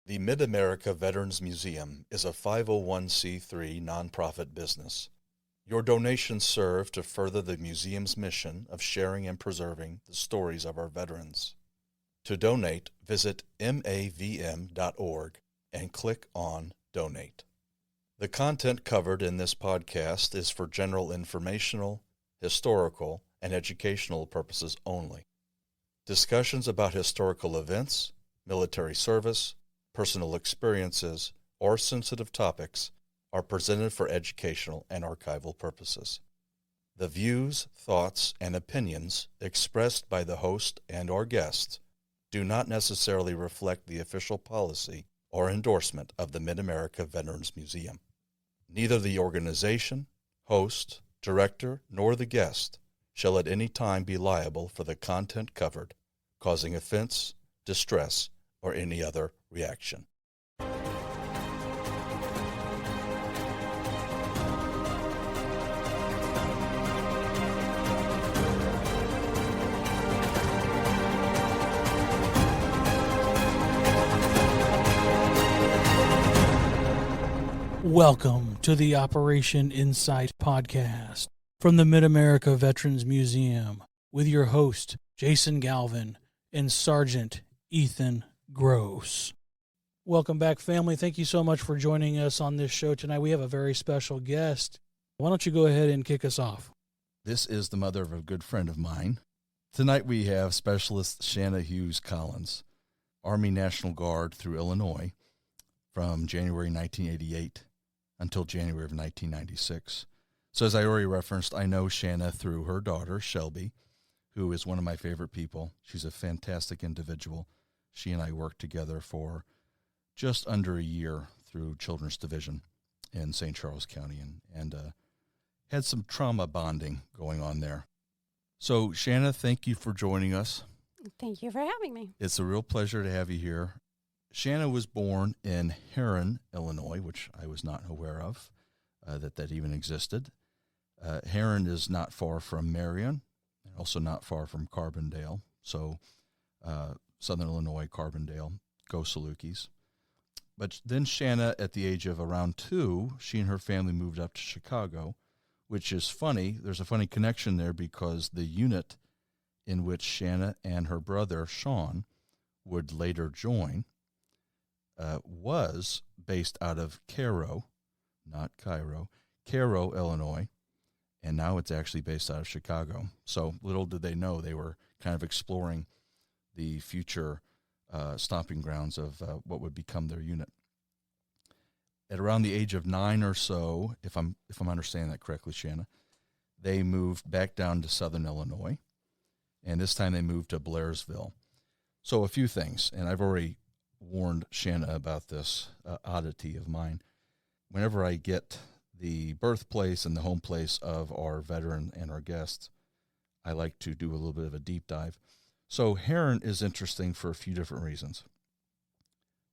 The Mid-America Veterans Museum is a 501c3 nonprofit business. Your donations serve to further the museum's mission of sharing and preserving the stories of our veterans. To donate, visit mavm.org and click on Donate. The content covered in this podcast is for general informational, historical, and educational purposes only. Discussions about historical events, military service, personal experiences, or sensitive topics are presented for educational and archival purposes. The views, thoughts, and opinions expressed by the host and/or guests do not necessarily reflect the official policy or endorsement of the Mid-America Veterans Museum. Neither the organization, host, director, nor the guest shall at any time be liable for the content covered, causing offense, distress, or any other reaction. Welcome to the Operation Insight podcast from the Mid-America Veterans Museum with your host, Jason Galvin and Sergeant Ethan Gross. Welcome back, family. Thank you so much for joining us on this show tonight. We have a very special guest. Why don't you go ahead and kick us off? This is the mother of a good friend of mine. Tonight we have Specialist Shanna Hughes-Collins, Army National Guard through Illinois from January 1988 until January of 1996. So as I already referenced, I know Shanna through her daughter, Shelby, who is one of my favorite people. She's a fantastic individual. She and I worked together for just under a year through Children's Division in St. Charles County and had some trauma bonding going on there. So, Shanna, thank you for joining us. Thank you for having me. It's a real pleasure to have you here. Shanna was born in Herrin, Illinois, which I was not aware of, that even existed. Herrin is not far from Marion, and also not far from Carbondale. So, Southern Illinois, Carbondale, go Salukis. But then Shanna, at the age of around 2, she and her family moved up to Chicago, which is funny. There's a funny connection there because the unit in which Shanna and her brother, Sean, would later join was based out of Cairo, not Cairo, Cairo, Illinois, and now it's actually based out of Chicago. So little did they know they were kind of exploring the future stomping grounds of what would become their unit. At around the age of 9 or so, if I'm understanding that correctly, Shanna, they moved back down to Southern Illinois, and this time they moved to Blairsville. So a few things, and I've already warned Shanna about this oddity of mine. Whenever I get the birthplace and the home place of our veteran and our guests, I like to do a little bit of a deep dive. So Herrin is interesting for a few different reasons.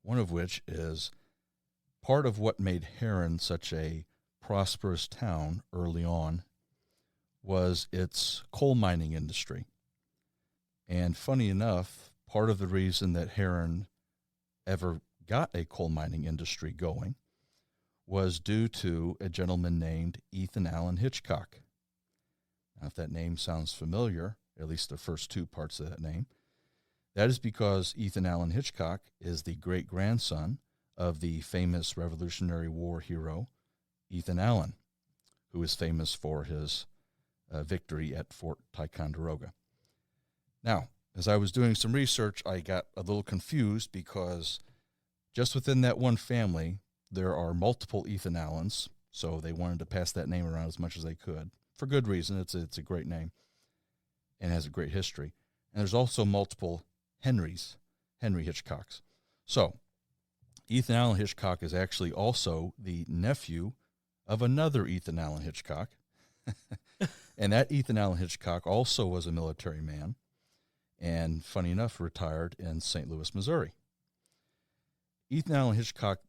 One of which is part of what made Herrin such a prosperous town early on was its coal mining industry. And funny enough, part of the reason that Herrin ever got a coal mining industry going was due to a gentleman named Ethan Allen Hitchcock. Now, if that name sounds familiar, at least the first 2 parts of that name, that is because Ethan Allen Hitchcock is the great-grandson of the famous Revolutionary War hero, Ethan Allen, who is famous for his victory at Fort Ticonderoga. Now, as I was doing some research, I got a little confused because just within that one family, there are multiple Ethan Allens, so they wanted to pass that name around as much as they could. For good reason. It's a great name and has a great history. And there's also multiple Henry Hitchcocks. So, Ethan Allen Hitchcock is actually also the nephew of another Ethan Allen Hitchcock. And that Ethan Allen Hitchcock also was a military man and, funny enough, retired in St. Louis, Missouri. Ethan Allen Hitchcock,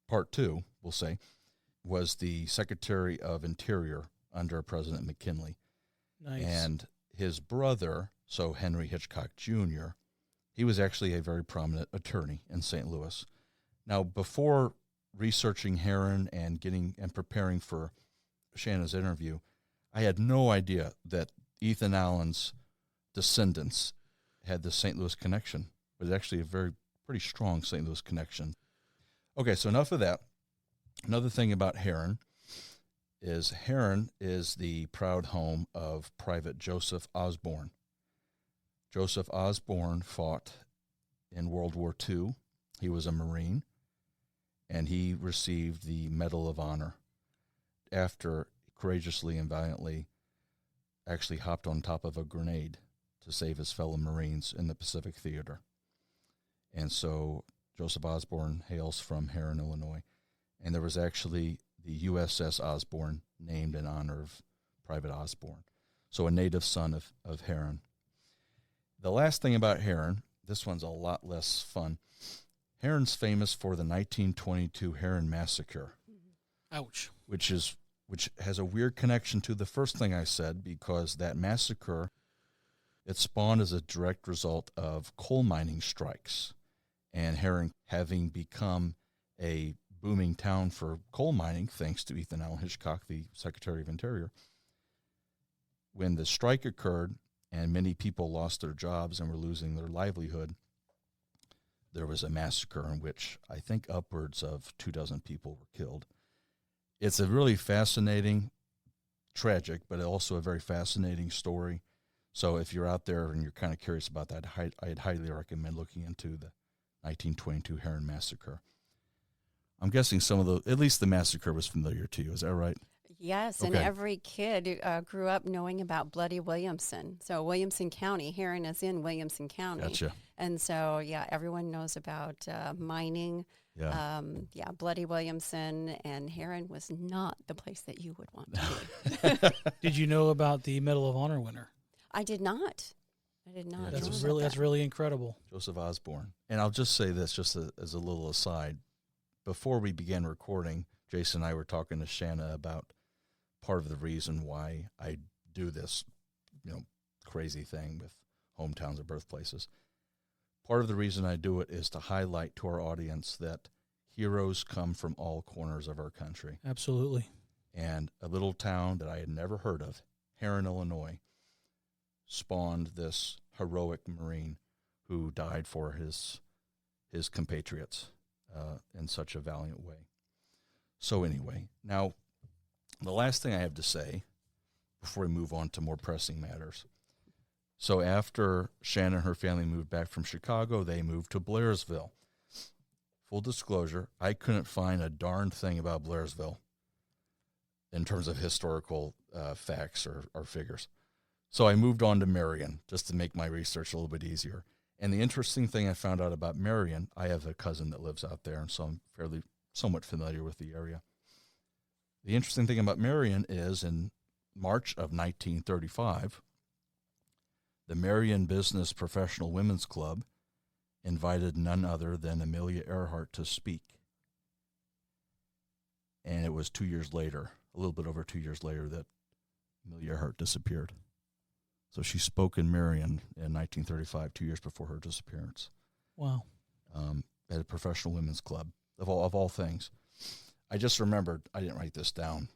part 2, we'll say, was the Secretary of Interior under President McKinley. Nice. And his brother, so Henry Hitchcock Jr., he was actually a very prominent attorney in St. Louis. Now, before researching heron and preparing for Shanna's interview, I had no idea that Ethan Allen's descendants had the St. Louis connection. It was actually a pretty strong St. Louis connection. Okay, so enough of that. Another thing about Heron is the proud home of Private Joseph Osborne. Joseph Osborne fought in World War II. He was a Marine, and he received the Medal of Honor after courageously and valiantly actually hopped on top of a grenade to save his fellow Marines in the Pacific Theater. And so Joseph Osborne hails from Heron, Illinois. And there was actually the USS Osborne named in honor of Private Osborne. So a native son of Heron. The last thing about Heron, this one's a lot less fun. Heron's famous for the 1922 Heron Massacre. Ouch. Which has a weird connection to the first thing I said, because that massacre, it spawned as a direct result of coal mining strikes. And Heron having become a booming town for coal mining, thanks to Ethan Allen Hitchcock, the Secretary of Interior. When the strike occurred and many people lost their jobs and were losing their livelihood, there was a massacre in which I think upwards of 24 people were killed. It's a really fascinating, tragic, but also a very fascinating story. So if you're out there and you're kind of curious about that, I'd highly recommend looking into the 1922 Heron Massacre. I'm guessing at least the massacre was familiar to you. Is that right? Yes, and every kid grew up knowing about Bloody Williamson. So Williamson County, Heron is in Williamson County. Gotcha. And so, everyone knows about mining. Yeah. Bloody Williamson, and Heron was not the place that you would want to be. Did you know about the Medal of Honor winner? I did not. Yeah, That's really incredible. Joseph Osborne. And I'll just say this, just as a little aside. Before we began recording, Jason and I were talking to Shanna about part of the reason why I do this, crazy thing with hometowns or birthplaces. Part of the reason I do it is to highlight to our audience that heroes come from all corners of our country. Absolutely. And a little town that I had never heard of, Heron, Illinois, spawned this heroic Marine who died for his compatriots in such a valiant way. So anyway, now the last thing I have to say before we move on to more pressing matters. So after Shanna and her family moved back from Chicago, they moved to Blairsville. Full disclosure, I couldn't find a darn thing about Blairsville in terms of historical facts or figures. So I moved on to Marion just to make my research a little bit easier. And the interesting thing I found out about Marion, I have a cousin that lives out there, and so I'm somewhat familiar with the area. The interesting thing about Marion is in March of 1935, the Marion Business Professional Women's Club invited none other than Amelia Earhart to speak. And it was 2 years later, a little bit over 2 years later, that Amelia Earhart disappeared. So she spoke in Marion in 1935, 2 years before her disappearance. Wow. At a professional women's club, of all things. I just remembered, I didn't write this down.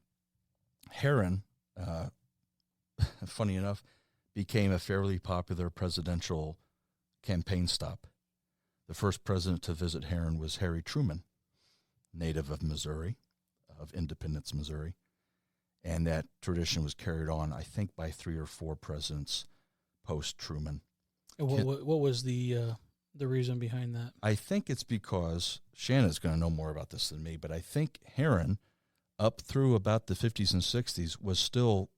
Heron, funny enough, became a fairly popular presidential campaign stop. The first president to visit Heron was Harry Truman, native of Missouri, of Independence, Missouri. And that tradition was carried on, I think, by 3 or 4 presidents post-Truman. And what was the reason behind that? I think it's because Shanna's going to know more about this than me, but I think Heron, up through about the 50s and 60s, was still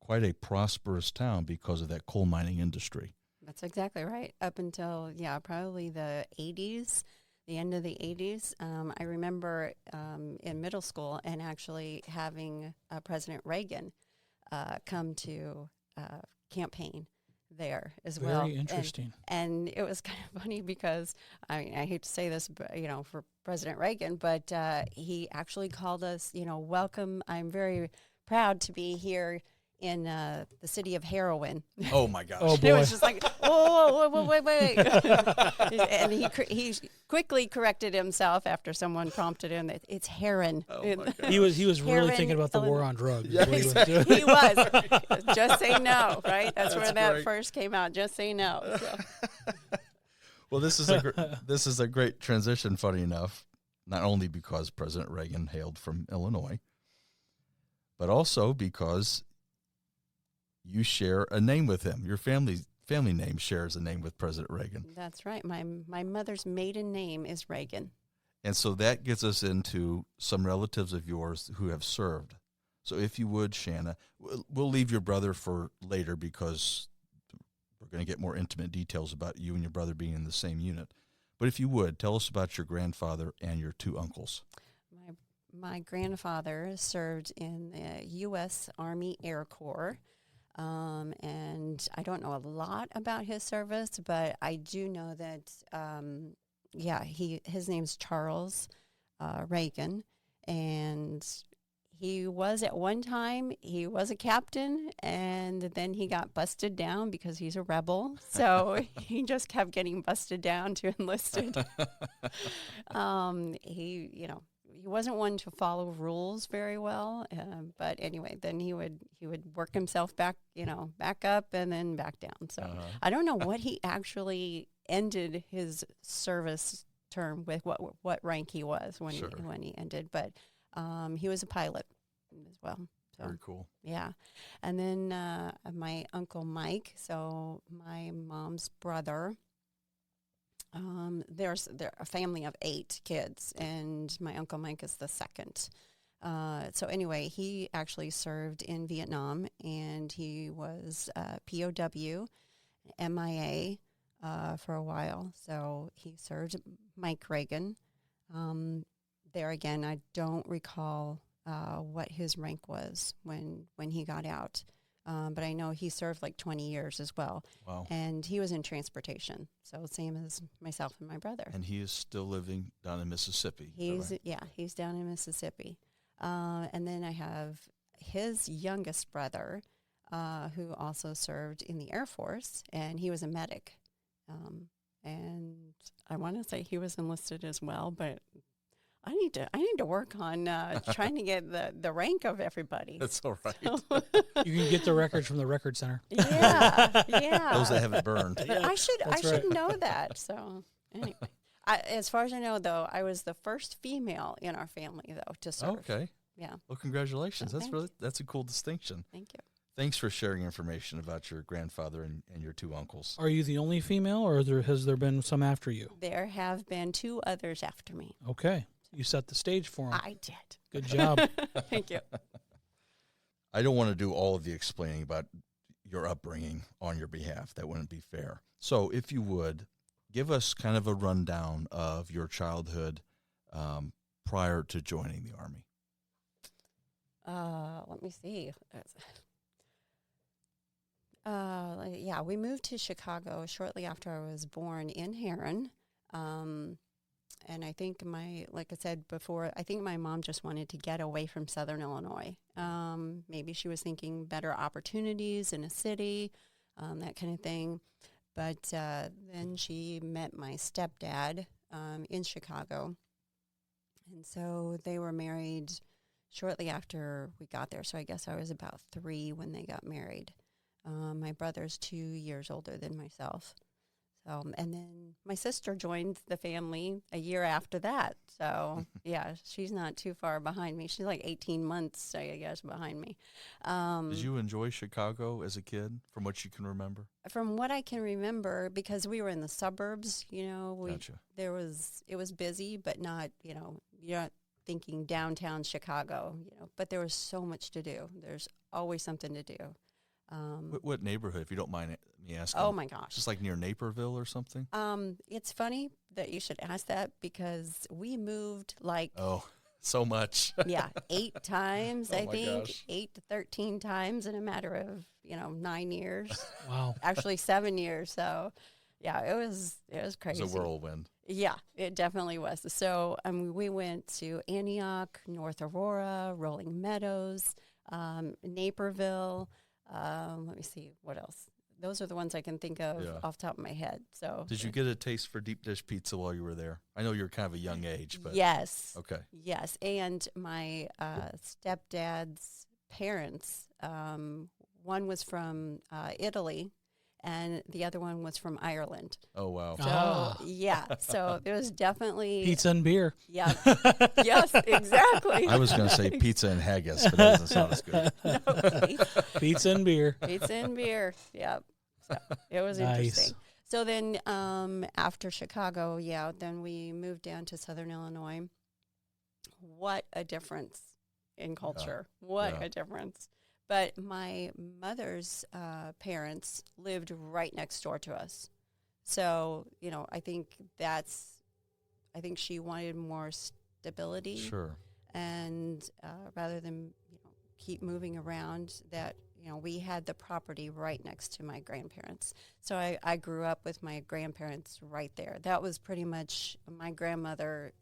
quite a prosperous town because of that coal mining industry. That's exactly right. Up until, probably the 80s. The end of the 80s, I remember in middle school and actually having President Reagan come to campaign there as well. Very interesting. And it was kind of funny because, I hate to say this, but, for President Reagan, but he actually called us, welcome. I'm very proud to be here in the city of heroin. Oh my gosh. Oh, It boy. was just like, whoa, wait. And he quickly corrected himself after someone prompted him that it's heroin. Oh my gosh. He was really Heroin, thinking about the war Illinois. on drugs. Yeah, is what exactly. he was doing. He was. Just say no, right? That's where That's that great. first came out. Just say no. So. Well, this is a great transition, funny enough, not only because President Reagan hailed from Illinois, but also because you share a name with him. Your family name shares a name with President Reagan. That's right. My mother's maiden name is Reagan. And so that gets us into some relatives of yours who have served. So if you would, Shanna, we'll leave your brother for later because we're going to get more intimate details about you and your brother being in the same unit. But if you would, tell us about your grandfather and your two uncles. My grandfather served in the U.S. Army Air Corps. And I don't know a lot about his service, but I do know that, his name's Charles Reagan, and he was at one time, he was a captain, and then he got busted down because he's a rebel. So he just kept getting busted down to enlisted. He wasn't one to follow rules very well, but anyway, then he would work himself back up and then back down. So I don't know what he actually ended his service term with, what rank he was when he ended, but he was a pilot as well. So, very cool. Yeah, and then my Uncle Mike, so my mom's brother. They're a family of 8 kids, and my Uncle Mike is the second. So anyway, he actually served in Vietnam, and he was POW, MIA for a while. So he served Mike Reagan. There again, I don't recall what his rank was when he got out. But I know he served like 20 years as well. Wow. And he was in transportation, so same as myself and my brother. And he is still living down in Mississippi. He's down in Mississippi. And then I have his youngest brother, who also served in the Air Force, and he was a medic. And I want to say he was enlisted as well, but I need to work on trying to get the rank of everybody. That's all right. You can get the records from the record center. Yeah. Those that haven't burned. I should right. know that. So anyway, as far as I know, though, I was the first female in our family though to serve. Okay. Yeah. Well, congratulations. Oh, That's a cool distinction. Thank you. Thanks for sharing information about your grandfather and your two uncles. Are you the only female, or has there been some after you? There have been 2 others after me. Okay. You set the stage for them. I did. Good job. Thank you. I don't want to do all of the explaining about your upbringing on your behalf. That wouldn't be fair. So if you would, give us kind of a rundown of your childhood prior to joining the Army. Let me see. We moved to Chicago shortly after I was born in Heron. And I think like I said before, I think my mom just wanted to get away from Southern Illinois. Maybe she was thinking better opportunities in a city, that kind of thing. But then she met my stepdad in Chicago. And so they were married shortly after we got there. So I guess I was about 3 when they got married. My brother's 2 years older than myself. And then my sister joined the family a year after that. So, yeah, she's not too far behind me. She's like 18 months, I guess, behind me. Did you enjoy Chicago as a kid, from what you can remember? From what I can remember, because we were in the suburbs, Gotcha. It was busy, but not, you're not thinking downtown Chicago, but there was so much to do. There's always something to do. What neighborhood, if you don't mind me asking? Oh, my gosh. Just like near Naperville or something? It's funny that you should ask that because we moved like... Oh, so much. 8 times, Oh I my think. gosh. 8 to 13 times in a matter of, 9 years. Wow. Actually, 7 years. So, yeah, it was crazy. It was a whirlwind. Yeah, it definitely was. So we went to Antioch, North Aurora, Rolling Meadows, Naperville, Let me see, what else? Those are the ones I can think of off the top of my head. So, did you get a taste for deep dish pizza while you were there? I know you're kind of a young age, but yes. Okay. Yes, and my stepdad's parents, one was from Italy, and the other one was from Ireland. Oh, wow. So, yeah, so there was definitely... Pizza and beer. Yeah. Yes, exactly. I was going to say pizza and haggis, but that doesn't sound as good. No, Pizza and beer. pizza and beer. Yep. So it was Nice. interesting. So then after Chicago, then we moved down to Southern Illinois. What a difference in culture. What a difference. But my mother's parents lived right next door to us. So, I think she wanted more stability. Sure. And rather than, keep moving around, that, we had the property right next to my grandparents. So I grew up with my grandparents right there. That was pretty much, my grandmother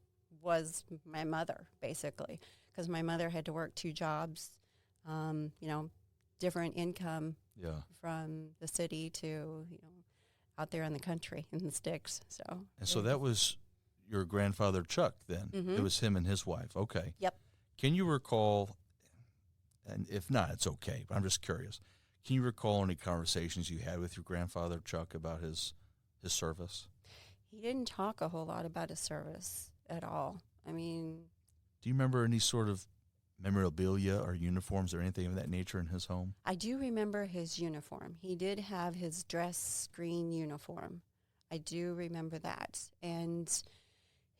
was my mother, basically, because my mother had to work 2 jobs. Different income from the city to, out there in the country in the sticks. So that was your grandfather, Chuck, then? Mm-hmm. It was him and his wife. Okay. Yep. Can you recall, and if not, it's okay, but I'm just curious, can you recall any conversations you had with your grandfather, Chuck, about his service? He didn't talk a whole lot about his service at all. I mean... Do you remember any sort of memorabilia or uniforms or anything of that nature in his home? I do remember his uniform. He did have his dress green uniform. I do remember that. And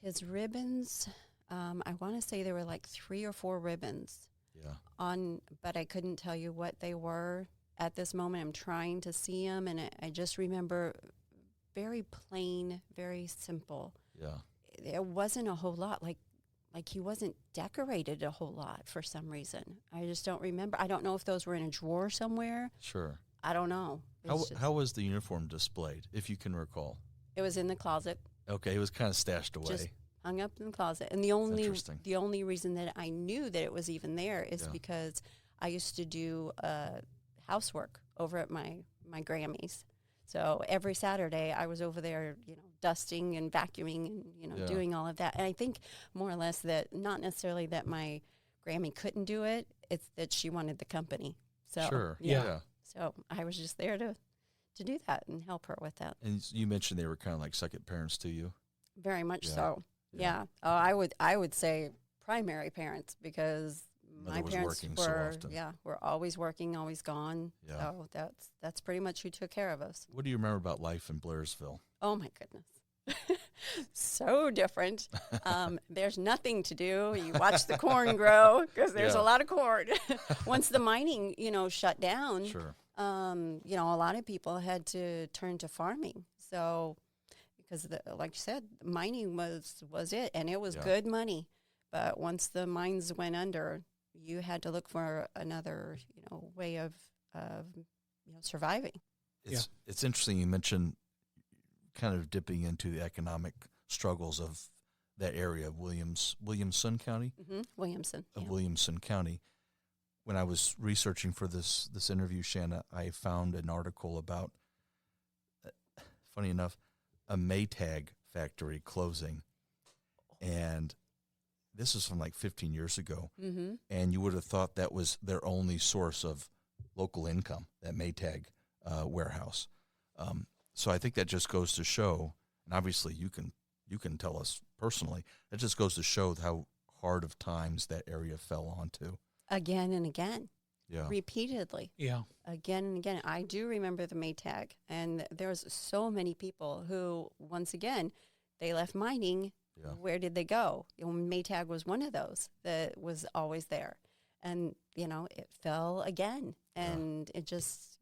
his ribbons, I want to say there were like 3 or 4 ribbons but I couldn't tell you what they were at this moment. I'm trying to see them, and I just remember very plain, very simple. Yeah. It wasn't a whole lot, like he wasn't decorated a whole lot for some reason. I just don't remember. I don't know if those were in a drawer somewhere. Sure. I don't know. How was the uniform displayed, if you can recall? It was in the closet. Okay, it was kind of stashed away. Just hung up in the closet. And the only reason that I knew that it was even there is because I used to do housework over at my Grammys. So every Saturday I was over there, dusting and vacuuming and, doing all of that. And I think more or less that not necessarily that my Grammy couldn't do it, it's that she wanted the company. So sure. Yeah. So I was just there to do that and help her with that. And you mentioned they were kind of like second parents to you. Very much Yeah. so. Yeah. Oh, I would say primary parents, because Mother my was parents working so were often. Were always working, always gone. Yeah. So that's pretty much who took care of us. What do you remember about life in Blairsville? Oh my goodness. So different. There's nothing to do. You watch the corn grow because there's a lot of corn. Once the mining, shut down, Sure. a lot of people had to turn to farming. So, because like you said, mining was it, and it was good money. But once the mines went under, you had to look for another, way of surviving. It's interesting you mentioned kind of dipping into the economic struggles of that area of Williamson County? Mm-hmm. Williamson. Of Williamson County. When I was researching for this interview, Shanna, I found an article about, funny enough, a Maytag factory closing. And this is from like 15 years ago. Mm-hmm. And you would have thought that was their only source of local income, that Maytag warehouse. So I think that just goes to show, and obviously you can tell us personally, that just goes to show how hard of times that area fell onto. Again and again. Yeah. Repeatedly. Yeah. Again and again. I do remember the Maytag, and there's so many people who, once again, they left mining. Yeah. Where did they go? Maytag was one of those that was always there. And, it fell again. And it just,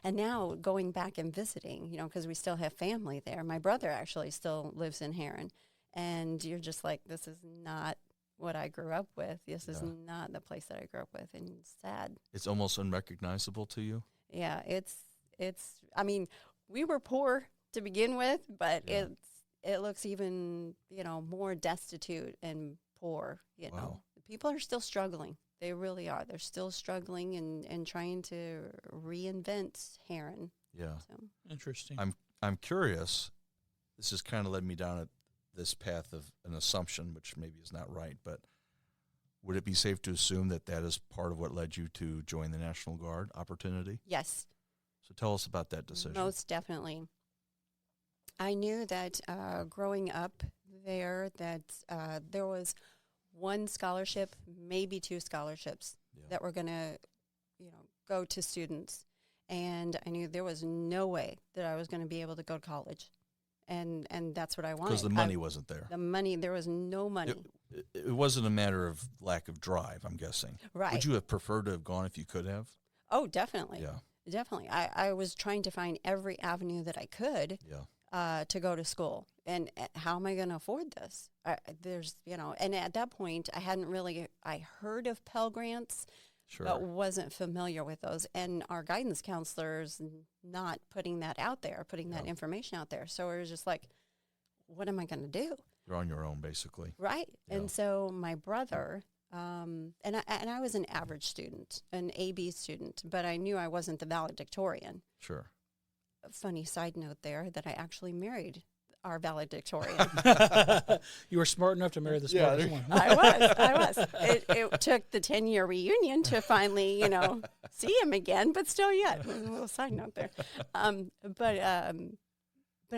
and now going back and visiting, because we still have family there. My brother actually still lives in Heron. And you're just like, this is not what I grew up with. This is not the place that I grew up with. And it's sad. It's almost unrecognizable to you? Yeah, it's, I mean, we were poor to begin with, but it looks even, more destitute and poor, Wow. People are still struggling. They really are. They're still struggling and trying to reinvent heron. Yeah. So. Interesting. I'm curious. This has kind of led me down this path of an assumption, which maybe is not right, but would it be safe to assume that is part of what led you to join the National Guard opportunity? Yes. So tell us about that decision. Most definitely. I knew that growing up there that there was one scholarship, maybe two scholarships that were going to, go to students. And I knew there was no way that I was going to be able to go to college. And that's what I wanted. Because the money wasn't there. There was no money. It wasn't a matter of lack of drive, I'm guessing. Right. Would you have preferred to have gone if you could have? Oh, definitely. Yeah. Definitely. I was trying to find every avenue that I could to go to school. And how am I going to afford this? And at that point, I heard of Pell Grants, Sure. but wasn't familiar with those. And our guidance counselors not putting that out there, putting that information out there. So it was just like, what am I going to do? You're on your own, basically. Right. Yeah. And so my brother, and I was an average student, an AB student, but I knew I wasn't the valedictorian. Sure. A funny side note there that I actually married our valedictorian. You were smart enough to marry the smartest one. I was. It took the 10-year reunion to finally, see him again, but still yet. A little side note there. But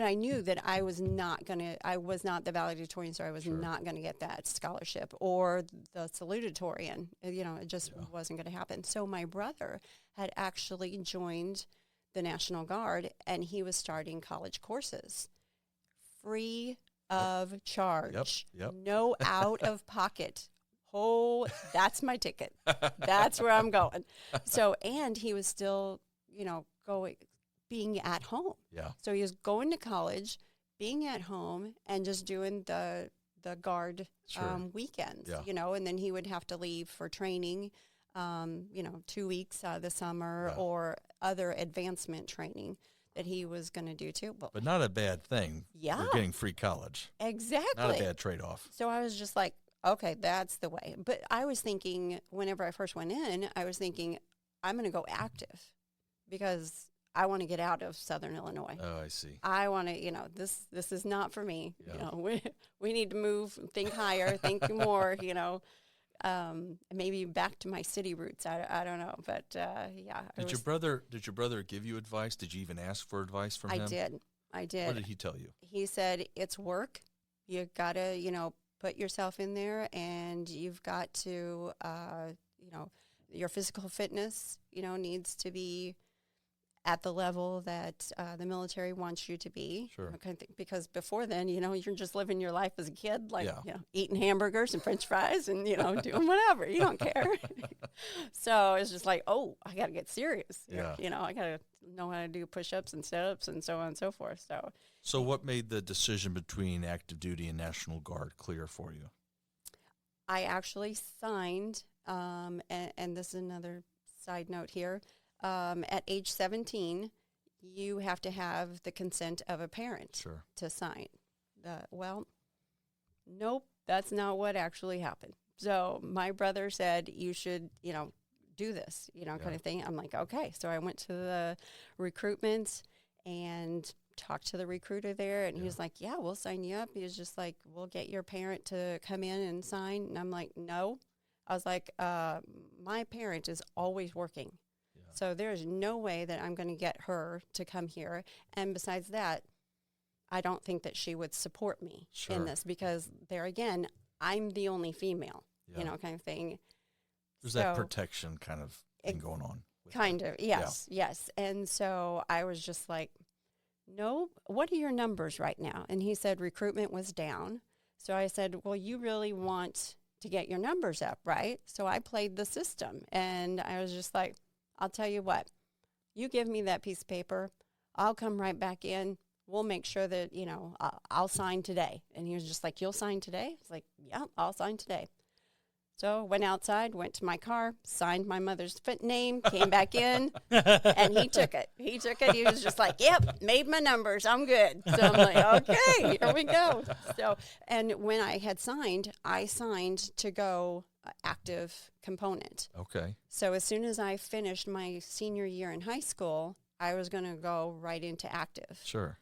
I knew that I was not the valedictorian, so I was not going to get that scholarship or the salutatorian. It just wasn't going to happen. So my brother had actually joined the National Guard, and he was starting college courses. Free of charge. Yep. No out of pocket. Oh, that's my ticket. That's where I'm going. So, and he was still, being at home. Yeah. So he was going to college, being at home, and just doing the guard weekends, and then he would have to leave for training, 2 weeks out of the summer or other advancement training that he was going to do too. But not a bad thing. Yeah. We're getting free college. Exactly. Not a bad trade-off. So I was just like, okay, that's the way. But I was thinking, whenever I first went in, I'm going to go active because I want to get out of Southern Illinois. Oh, I see. I want to, this is not for me. Yeah. We need to move, think higher, think more, maybe back to my city roots. I don't know, but Did your brother give you advice? Did you even ask for advice from him? I did. What did he tell you? He said it's work. You got to, put yourself in there, and you've got to, your physical fitness, needs to be at the level that the military wants you to be. Sure. Because before then, you're just living your life as a kid, eating hamburgers and French fries and, doing whatever. You don't care. So it's just like, oh, I got to get serious. Yeah. I got to know how to do push-ups and sit-ups and so on and so forth. So what made the decision between active duty and National Guard clear for you? I actually signed, and this is another side note here, at age 17, you have to have the consent of a parent to sign. Nope, that's not what actually happened. So my brother said, you should, do this, kind of thing. I'm like, okay. So I went to the recruitment and talked to the recruiter there, and he was like, yeah, we'll sign you up. He was just like, we'll get your parent to come in and sign. And I'm like, no. I was like, my parent is always working. So there's no way that I'm going to get her to come here. And besides that, I don't think that she would support me in this because there again, I'm the only female, kind of thing. There's that protection kind of thing going on. Yes. And so I was just like, no, what are your numbers right now? And he said recruitment was down. So I said, well, you really want to get your numbers up, right? So I played the system, and I was just like, I'll tell you what, you give me that piece of paper, I'll come right back in. We'll make sure that, I'll sign today. And he was just like, you'll sign today? It's like, yeah, I'll sign today. So went outside, went to my car, signed my mother's name, came back in, and he took it. He was just like, yep, made my numbers. I'm good. So I'm like, okay, here we go. So, and when I had signed, I signed to go active component. Okay. So as soon as I finished my senior year in high school, I was going to go right into active. Sure.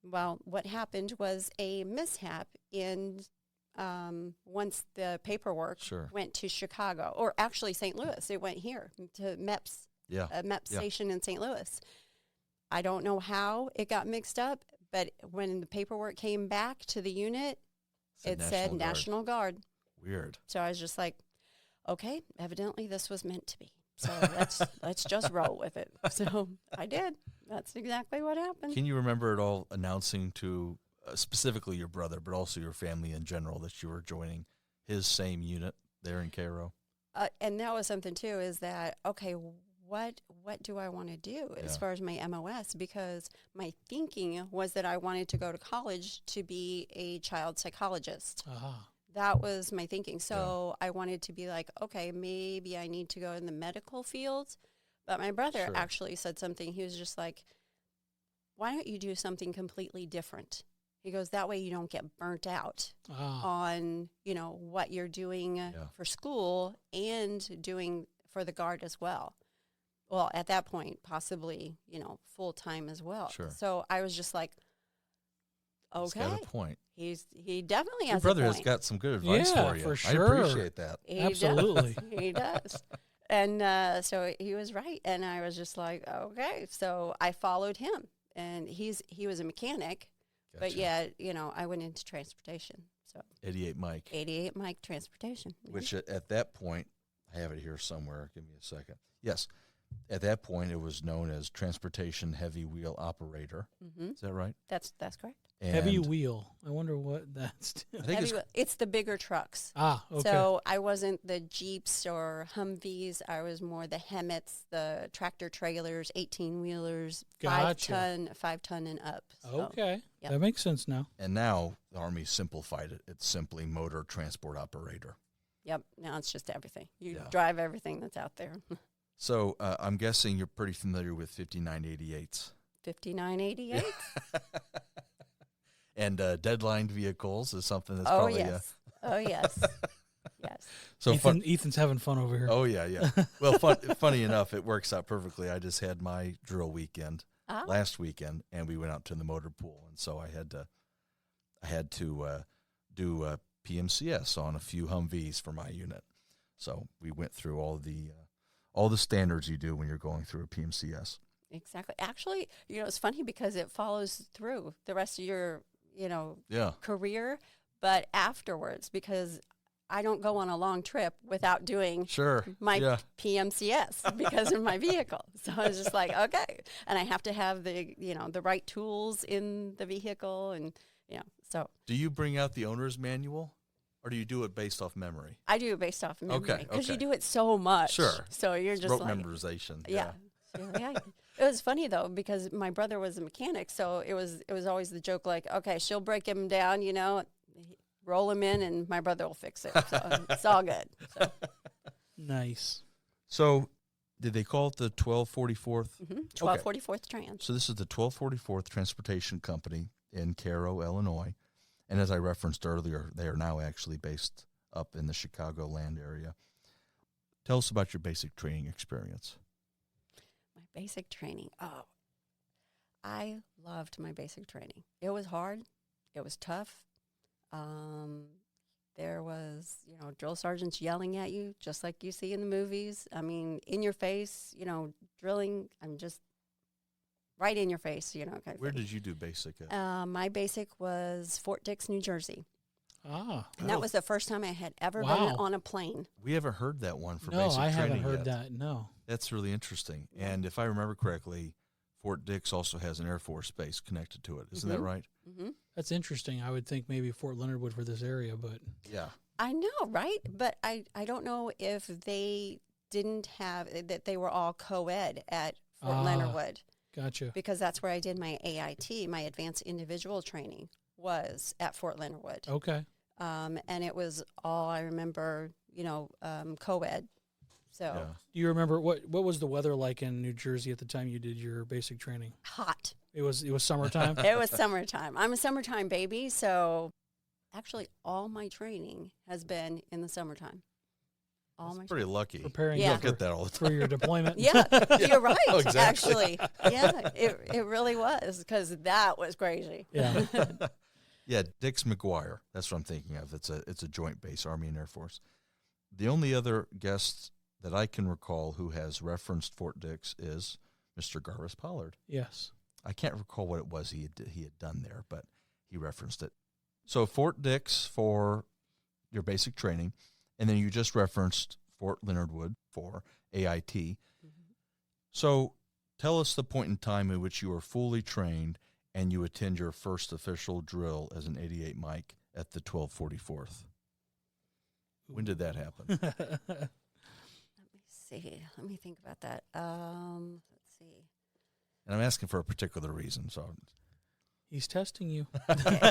Well, what happened was a mishap in once the paperwork Sure. went to Chicago, or actually St. Louis. It went here to MEPS, Yeah. MEPS station in St. Louis. I don't know how it got mixed up, but when the paperwork came back to the unit, it said National Guard. Weird. So I was just like, okay, evidently this was meant to be. So let's just roll with it. So I did. That's exactly what happened. Can you remember at all announcing to specifically your brother, but also your family in general, that you were joining his same unit there in Cairo? And that was something too, is that, okay, what do I want to do as far as my MOS? Because my thinking was that I wanted to go to college to be a child psychologist. That was my thinking. So I wanted to be like, okay, maybe I need to go in the medical field. But my brother actually said something. He was just like, why don't you do something completely different? He goes, that way you don't get burnt out on, what you're doing for school and doing for the Guard as well. Well, at that point, possibly, full time as well. Sure. So I was just like, okay. He's got a point. He definitely Your has brother a has point. got some good advice for you. for sure. I appreciate that. Absolutely. He does. And so he was right. And I was just like, okay. So I followed him. And he was a mechanic. Gotcha. But yeah, I went into transportation. So 88 Mike. 88 Mike Transportation. Which at that point, I have it here somewhere. Give me a second. Yes. At that point, it was known as Transportation Heavy Wheel Operator. Mm-hmm. Is that right? That's correct. And Heavy wheel. I wonder what that's. I think It's the bigger trucks. Okay. So I wasn't the Jeeps or Humvees. I was more the Hemmets, the tractor trailers, 18-wheelers, Gotcha. 5 ton and up. So, Okay. yep. That makes sense now. And now the Army simplified it. It's simply Motor Transport Operator. Yep. Now it's just everything. You Yeah. drive everything that's out there. So I'm guessing you're pretty familiar with 5988s. 5988. And deadlined vehicles is something that's Oh, probably yes. Oh, yes. Yes. so fun. Ethan's having fun over here. Oh yeah. Well, funny enough, it works out perfectly. I just had my drill weekend last weekend, and we went out to the motor pool, and so I had to do PMCS on a few Humvees for my unit. So we went through all the standards you do when you're going through a PMCS. Exactly. Actually, it's funny because it follows through the rest of your, career, but afterwards, because I don't go on a long trip without doing my PMCS because of my vehicle. So I was just like, okay. And I have to have the right tools in the vehicle. And, so. Do you bring out the owner's manual, or do you do it based off memory? I do it based off memory. Okay. Because you do it so much. Sure. So you're just rote like. memorization. Yeah. Yeah. It was funny though, because my brother was a mechanic, so it was always the joke like, okay, she'll break him down, roll him in, and my brother will fix it. So it's all good. So. Nice. So, did they call it the 1244th? Mm-hmm. 1244th Trans. So this is the 1244th Transportation Company in Cairo, Illinois, and as I referenced earlier, they are now actually based up in the Chicagoland area. Tell us about your basic training experience. My basic training. Oh, I loved my basic training. It was hard. It was tough. There was, drill sergeants yelling at you, just like you see in the movies. I mean, in your face, drilling. I'm just right in your face, kind of Where thing. did you do basic at? My basic was Fort Dix, New Jersey. And that Oh. was the first time I had ever been Wow. on a plane. We haven't heard that one for No, basic I training haven't heard yet. that. No. That's really interesting. And if I remember correctly, Fort Dix also has an Air Force base connected to it. Isn't that right? Mm-hmm. That's interesting. I would think maybe Fort Leonard would for this area, but Yeah. I know, right? But I don't know if they didn't have, that they were all co-ed at Fort Leonard Wood, gotcha. because that's where I did my AIT, my Advanced Individual Training, was at Fort Leonard Wood. Okay. And it was all, I remember, co-ed. So Yeah. Do you remember what was the weather like in New Jersey at the time you did your basic training? hot. It was summertime. It was summertime. I'm a summertime baby, so actually all my training has been in the summertime. All That's my pretty lucky. Preparing You Yeah. don't get that all the time. for your deployment. Yeah, you're right. Oh, exactly. Actually, yeah, it really was because that was crazy. Yeah. Yeah, Dix McGuire. That's what I'm thinking of. It's a joint base, Army and Air Force. The only other guest that I can recall who has referenced Fort Dix is Mr. Garvis Pollard. Yes. I can't recall what it was he had done there, but he referenced it. So Fort Dix for your basic training, and then you just referenced Fort Leonard Wood for AIT. Mm-hmm. So tell us the point in time in which you were fully trained and you attend your first official drill as an 88 Mike at the 1244th. When did that happen? Let me see. Let me think about that. Let's see. And I'm asking for a particular reason. So He's testing you.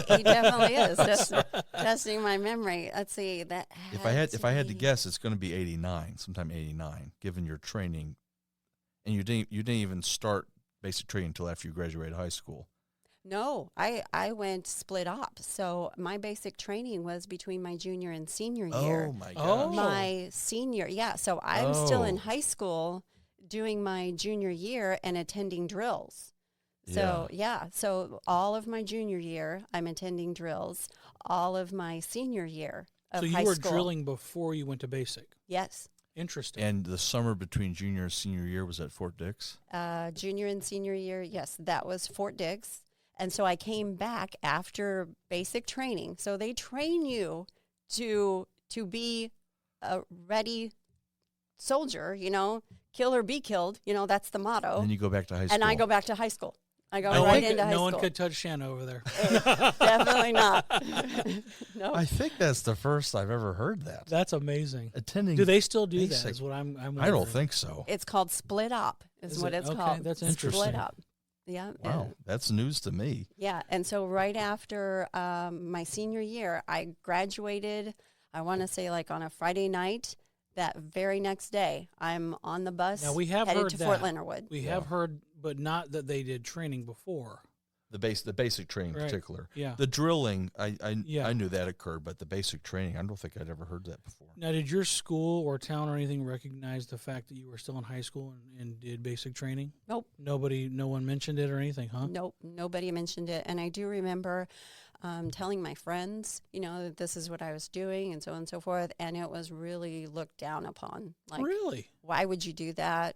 He definitely is testing my memory. Let's see. That if I had to guess, it's going to be 89, sometime 89, given your training. And you didn't even start basic training until after you graduated high school. No, I went split op. So my basic training was between my junior and senior year. Oh my Oh. gosh. My senior, yeah. So I'm still in Oh. high school doing my junior year and attending drills. So, yeah. So all of my junior year, I'm attending drills. All of my senior year of So high you were school. drilling before you went to basic. Yes. Interesting. And the summer between junior and senior year was at Fort Dix? Junior and senior year, yes, that was Fort Dix. And so I came back after basic training. So they train you to be a ready soldier, kill or be killed. That's the motto. And then you go back to high school. And I go back to high school. I go no right one, into high no school. one could touch Shanna over there. Definitely not. No. I think that's the first I've ever heard that. That's amazing. Attending. Do they still do that? basic. Is what I'm wondering. I don't think so. It's called split op is what it? it's Okay, called. that's Split interesting. op. Yeah. Wow, that's news to me. Yeah. And so right after my senior year, I graduated, I want to say like on a Friday night. That very next day, I'm on the bus Now, we have headed heard to that. Fort Leonard Wood. We Yeah. have heard, but not that they did training before. The basic training in Right. particular. Yeah. The drilling, I Yeah. knew that occurred, but the basic training, I don't think I'd ever heard that before. Now, did your school or town or anything recognize the fact that you were still in high school and did basic training? Nope. No one mentioned it or anything, huh? Nope, nobody mentioned it. And I do remember telling my friends, that this is what I was doing and so on and so forth. And it was really looked down upon. Like, Really? why would you do that?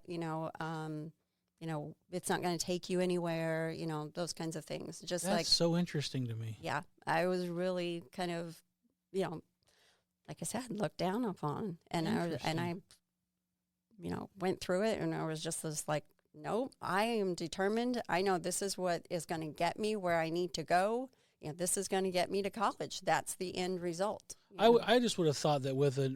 It's not going to take you anywhere, those kinds of things. Just That's like, so interesting to me. yeah, I was really kind of, like I said, looked down upon. And I went through it and I was just like, nope, I am determined. I know this is what is going to get me where I need to go. This is going to get me to college. That's the end result. I just would have thought that with a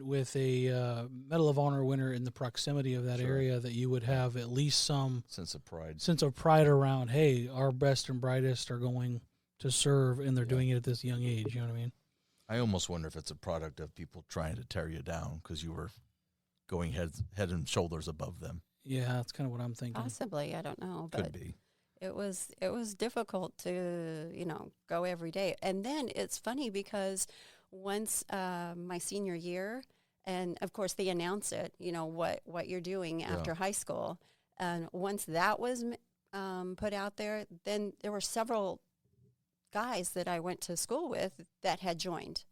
Medal of Honor winner in the proximity of that Sure. area, that you would have at least some Sense of pride. sense of pride around, hey, our best and brightest are going to serve, and they're Yeah. doing it at this young age. You know what I mean? I almost wonder if it's a product of people trying to tear you down because you were going head and shoulders above them. Yeah, that's kind of what I'm thinking. Possibly, I don't know, Could but be. it was difficult to go every day. And then it's funny because once my senior year, and of course they announce it, what you're doing after high school, and once that was put out there, then there were several guys that I went to school with that had joined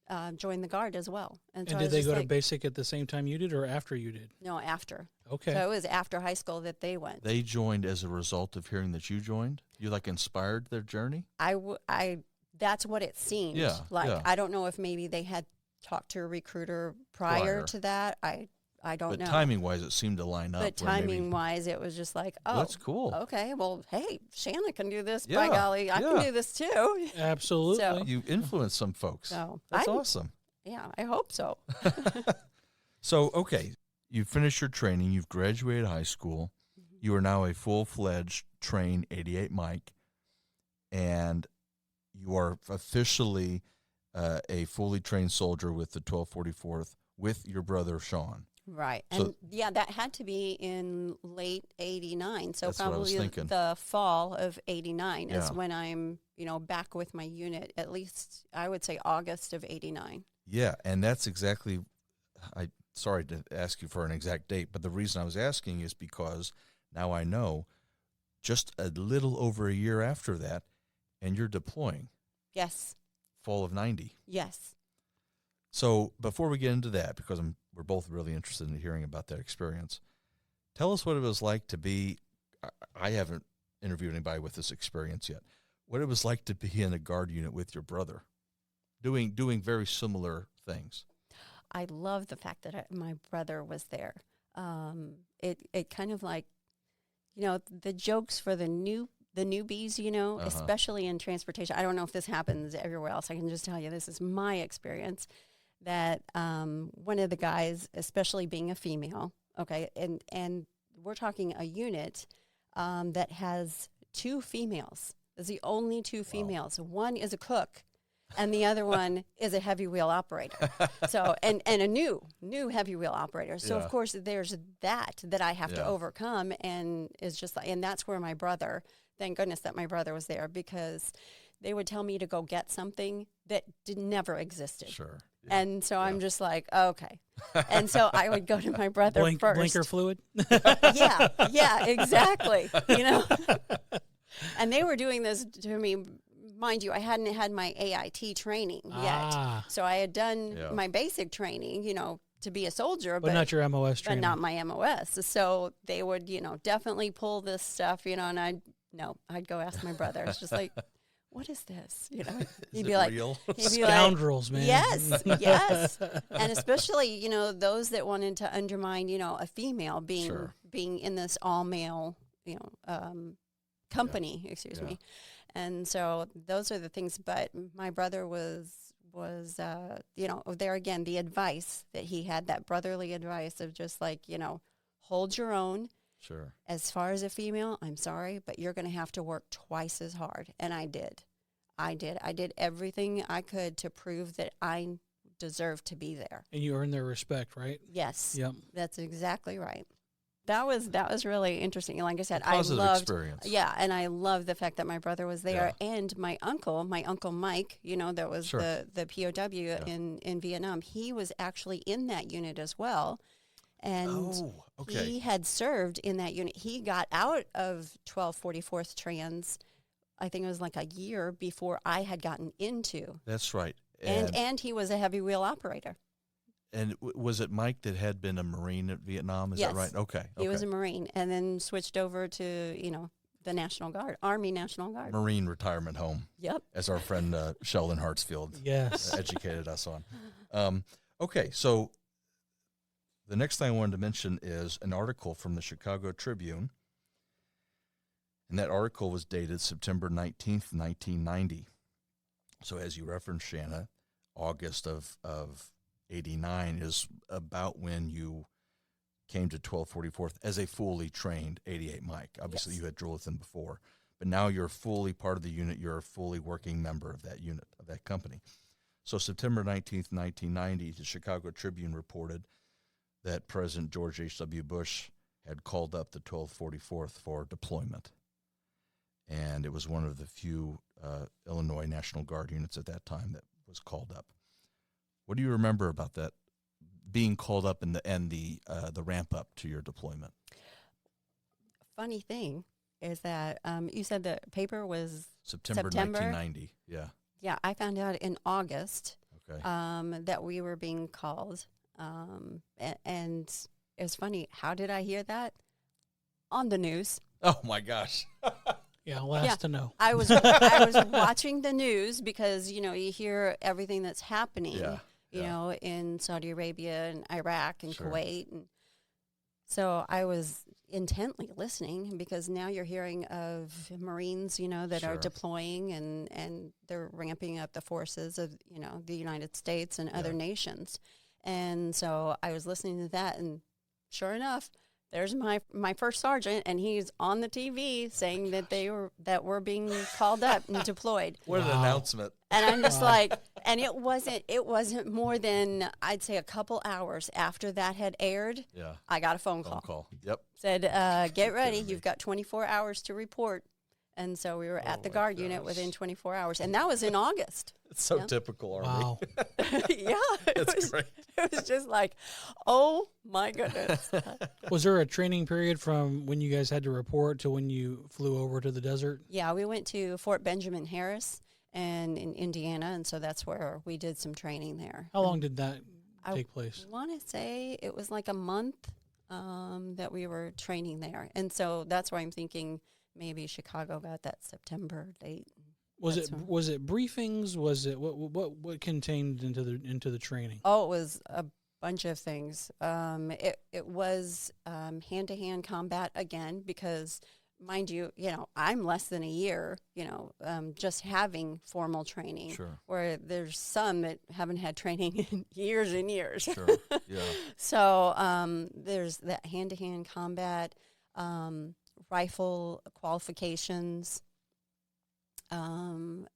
the Guard as well. And so I did was they just go to like, basic at the same time you did, or after you did? No, after. Okay. So it was after high school that they went. They joined as a result of hearing that you joined? You inspired their journey? That's what it seemed like. Yeah. I don't know if maybe they had talked to a recruiter prior to that. I don't know. But timing-wise, it seemed to line up. But where maybe- timing-wise, it was just like, oh, that's cool. okay, well, hey, Shanna can do this. Yeah, By golly, I yeah. can do this too. Absolutely. So- You influenced some folks. So That's I- awesome. Yeah, I hope so. So, okay, you finished your training. You've graduated high school. You are now a full-fledged trained 88 Mike, and you are officially a fully trained soldier with the 1244th with your brother, Sean. Right. So- And yeah, that had to be in late 89. So That's what I was probably thinking. the fall of 89 is Yeah. when I'm, back with my unit, at least I would say August of 89. Yeah, and that's exactly sorry to ask you for an exact date, but the reason I was asking is because now I know just a little over a year after that, and you're deploying. Yes. Fall of 90. Yes. So before we get into that, because we're both really interested in hearing about that experience, tell us what it was like to be, I haven't interviewed anybody with this experience yet, what it was like to be in a guard unit with your brother, doing very similar things. I love the fact that my brother was there. It kind of like, the jokes for the newbies, especially in transportation. I don't know if this happens everywhere else. I can just tell you this is my experience, that one of the guys, especially being a female, okay, and we're talking a unit that has 2 females. It's the only 2 females. Wow. One is a cook, and the other one is a heavy wheel operator. So, and a new heavy wheel operator. So of course there's that I have to overcome, and it's just like, and that's where my brother, thank goodness that my brother was there, because they would tell me to go get something that never existed. Sure. Yeah. And so I'm just like, okay. And so I would go to my brother first. Blinker fluid? Yeah, exactly. And they were doing this to me. Mind you, I hadn't had my AIT training yet. So I had done my basic training, to be a soldier. But not your MOS training. But not my MOS. So they would, definitely pull this stuff, and I'd go ask my brother. It's just like, what is this? He'd be like, real? Scoundrels, man. Yes. And especially, those that wanted to undermine, a female being in this all male, company, excuse me. And so those are the things. But my brother was there again, the advice that he had, that brotherly advice of just like, hold your own. Sure. As far as a female, I'm sorry, but you're going to have to work twice as hard. And I did. I did everything I could to prove that I deserved to be there. And you earned their respect, right? Yes. Yep. That's exactly right. That was really interesting. Like I said, positive I loved experience. Yeah, and I love the fact that my brother was there, and my uncle Mike, that was the POW in Vietnam. He was actually in that unit as well. And he had served in that unit. He got out of 1244th Trans, I think it was like a year before I had gotten into. That's right. And he was a heavy wheel operator. And was it Mike that had been a Marine at Vietnam? Is that right? Okay. He was a Marine, and then switched over to, the National Guard, Army National Guard. Marine retirement home. Yep. As our friend Sheldon Hartsfield educated us on. Okay, so the next thing I wanted to mention is an article from the Chicago Tribune, and that article was dated September 19th, 1990. So as you referenced, Shanna, August of 89 is about when you came to 1244th as a fully trained 88 Mike. Obviously, you had drilled with them before, but now you're fully part of the unit. You're a fully working member of that unit, of that company. So September 19th, 1990, the Chicago Tribune reported that President George H.W. Bush had called up the 1244th for deployment. And it was one of the few Illinois National Guard units at that time that was called up. What do you remember about that being called up and the ramp up to your deployment? Funny thing is that you said the paper was September 1990. Yeah. Yeah, I found out in August that we were being called. And it was funny. How did I hear that? On the news. Oh my gosh. Yeah, last to know. I was watching the news because, you hear everything that's happening, in Saudi Arabia and Iraq and Kuwait. And so I was intently listening because now you're hearing of Marines, that are deploying and they're ramping up the forces of, the United States and other nations. And so I was listening to that, and sure enough, there's my first sergeant, and he's on the TV saying that we're being called up and deployed. What an announcement! And I'm just like, and it wasn't more than, I'd say, a couple hours after that had aired. Yeah, I got a phone call. Yep. Said, get ready. You've got 24 hours to report. And so we were at the my guard unit gosh. within 24 hours. And that was in August. It's so Yeah. typical Army. Wow. Yeah. That's great. It was just like, oh, my goodness. Was there a training period from when you guys had to report to when you flew over to the desert? Yeah, we went to Fort Benjamin Harris and in Indiana, and so that's where we did some training there. How long did that I take place? I want to say it was like a month that we were training there. And so that's why I'm thinking maybe Chicago got that September date. Was That's it briefings? Was it what contained into the training? Oh, it was a bunch of things. It was hand-to-hand combat again because, mind you, I'm less than a year, just having formal training. Sure. Where there's some that haven't had training in years and years. Sure. Yeah. So there's that hand-to-hand combat, rifle qualifications. I'm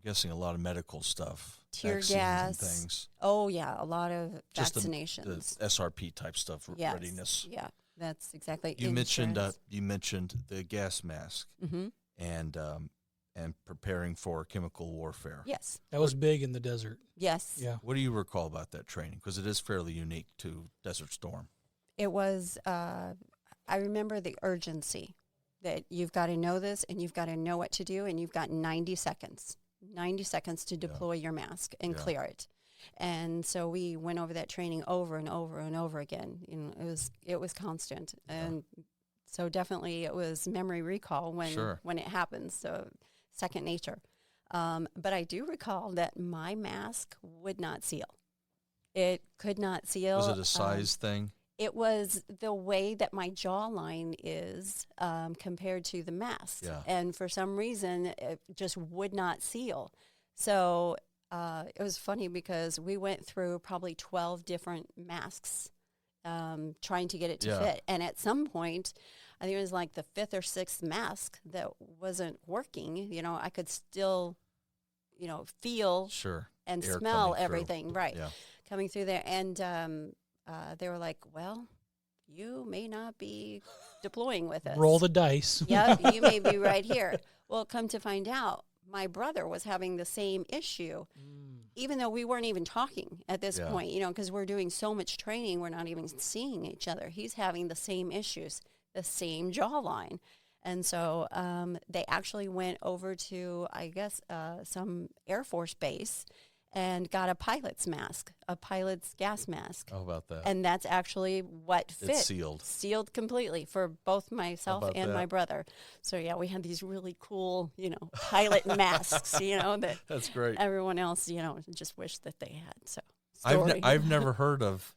guessing a lot of medical stuff. Tear vaccines gas. and things. Oh, yeah, a lot of Just the vaccinations. SRP type stuff, Yes, readiness. yeah, that's exactly. You mentioned the gas mask Mm-hmm. and preparing for chemical warfare. Yes, That was big in the desert. yes. Yeah. What do you recall about that training? Because it is fairly unique to Desert Storm. It was, I remember the urgency that you've got to know this and you've got to know what to do and you've got 90 seconds to deploy your mask and clear it. And so we went over that training over and over and over again. It was constant. And so definitely it was memory recall when it happens. So second nature. But I do recall that my mask would not seal. It could not seal. Was it a size thing? It was the way that my jawline is compared to the mask. Yeah. And for some reason, it just would not seal. So it was funny because we went through probably 12 different masks trying to get it to fit. And at some point, I think it was like the fifth or sixth mask that wasn't working. I could still, feel and Air smell coming through. everything, right, Yeah. coming through there. And they were like, well, you may not be deploying with us. Roll the dice. Yep, you may be right here. Well, come to find out, my brother was having the same issue, even though we weren't even talking at this point, because we're doing so much training, we're not even seeing each other. He's having the same issues, the same jawline. And so they actually went over to, I guess, some Air Force base and got a pilot's mask, a pilot's gas mask. How about that? And that's actually what fit. It's sealed. Sealed completely for both myself and my that? brother. So, yeah, we had these really cool, pilot masks, that That's great. everyone else, just wished that they had. So, I've never heard of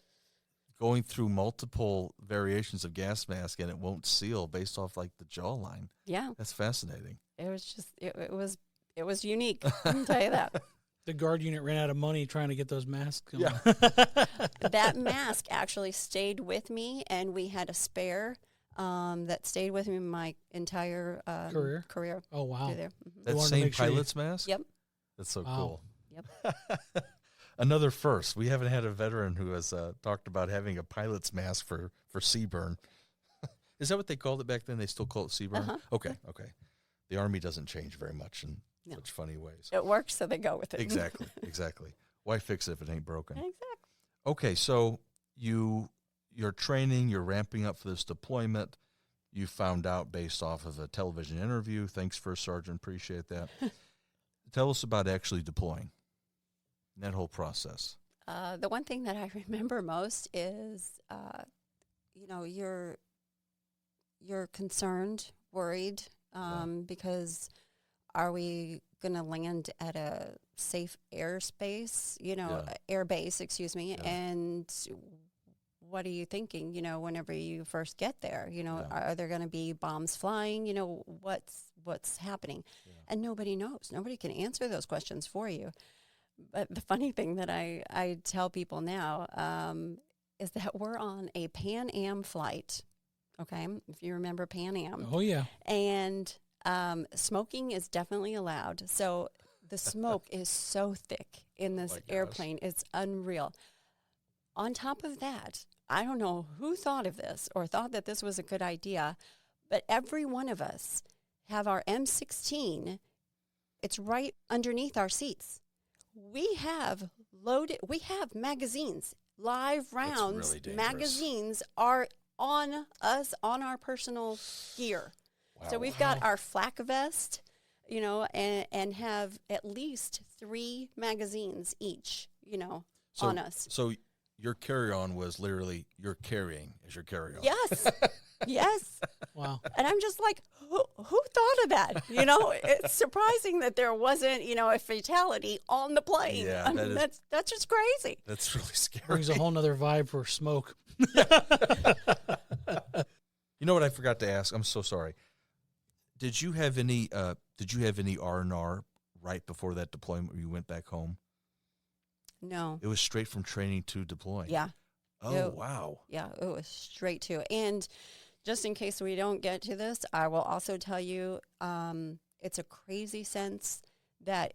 going through multiple variations of gas mask and it won't seal based off like the jawline. Yeah. That's fascinating. It was just, it was unique. I can tell you that. The guard unit ran out of money trying to get those masks. Yeah. That mask actually stayed with me, and we had a spare that stayed with me my entire career. Oh, wow. Through there. That wanted to same make sure pilot's mask? Yep. That's so Wow. cool. Yep. Another first. We haven't had a veteran who has talked about having a pilot's mask for CBRN. Is that what they called it back then? They still call it CBRN? Uh-huh. Okay. The Army doesn't change very much in such funny ways. It works, so they go with it. Exactly. Why fix it if it ain't broken? Exactly. Okay, so you're training, you're ramping up for this deployment. You found out based off of a television interview. Thanks, First Sergeant. Appreciate that. Tell us about actually deploying, that whole process. The one thing that I remember most is, you're concerned, worried, because are we going to land at a safe airspace, air base, excuse me, and what are you thinking, whenever you first get there? Are there going to be bombs flying? What's happening? Yeah. And nobody knows. Nobody can answer those questions for you. But the funny thing that I tell people now is that we're on a Pan Am flight, okay, if you remember Pan Am. Oh, yeah. And smoking is definitely allowed. So the smoke is so thick in this airplane. It's unreal. On top of that, I don't know who thought of this or thought that this was a good idea, but every one of us have our M16. It's right underneath our seats. We have magazines, live rounds, really dangerous. magazines are on us, on our personal gear. Wow. So we've got our flak vest, and have at least 3 magazines each, on us. So your carry-on was literally you're carrying as your carry-on. Yes. Yes. Wow. And I'm just like, who thought of that? It's surprising that there wasn't, a fatality on the plane. Yeah, I mean, that's just crazy. That's really scary. Brings a whole nother vibe for smoke. You know what I forgot to ask? I'm so sorry. Did you have any R&R right before that deployment where you went back home? No. It was straight from training to deploying. Yeah. Oh, wow. Yeah, it was straight to. And just in case we don't get to this, I will also tell you it's a crazy sense that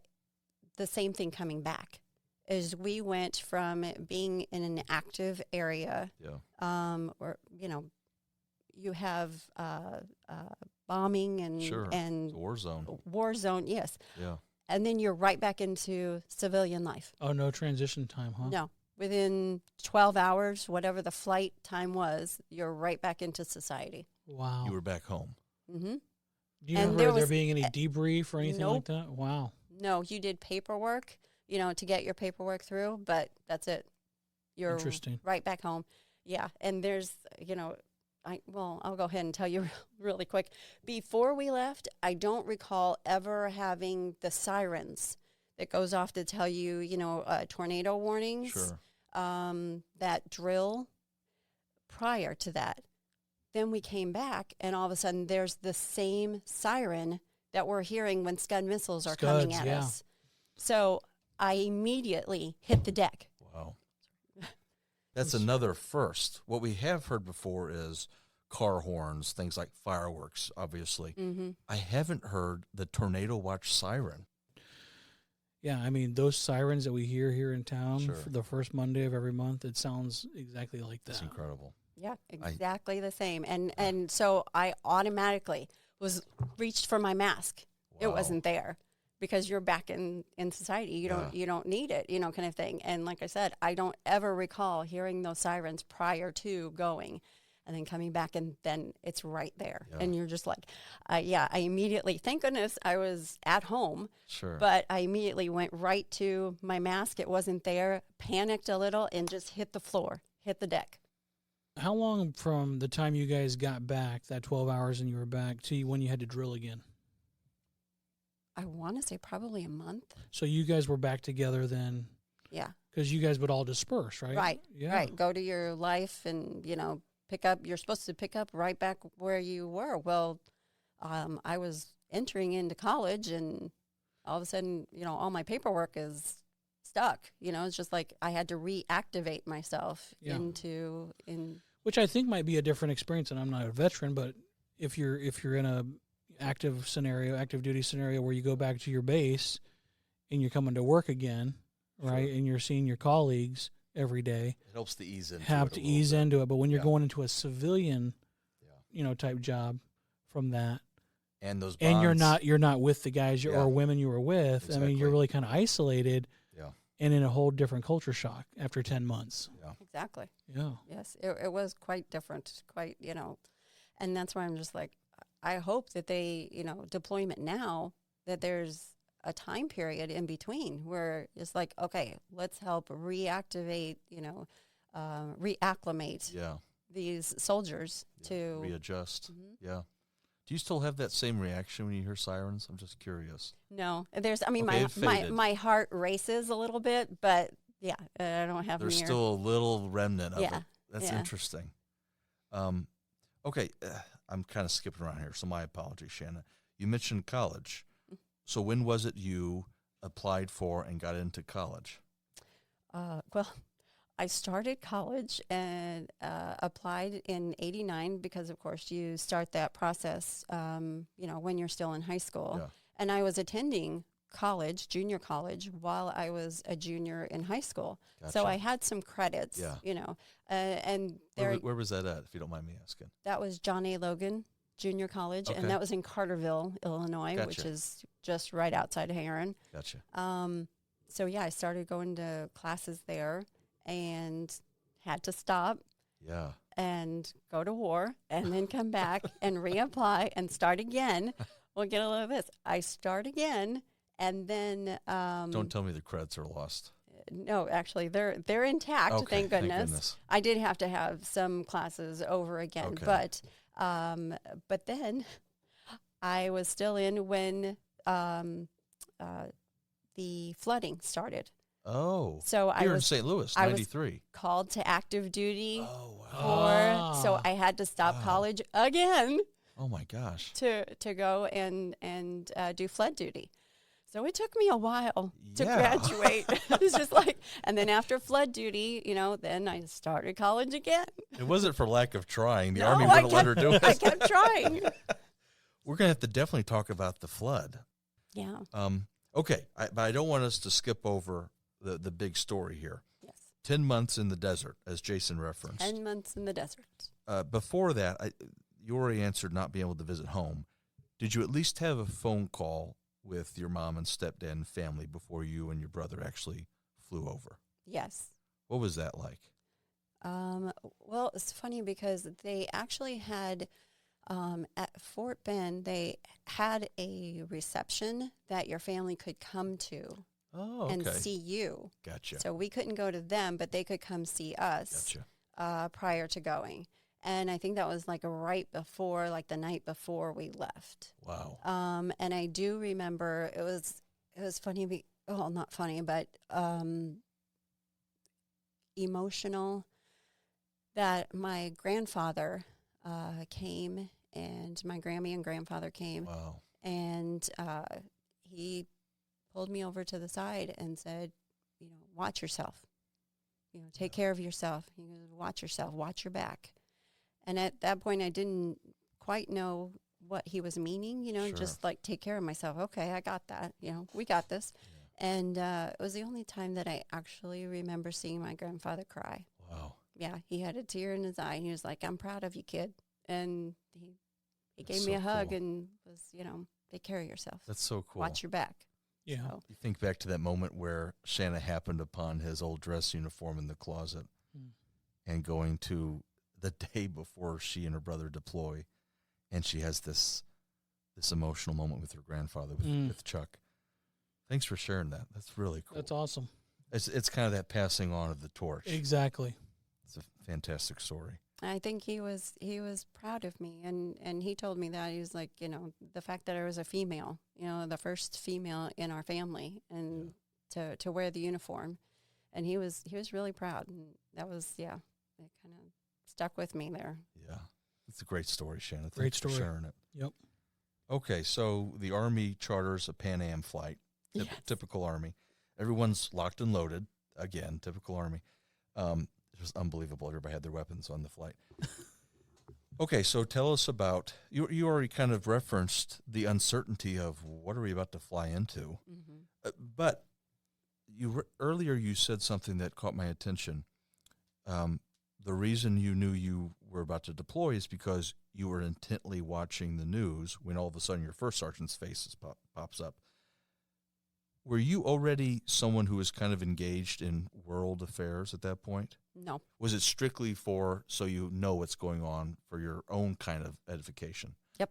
the same thing coming back is we went from being in an active area, or, you have bombing and It's a war zone. War zone, yes. Yeah. And then you're right back into civilian life. Oh, no transition time, huh? No. Within 12 hours, whatever the flight time was, you're right back into society. Wow. You were back home. Mm-hmm. Do you And remember there there was- being any debrief or anything like Nope. that? Wow. No, you did paperwork, to get your paperwork through, but that's it. You're Interesting. right back home. Yeah, and there's, I'll go ahead and tell you really quick. Before we left, I don't recall ever having the sirens that goes off to tell you, tornado warnings. Sure. That drill prior to that. Then we came back, and all of a sudden there's the same siren that we're hearing when Scud missiles are coming Scuds, at yeah. us. So I immediately hit the deck. Wow. That's another first. What we have heard before is car horns, things like fireworks, obviously. Mm-hmm. I haven't heard the tornado watch siren. Yeah, I mean, those sirens that we hear here in town Sure. for the first Monday of every month, it sounds exactly like that. That's incredible. Yeah, exactly the same. And so I automatically reached for my mask. It Wow. wasn't there because you're back in society. You don't need it, kind of thing. And like I said, I don't ever recall hearing those sirens prior to going and then coming back, and then it's right there. Yeah. And you're just like, I immediately, thank goodness I was at home, Sure. but I immediately went right to my mask. It wasn't there, panicked a little, and just hit the floor, hit the deck. How long from the time you guys got back, that 12 hours and you were back, to when you had to drill again? I want to say probably a month. So you guys were back together then, Yeah. because you guys would all disperse, right? Right. Yeah. Right. Go to your life and, pick up. You're supposed to pick up right back where you were. Well, I was entering into college, and all of a sudden, all my paperwork is stuck. It's just like I had to reactivate myself Yeah. in. Which I think might be a different experience, and I'm not a veteran, but if you're in a active duty scenario where you go back to your base and you're coming to work again, right, Sure. and you're seeing your colleagues every day, It helps to ease into have it to a little ease bit. into it. But when you're Yeah. going into a civilian, Yeah. type job from that, And those and bonds. you're not with the guys Yeah. or women you were with. I mean, Exactly. you're really kind of isolated. Yeah. And in a whole different culture shock after 10 months. Yeah. Exactly. Yeah. Yes. It was quite different. Quite, and that's why I'm just like, I hope that they, deployment now, that there's a time period in between where it's like, okay, let's help reactivate, reacclimate Yeah. these soldiers Yeah. to Readjust. Mhm. Yeah. Do you still have that same reaction when you hear sirens? I'm just curious. No, it Okay, my faded. my heart races a little bit, but yeah, I don't have There's near. still a little remnant of Yeah. it. That's Yeah. interesting. Okay, I'm kind of skipping around here, so my apologies, Shanna. You mentioned college. So when was it you applied for and got into college? Well, I started college and applied in '89 because, of course, you start that process, when you're still in high school. Yeah. And I was attending college, junior college, while I was a junior in high school. So Gotcha. I had some credits, Yeah. and there Where was that at, if you don't mind me asking? that was John A. Logan junior college, Okay. and that was in Carterville, Illinois, which Gotcha. is just right outside of Heron. Gotcha. So yeah, I started going to classes there and had to stop Yeah. and go to war and then come back and reapply and start again. Well, get a load of this. I start again, and then Don't tell me the credits are lost. no, actually they're intact. Okay, Thank goodness. I did have to have some classes over again, Okay. but then I was still in when the flooding started. Oh. So Here I in was St. Louis, I was 93. called to active duty Oh, wow. so I had to stop Wow. college again Oh, my gosh. to go and do flood duty. So it took me a while to Yeah. graduate. It was just like, and then after flood duty, then I started college again. It wasn't for lack of trying. The No, Army I wouldn't let her do it. I kept trying. We're going to have to definitely talk about the flood. Yeah. Okay, but I don't want us to skip over the big story here. Yes. 10 months in the desert, as Jason referenced. 10 months in the desert. Before that, you already answered not being able to visit home. Did you at least have a phone call with your mom and stepdad and family before you and your brother actually flew over? Yes. What was that like? Well, it's funny because they actually had at Fort Bend, they had a reception that your family could come to Oh, okay. and see you. Gotcha. So we couldn't go to them, but they could come see us Gotcha. prior to going. And I think that was like right before, like the night before we left. Wow. And I do remember it was funny. Well, not funny, but emotional that my grandfather came, and my Grammy and grandfather came, Wow. and he pulled me over to the side and said, watch yourself, take care of yourself. He goes, watch yourself, watch your back. And at that point, I didn't quite know what he was meaning, Sure. just like take care of myself. Okay, I got that. We got this. Yeah. And it was the only time that I actually remember seeing my grandfather cry. Wow. Yeah, he had a tear in his eye. And he was like, I'm proud of you, kid. And he That's gave me so a hug cool. and was, take care of yourself. That's so cool. Watch your back. Yeah. So, You think back to that moment where Shanna happened upon his old dress uniform in the closet and going to the day before she and her brother deploy, and she has this emotional moment with her grandfather, with Chuck. Thanks for sharing that. That's really cool. That's awesome. It's kind of that passing on of the torch. Exactly. It's a fantastic story. I think he was proud of me, and he told me that. He was like, the fact that I was a female, the first female in our family, and to wear the uniform, and he was really proud, and that was it kind of stuck with me there. Yeah. It's a great story, Shanna. Great Thanks story. for sharing it. Yep. Okay, so the Army charters a Pan Am flight. Yes. Typical Army. Everyone's locked and loaded. Again, typical Army. It was unbelievable. Everybody had their weapons on the flight. Okay, so tell us about, you already kind of referenced the uncertainty of what are we about to fly into. Mm-hmm. But earlier you said something that caught my attention. The reason you knew you were about to deploy is because you were intently watching the news when all of a sudden your first sergeant's face pops up. Were you already someone who was kind of engaged in world affairs at that point? No. Was it strictly so you know what's going on for your own kind of edification? Yep.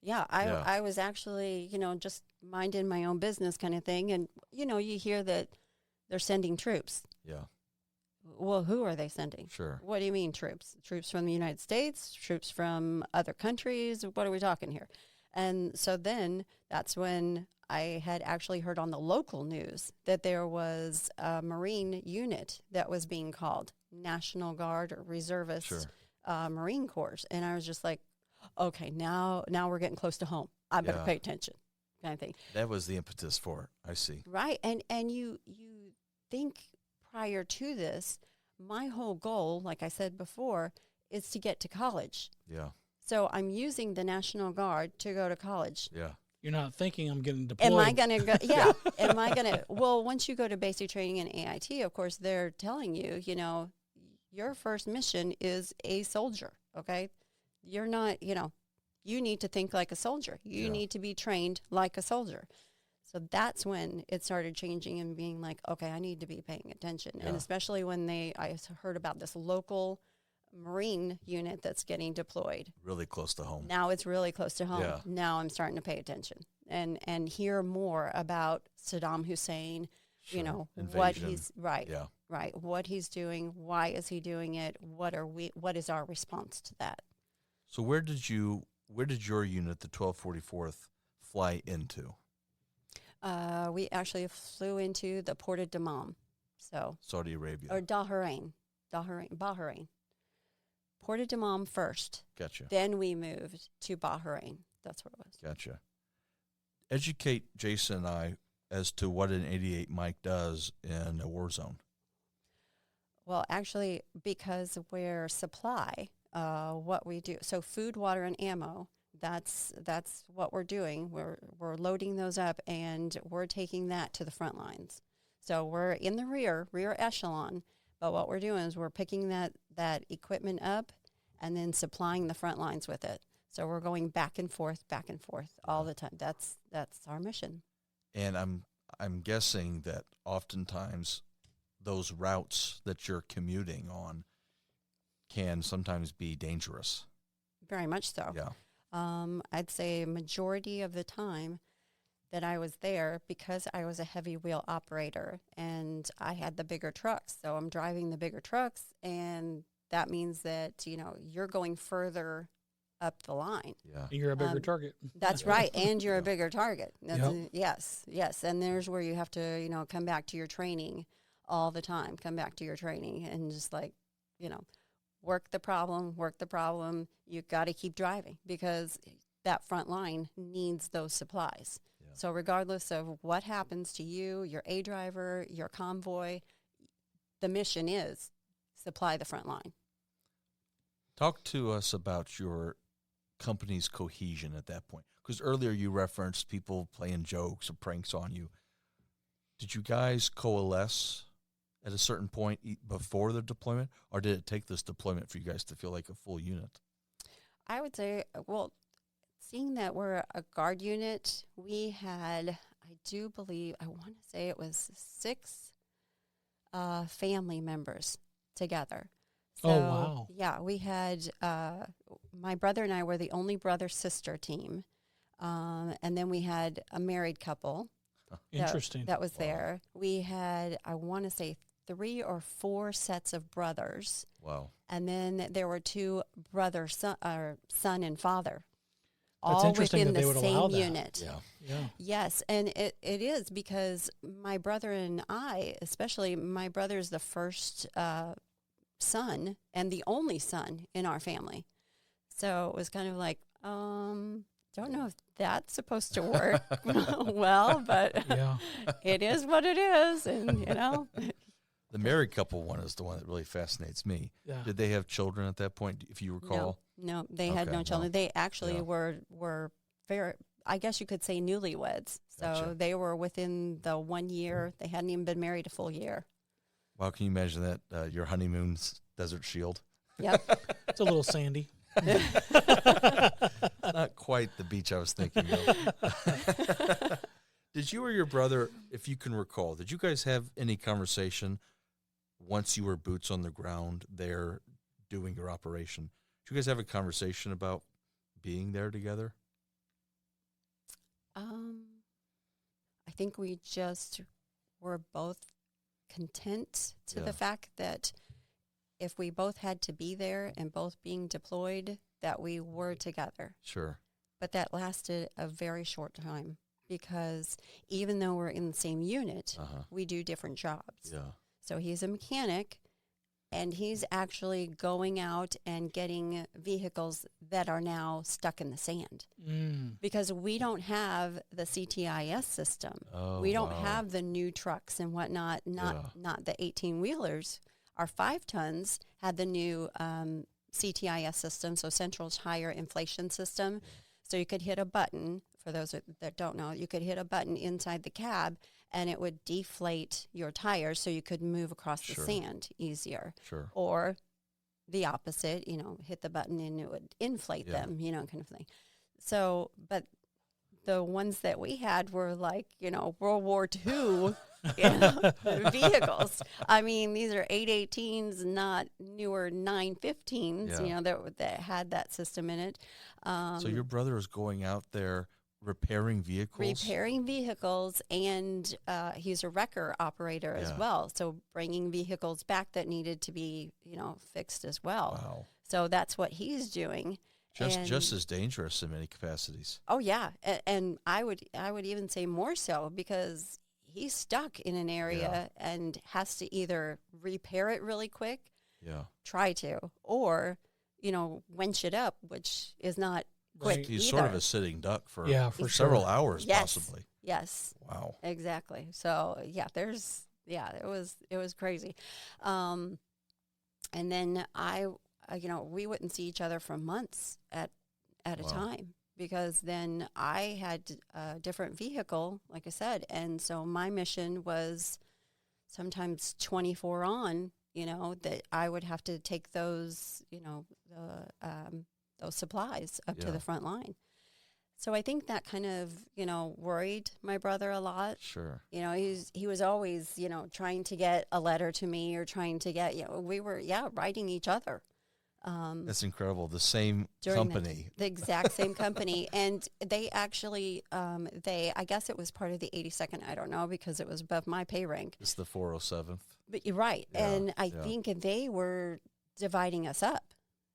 Yeah, I was actually, just minding my own business kind of thing. And, you hear that they're sending troops. Yeah, Well, who are they sending? sure. What do you mean troops? Troops from the United States? Troops from other countries? What are we talking here? And so then that's when I had actually heard on the local news that there was a Marine unit that was being called National Guard or Reservist Sure. Marine Corps. And I was just like, okay, now we're getting close to home. I better Yeah. pay attention kind of thing. That was the impetus for it. I see. Right. And you think prior to this, my whole goal, like I said before, is to get to college. Yeah, So I'm using the National Guard to go to college. yeah. You're not thinking I'm getting deployed. Am I going to go? Yeah. Am I going to? Well, once you go to basic training in AIT, of course, they're telling you, your first mission is a soldier. Okay. You're not, you need to think like a soldier. You need to be trained like a soldier. So that's when it started changing and being like, okay, I need to be paying attention. And especially when I heard about this local Marine unit that's getting deployed. Really close to home. Now it's really close to home. Yeah. Now I'm starting to pay attention and hear more about Saddam Hussein, Sure. you know, Invasion. what he's, right, Yeah. right, what he's doing, why is he doing it, what is our response to that? So where did your unit, the 1244th, fly into? We actually flew into the Port of Dammam, so Saudi Arabia. or Bahrain. Port of Dammam first. Gotcha. Then we moved to Bahrain. That's what it was. Gotcha. Educate Jason and I as to what an 88 Mike does in a war zone. Well, actually, because we're supply, what we do, so food, water, and ammo, that's what we're doing. We're loading those up, and we're taking that to the front lines. So we're in the rear echelon, but what we're doing is we're picking that equipment up and then supplying the front lines with it. So we're going back and forth all the time. That's our mission. And I'm guessing that oftentimes those routes that you're commuting on can sometimes be dangerous. Very much so. Yeah. I'd say majority of the time that I was there, because I was a heavy wheel operator and I had the bigger trucks. So I'm driving the bigger trucks, and that means that, you know, you're going further up the line. Yeah. You're a bigger target. That's right. And you're a bigger target. Yep. Yes. And there's where you have to, you know, come back to your training all the time, come back to your training and just like, you know, work the problem. You got to keep driving because that front line needs those supplies. Yeah. So regardless of what happens to you, your A driver, your convoy, the mission is supply the front line. Talk to us about your company's cohesion at that point. Because earlier you referenced people playing jokes or pranks on you. Did you guys coalesce at a certain point before the deployment, or did it take this deployment for you guys to feel like a full unit? I would say, well, seeing that we're a guard unit, we had, I do believe, I want to say it was 6 family members together. So, Oh, wow. Yeah, we had, my brother and I were the only brother-sister team. And then we had a married couple. Interesting. That was there. We had, I want to say, 3 or 4 sets of brothers. Wow. And then there were 2 son and father. That's all interesting within that they the would allow same that. unit. Yeah. Yes, and it is because my brother and I, especially my brother is the first son and the only son in our family. So it was kind of like, don't know if that's supposed to work well, but Yeah. it is what it is. And, you know. The married couple one is the one that really fascinates me. Yeah. Did they have children at that point, if you recall? No, they had Okay, no children. no. They actually Yeah. were very, I guess you could say, newlyweds. So Gotcha. they were within the 1 year. They hadn't even been married a full year. Wow, can you imagine that? Your honeymoon's desert shield? Yep. It's a little sandy. Not quite the beach I was thinking of. Did you or your brother, if you can recall, did you guys have any conversation once you were boots on the ground there doing your operation? Did you guys have a conversation about being there together? I think we just were both content to Yeah. the fact that if we both had to be there and both being deployed, that we were together. Sure. But that lasted a very short time because even though we're in the same unit, Uh-huh. we do different jobs. Yeah. So he's a mechanic, and he's actually going out and getting vehicles that are now stuck in the sand because we don't have the CTIS system. Oh, We don't wow. have the new trucks and whatnot, not the 18-wheelers. Our 5 tons had the new CTIS system, so Central Tire Inflation System. So you could hit a button, for those that don't know, you could hit a button inside the cab and it would deflate your tires so you could move across Sure. the sand easier. Sure. Or the opposite, hit the button and it would inflate Yeah. them, kind of thing. So, but the ones that we had were like, World War II vehicles. I mean, these are 818s, not newer 915s, Yeah. that had that system in it. So your brother is going out there repairing vehicles? And he's a wrecker operator as Yeah. well. So bringing vehicles back that needed to be, fixed as well. Wow. So that's what he's doing. Just as dangerous in many capacities. Oh yeah, and I would even say more so, because he's stuck in an area and has to either repair it really quick, try to, or winch it up, which is not quick. He's either. sort of a sitting duck for for several sure. hours, Yes. possibly. Yes. Wow. Exactly. So it was crazy. And then we wouldn't see each other for months at a Wow. time, because then I had a different vehicle, like I said. And so my mission was sometimes 24 on, that I would have to take those, those supplies up to the front line. So I think that kind of, worried my brother a lot. Sure. He was always, trying to get a letter to me, or trying to get, we were, writing each other. That's incredible. The same company. The exact same company. And they actually, I guess it was part of the 82nd. I don't know, because it was above my pay rank. It's the 407th. But you're right. Yeah, And I think they were dividing us up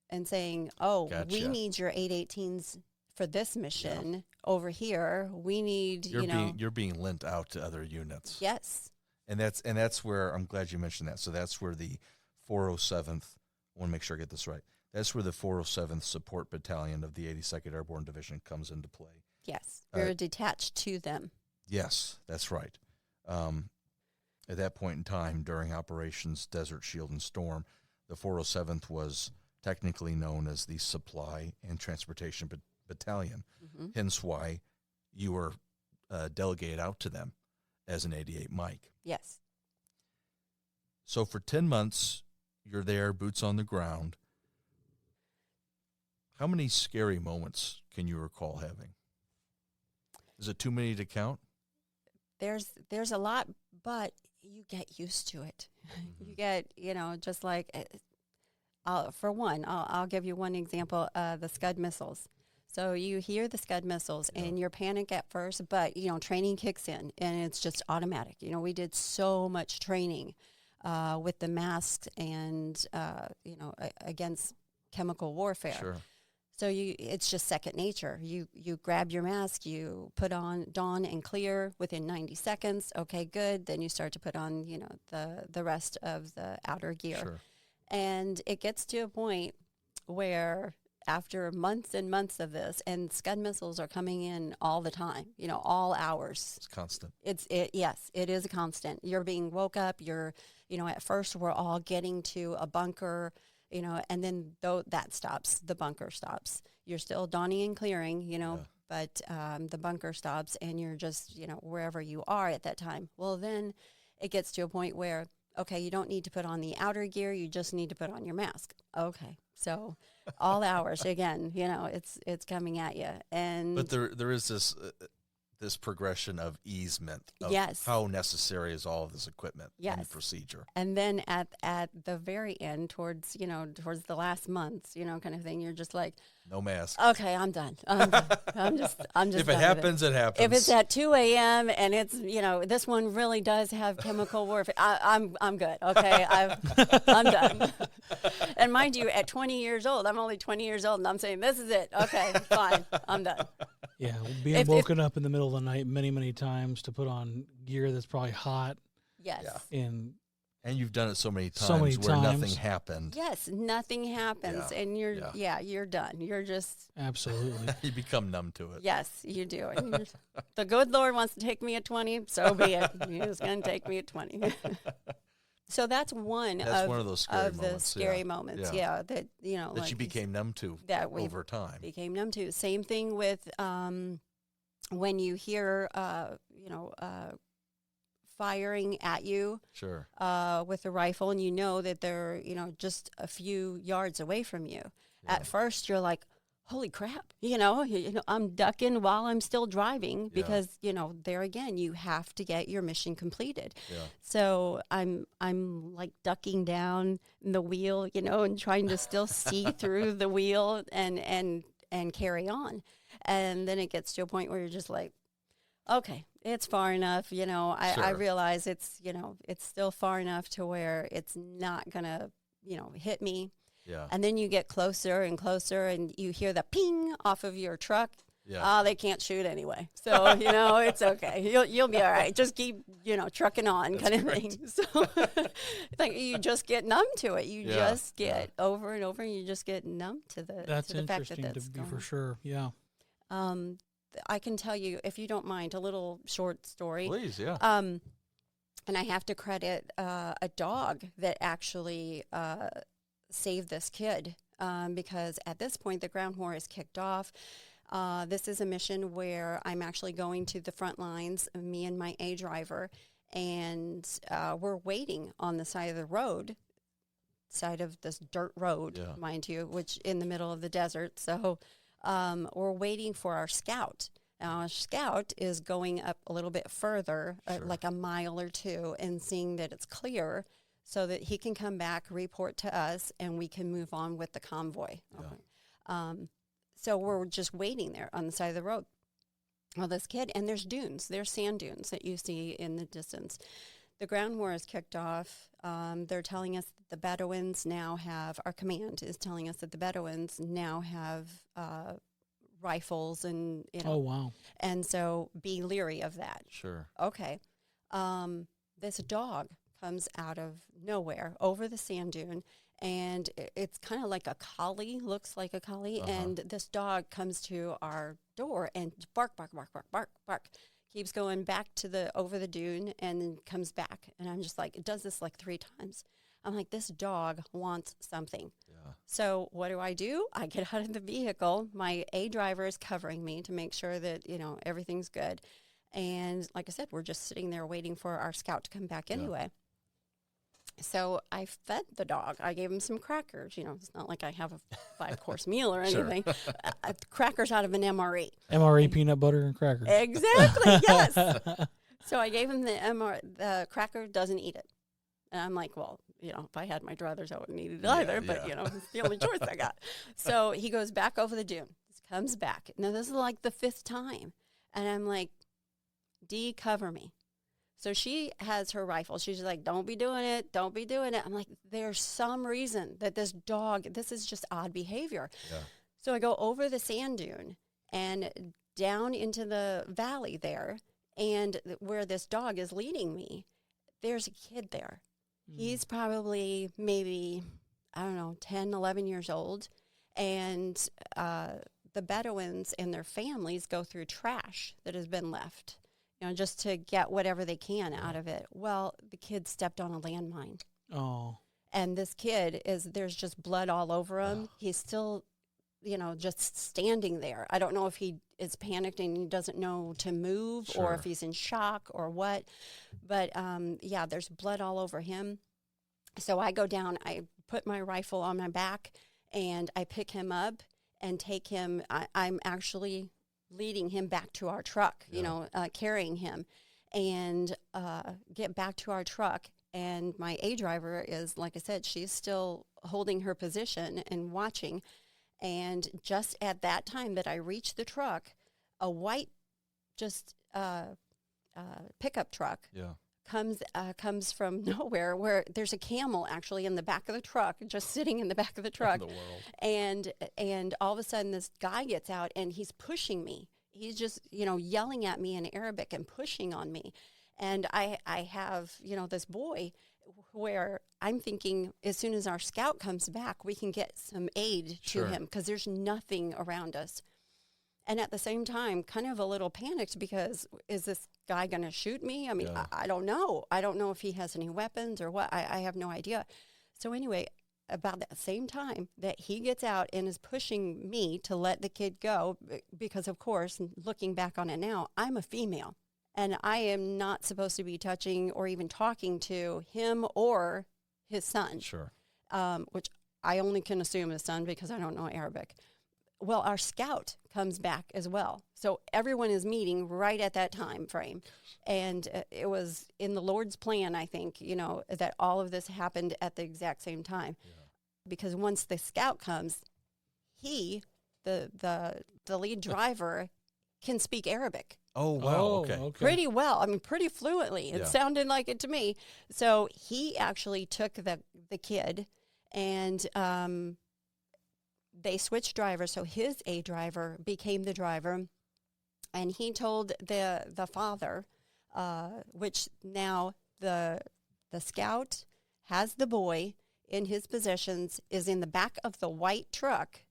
and saying, Gotcha. we need your 818s for this mission over here. We need, You're being lent out to other units. Yes. And that's where, I'm glad you mentioned that. So that's where the 407th, I want to make sure I get this right. That's where the 407th Support Battalion of the 82nd Airborne Division comes into play. Yes. We're detached to them. Yes, that's right. At that point in time, during Operations Desert Shield and Storm, the 407th was technically known as the Supply and Transportation Battalion, hence why you were delegated out to them as an 88 Mike. Yes. So for 10 months, you're there, boots on the ground. How many scary moments can you recall having? Is it too many to count? There's a lot, but you get used to it. You get, just like, for one, I'll give you one example, the Scud missiles. So you hear the Scud missiles and you're panic at first, but, training kicks in and it's just automatic. We did so much training with the masks and, against chemical warfare. Sure. So it's just second nature. You grab your mask, you put on don and clear within 90 seconds. Okay, good. Then you start to put on, the rest of the outer gear. Sure. And it gets to a point where after months and months of this, and Scud missiles are coming in all the time, all hours. It's constant. Yes, it is a constant. You're being woke up. At first we're all getting to a bunker, and then though that stops, the bunker stops. You're still donning and clearing, but the bunker stops and you're just, wherever you are at that time. Well, then it gets to a point where, okay, you don't need to put on the outer gear. You just need to put on your mask. Okay. So all hours again, it's coming at you. But there is this progression of easement of Yes. how necessary is all of this equipment Yes. and procedure. And then at the very end, towards the last months, kind of thing, you're just like, No mask. okay, I'm done. I'm just If done it happens, it happens. If it's at 2 a.m. and it's, this one really does have chemical warfare, I'm good. Okay, I'm done. And mind you, at 20 years old, I'm only 20 years old, and I'm saying, this is it. Okay, fine, I'm done. Yeah, being woken up in the middle of the night many, many times to put on gear that's probably hot. Yes. Yeah. And you've done it so many times So many where times. nothing happened. Yes, nothing happens, Yeah. and you're done. You're just Absolutely. You become numb to it. yes, you do. And the good Lord wants to take me at 20, so be it. He's going to take me at 20. So that's one of those scary the moments. scary moments. Yeah, that That like you became numb to that we over time. became numb to. Same thing with when you hear firing at you Sure. with a rifle, and you know that they're just a few yards away from you. Yeah. At first, you're like, holy crap, I'm ducking while I'm still driving because, there again, you have to get your mission completed. Yeah. So I'm like ducking down the wheel, and trying to still see through the wheel and carry on. And then it gets to a point where you're just like, okay, it's far enough. I realize it's still far enough to where it's not going to, hit me. Yeah. And then you get closer and closer and you hear the ping off of your truck. Yeah. They can't shoot anyway. So, it's okay. You'll be all right. Just keep, trucking on. That's kind of great. thing. So like you just get numb to it. You just get over and over and you just get numb to the fact that that's interesting to be for sure. Yeah. I can tell you, if you don't mind, a little short story. Please, yeah. And I have to credit a dog that actually saved this kid because at this point the ground war is kicked off. This is a mission where I'm actually going to the front lines, me and my A driver, and we're waiting on the side of the road, side of this dirt road, mind you, which in the middle of the desert. So we're waiting for our scout. Now, our scout is going up a little bit further, like a mile or two, and seeing that it's clear so that he can come back, report to us, and we can move on with the convoy. Yeah. Okay. So we're just waiting there on the side of the road. Well, this kid, and there's dunes. There's sand dunes that you see in the distance. The ground war is kicked off. They're telling us that the Bedouins now have, our command is telling us that the Bedouins now have rifles and, Oh, wow. And so be leery of that. Sure. Okay. This dog comes out of nowhere over the sand dune, and it's kind of like a collie, looks like a collie, and this dog comes to our door and bark, bark, bark, bark, bark, bark. Keeps going back to over the dune and then comes back. And I'm just like, it does this like 3 times. I'm like, this dog wants something. Yeah. So what do? I get out of the vehicle. My A driver is covering me to make sure that, everything's good. And like I said, we're just sitting there waiting for our scout to come back anyway. So I fed the dog. I gave him some crackers. It's not like I have a 5-course meal or anything. Crackers out of an MRE. MRE peanut butter and crackers. Exactly, yes. So I gave him the cracker, doesn't eat it. And I'm like, well, if I had my druthers, I wouldn't eat it either. But, it's the only choice I got. So he goes back over the dune, comes back. Now, this is like the 5th time. And I'm like, D, cover me. So she has her rifle. She's like, don't be doing it. Don't be doing it. I'm like, there's some reason that this is just odd behavior. Yeah. So I go over the sand dune and down into the valley there. And where this dog is leading me, there's a kid there. He's probably maybe, 10, 11 years old. And the Bedouins and their families go through trash that has been left, just to get whatever they can out of it. Well, the kid stepped on a landmine. Oh. And this kid there's just blood all over him. Oh. He's still, just standing there. I don't know if he is panicked and he doesn't know to move or if he's in shock or what. But, there's blood all over him. So I go down, I put my rifle on my back, and I pick him up and take him. I'm actually leading him back to our truck, carrying him, and get back to our truck. And my A driver is, like I said, she's still holding her position and watching. And just at that time that I reach the truck, a white pickup truck comes from nowhere, where there's a camel actually in the back of the truck, just sitting in the back of the truck. In the world. And all of a sudden this guy gets out and he's pushing me. He's just, yelling at me in Arabic and pushing on me. And I have, this boy where I'm thinking as soon as our scout comes back, we can get some aid to him because there's nothing around us. And at the same time, kind of a little panicked because is this guy going to shoot me? I mean, I don't know. I don't know if he has any weapons or what. I have no idea. So anyway, about that same time that he gets out and is pushing me to let the kid go, because of course, looking back on it now, I'm a female and I am not supposed to be touching or even talking to him or his son. Sure. Which I only can assume his son because I don't know Arabic. Well, our scout comes back as well. So everyone is meeting right at that time frame. And it was in the Lord's plan, I think, that all of this happened at the exact same time. Yeah. Because once the scout comes, the lead driver can speak Arabic. Oh, wow. Okay. Pretty well. I mean, pretty fluently. It sounded like it to me. So he actually took the kid and they switched drivers. So his A driver became the driver. And he told the father, which now the scout has the boy in his possessions, is in the back of the white truck.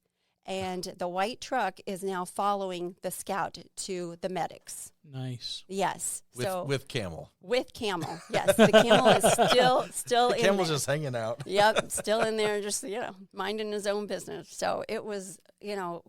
And the white truck is now following the scout to the medics. Nice. Yes. With camel. With camel. Yes. The camel is still the in camel's there. just hanging out. Yep. Still in there, just, minding his own business. So it was,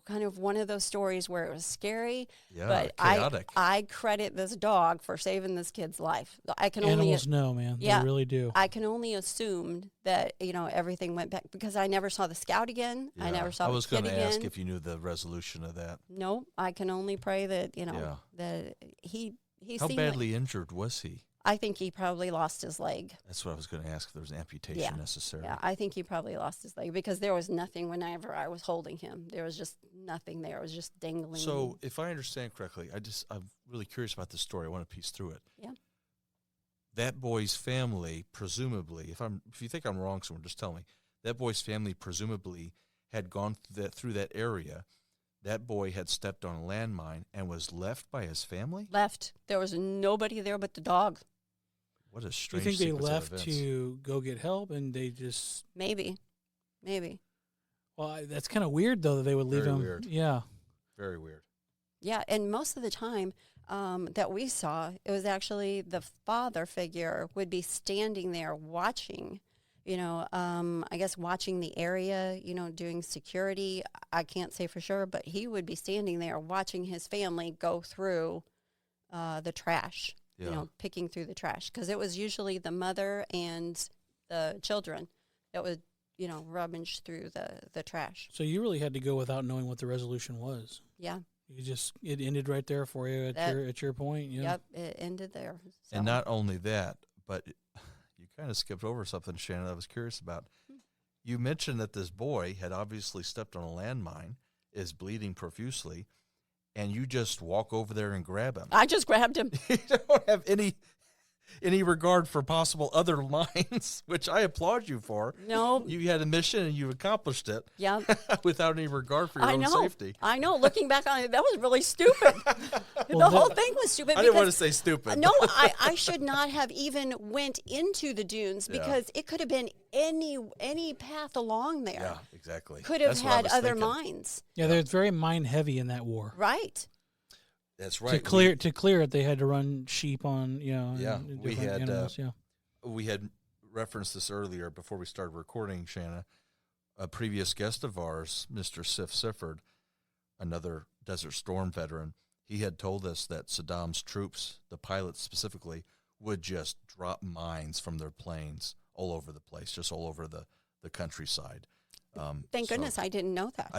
kind of one of those stories where it was scary. Yeah, but chaotic. I credit this dog for saving this kid's life. Animals know, man. Yeah, they really do. I can only assume that, everything went back because I never saw the scout again. Yeah. I never saw the kid again. I was going to ask if you knew the resolution of that. No, I can only pray that, that he How badly injured was he? I think he probably lost his leg. That's what I was going to ask, if there was amputation necessary. Yeah, I think he probably lost his leg because there was nothing whenever I was holding him. There was just nothing there. It was just dangling. So if I understand correctly, I'm really curious about this story. I want to piece through it. Yeah. That boy's family, presumably, if you think I'm wrong somewhere, just tell me. That boy's family presumably had gone through that area. That boy had stepped on a landmine and was left by his family? Left. There was nobody there but the dog. What a strange You think they sequence of left events. to go get help and they just... Maybe. Well, that's kind of weird, though, that they would leave him. Very weird. Yeah. Very weird. Yeah, and most of the time that we saw, it was actually the father figure would be standing there watching, I guess watching the area, doing security. I can't say for sure, but he would be standing there watching his family go through the trash, picking through the trash. Because it was usually the mother and the children that would, rummage through the trash. So you really had to go without knowing what the resolution was. Yeah. It ended right there for you at your point. Yeah. Yep, it ended there. So. And not only that, but you kind of skipped over something, Shannon, I was curious about. You mentioned that this boy had obviously stepped on a landmine, is bleeding profusely, and you just walk over there and grab him. I just grabbed him. You don't have any regard for possible other mines, which I applaud you for. No. You had a mission and you accomplished it. Yeah. Without any regard for your own safety. I know. Looking back on it, that was really stupid. The whole thing was stupid. I didn't want to say stupid. No, I should not have even went into the dunes because it could have been any path along there. Yeah, exactly. Could have had other mines. Yeah, they're very mine heavy in that war. Right. That's right. To clear it, they had to run sheep on, we had animals, we had referenced this earlier before we started recording, Shanna. A previous guest of ours, Mr. Sif Sifford, another Desert Storm veteran, he had told us that Saddam's troops, the pilots specifically, would just drop mines from their planes all over the place, just all over the countryside. Thank goodness I didn't know that.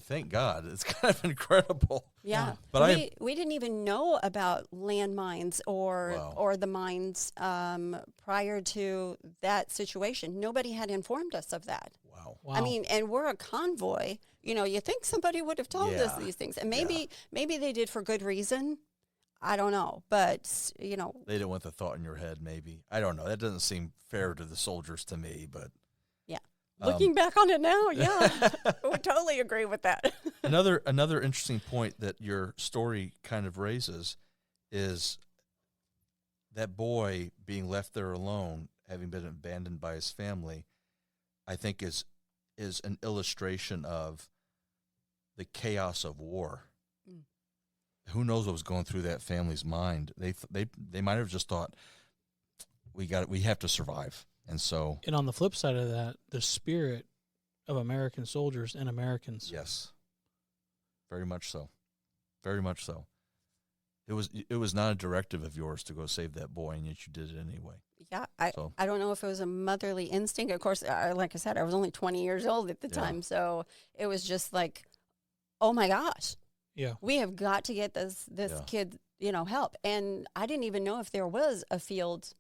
Thank God. It's kind of incredible. Yeah. But we didn't even know about landmines or the mines prior to that situation. Nobody had informed us of that. Wow. I mean, and we're a convoy. You think somebody would have told us these things. And maybe they did for good reason. I don't know. But, They didn't want the thought in your head, maybe. I don't know. That doesn't seem fair to the soldiers to me, but... Looking back on it now, I would totally agree with that. Another interesting point that your story kind of raises is that boy being left there alone, having been abandoned by his family, I think is an illustration of the chaos of war. Who knows what was going through that family's mind? They might have just thought, we have to survive. And on the flip side of that, the spirit of American soldiers and Americans. Yes. Very much so. Very much so. It was not a directive of yours to go save that boy, and yet you did it anyway. Yeah, I don't know if it was a motherly instinct. Of course, like I said, I was only 20 years old at the time, so it was just like oh my gosh, Yeah. we have got to get this kid, help. And I didn't even know if there was a field,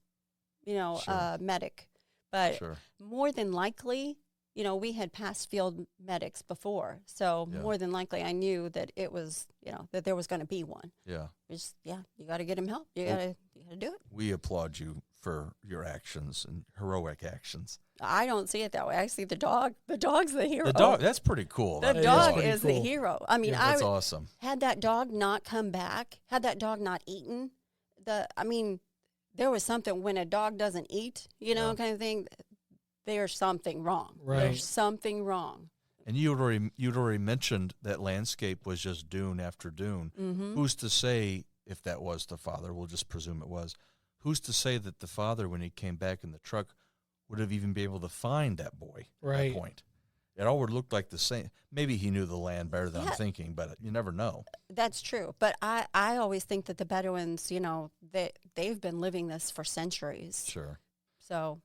Sure. medic, but Sure. more than likely, we had passed field medics before. So Yeah. more than likely I knew that it was, that there was going to be one. Yeah. Just, you got to get him help. You Well, got to do it. We applaud you for your actions and heroic actions. I don't see it that way. I see the dog. The dog's the hero. The dog, that's pretty cool. The That dog pretty is the cool. hero. I mean, That's awesome. had that dog not come back, had that dog not eaten, there was something when a dog doesn't eat, Yeah. kind of thing. There's something wrong. Right. There's something wrong. And you'd already mentioned that landscape was just dune after dune. Mm-hmm. Who's to say if that was the father? We'll just presume it was. Who's to say that the father, when he came back in the truck, would have even been able to find that boy at Right. that point? It all would look like the same. Maybe he knew the land better than I'm thinking, but you never know. That's true. But I always think that the Bedouins, they've been living this for centuries. Sure. So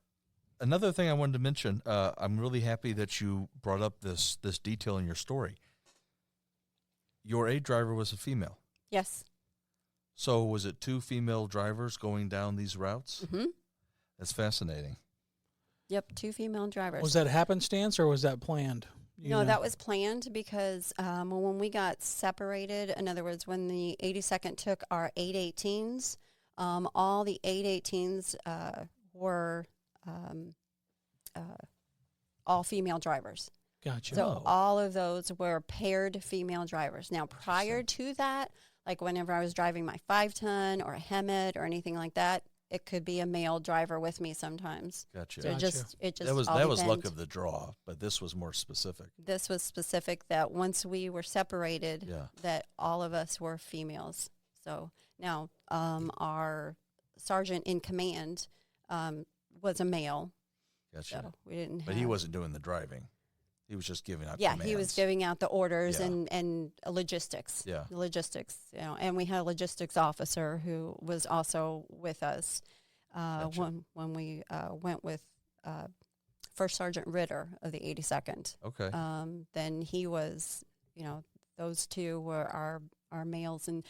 Another thing I wanted to mention, I'm really happy that you brought up this detail in your story. Your aid driver was a female. yes. So was it 2 female drivers going down these routes? Mm-hmm. That's fascinating. Yep. 2 female drivers. Was that happenstance or was that planned? You No, know? that was planned because when we got separated, in other words, when the 82nd took our 818s, all the 818s were all female drivers. Gotcha. So all of those were paired female drivers. Now, prior to that, like whenever I was driving my 5-ton or a Hemet or anything like that, it could be a male driver with me sometimes. Gotcha. So Gotcha. it just that was all luck depends. of the draw, but this was more specific. This was specific that once we were separated, Yeah. that all of us were females. So now our sergeant in command was a male. Gotcha. So we didn't. But he wasn't doing the driving. He was just giving out Yeah, commands. he was giving out the orders Yeah. and logistics. Yeah. The logistics. And we had a logistics officer who was also with us Gotcha. when we went with First Sergeant Ritter of the 82nd. Okay. Then he was, those 2 were our males and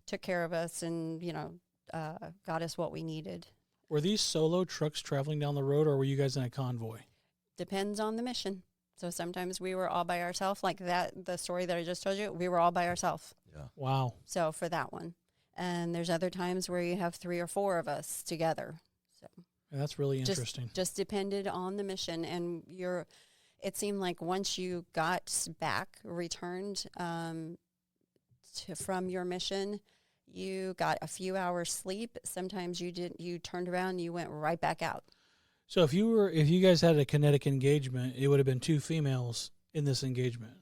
took care of us and, got us what we needed. Were these solo trucks traveling down the road or were you guys in a convoy? Depends on the mission. So sometimes we were all by ourselves, like the story that I just told you, we were all by ourselves. Yeah. Wow. So for that one. And there's other times where you have 3 or 4 of us together. So Yeah, that's really interesting. just depended on the mission. And it seemed like once you got back, returned from your mission, you got a few hours sleep. Sometimes you turned around and you went right back out. So if you guys had a kinetic engagement, it would have been 2 females in this engagement.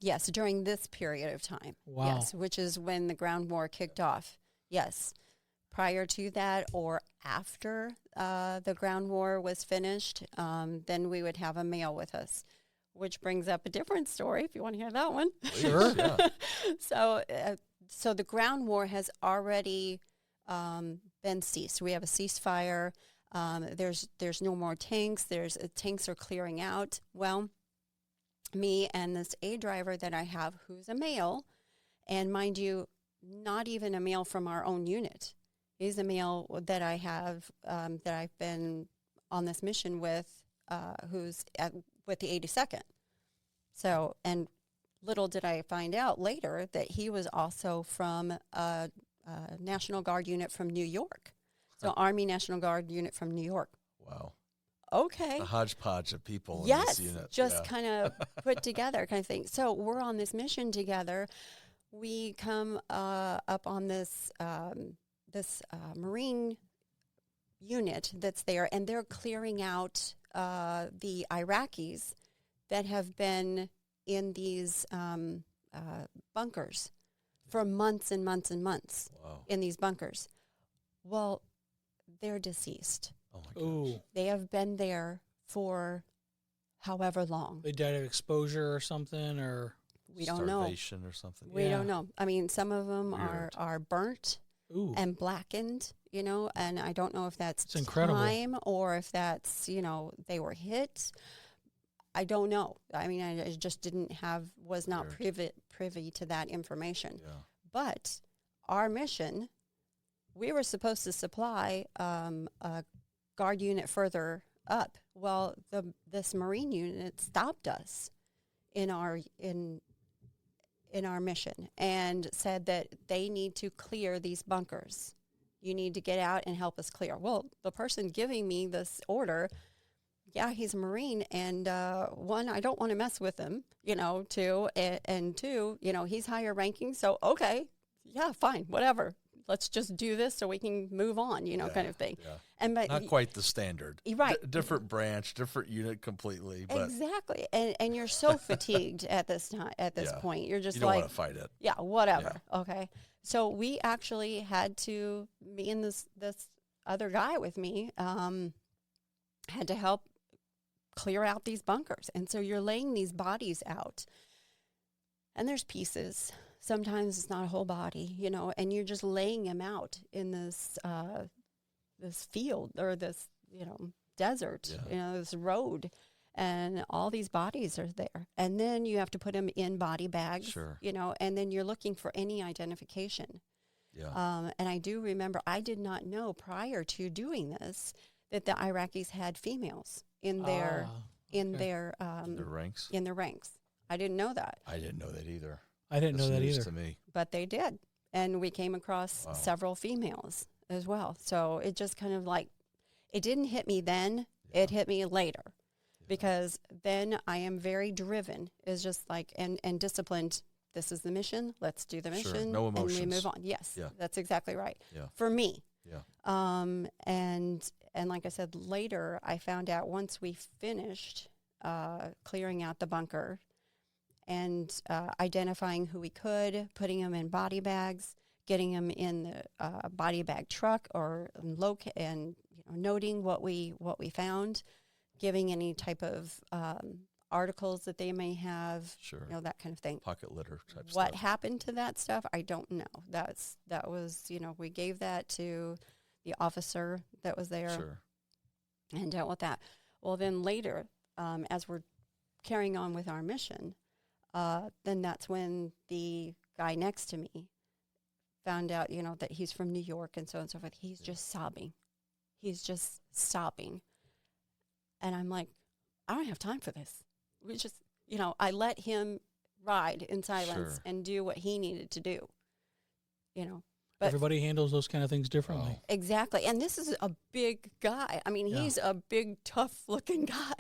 Yes, during this period of time. Wow. Yes, which is when the ground war kicked off. Yes. Prior to that or after the ground war was finished, then we would have a male with us, which brings up a different story if you want to hear that one. Sure. Yeah. So the ground war has already been ceased. We have a ceasefire. There's no more tanks. Tanks are clearing out. Well, me and this aid driver that I have, who's a male, and mind you, not even a male from our own unit. He's a male that I have that I've been on this mission with, who's with the 82nd. So, and little did I find out later that he was also from a National Guard unit from New York. So Army National Guard unit from New York. Wow. Okay. A hodgepodge of people in Yes, this unit. just Yeah. kind of put together kind of thing. So we're on this mission together. We come up on this Marine unit that's there, and they're clearing out the Iraqis that have been in these bunkers for months and months and months Wow. in these bunkers. Well, they're deceased. Oh my gosh. Ooh. They have been there for however long. They died of exposure or something, or We don't know. Starvation or something. We Yeah. don't know. I mean, some of them Weird. are burnt ooh, and blackened, and I don't know if that's It's incredible. time or if that's, they were hit. I don't know. I mean, I just was not privy to that information. Yeah. But our mission, we were supposed to supply a guard unit further up. Well, this Marine unit stopped us in our mission and said that they need to clear these bunkers. You need to get out and help us clear. Well, the person giving me this order, yeah, he's a Marine, and one, I don't want to mess with him, two, and two, he's higher ranking, so okay, yeah, fine, whatever. Let's just do this so we can move on, kind of thing. Yeah. And but not quite the standard. Right. Different branch, different unit completely. But exactly. And you're so fatigued at this point. You're just you don't want to fight it. Yeah, whatever. Yeah. Okay. So we actually had to, me and this other guy with me, had to help clear out these bunkers. And so you're laying these bodies out, and there's pieces. Sometimes it's not a whole body, and you're just laying them out in this field or this, desert, this road, and all these bodies are there. And then you have to put them in body bags, sure. And then you're looking for any identification. Yeah. And I do remember, I did not know prior to doing this that the Iraqis had females in their ranks. In their ranks. I didn't know that. I didn't know that either. I didn't know that either. To me. But they did. And we came across several females as well. So it just kind of like, it didn't hit me then. Yeah. It hit me later. Yeah. Because then I am very driven. It's just like, and disciplined. This is the mission. Let's do the mission. Sure. No emotions. And we move on. Yes. Yeah. That's exactly right. Yeah. For me. Yeah. And like I said, later I found out once we finished clearing out the bunker and identifying who we could, putting them in body bags, getting them in the body bag truck, or and noting what we found, giving any type of articles that they may have, sure, that kind of thing. Pocket litter type stuff. What happened to that stuff, I don't know. That was, we gave that to the officer that was there, sure, and dealt with that. Well, then later, as we're carrying on with our mission, then that's when the guy next to me found out, that he's from New York and so on and so forth. He's just sobbing. He's just sobbing. And I'm like, I don't have time for this. We just, I let him ride in silence, sure, and do what he needed to do, But everybody handles those kind of things differently. Wow. Exactly. And this is a big guy. I mean, he's a big, tough-looking guy.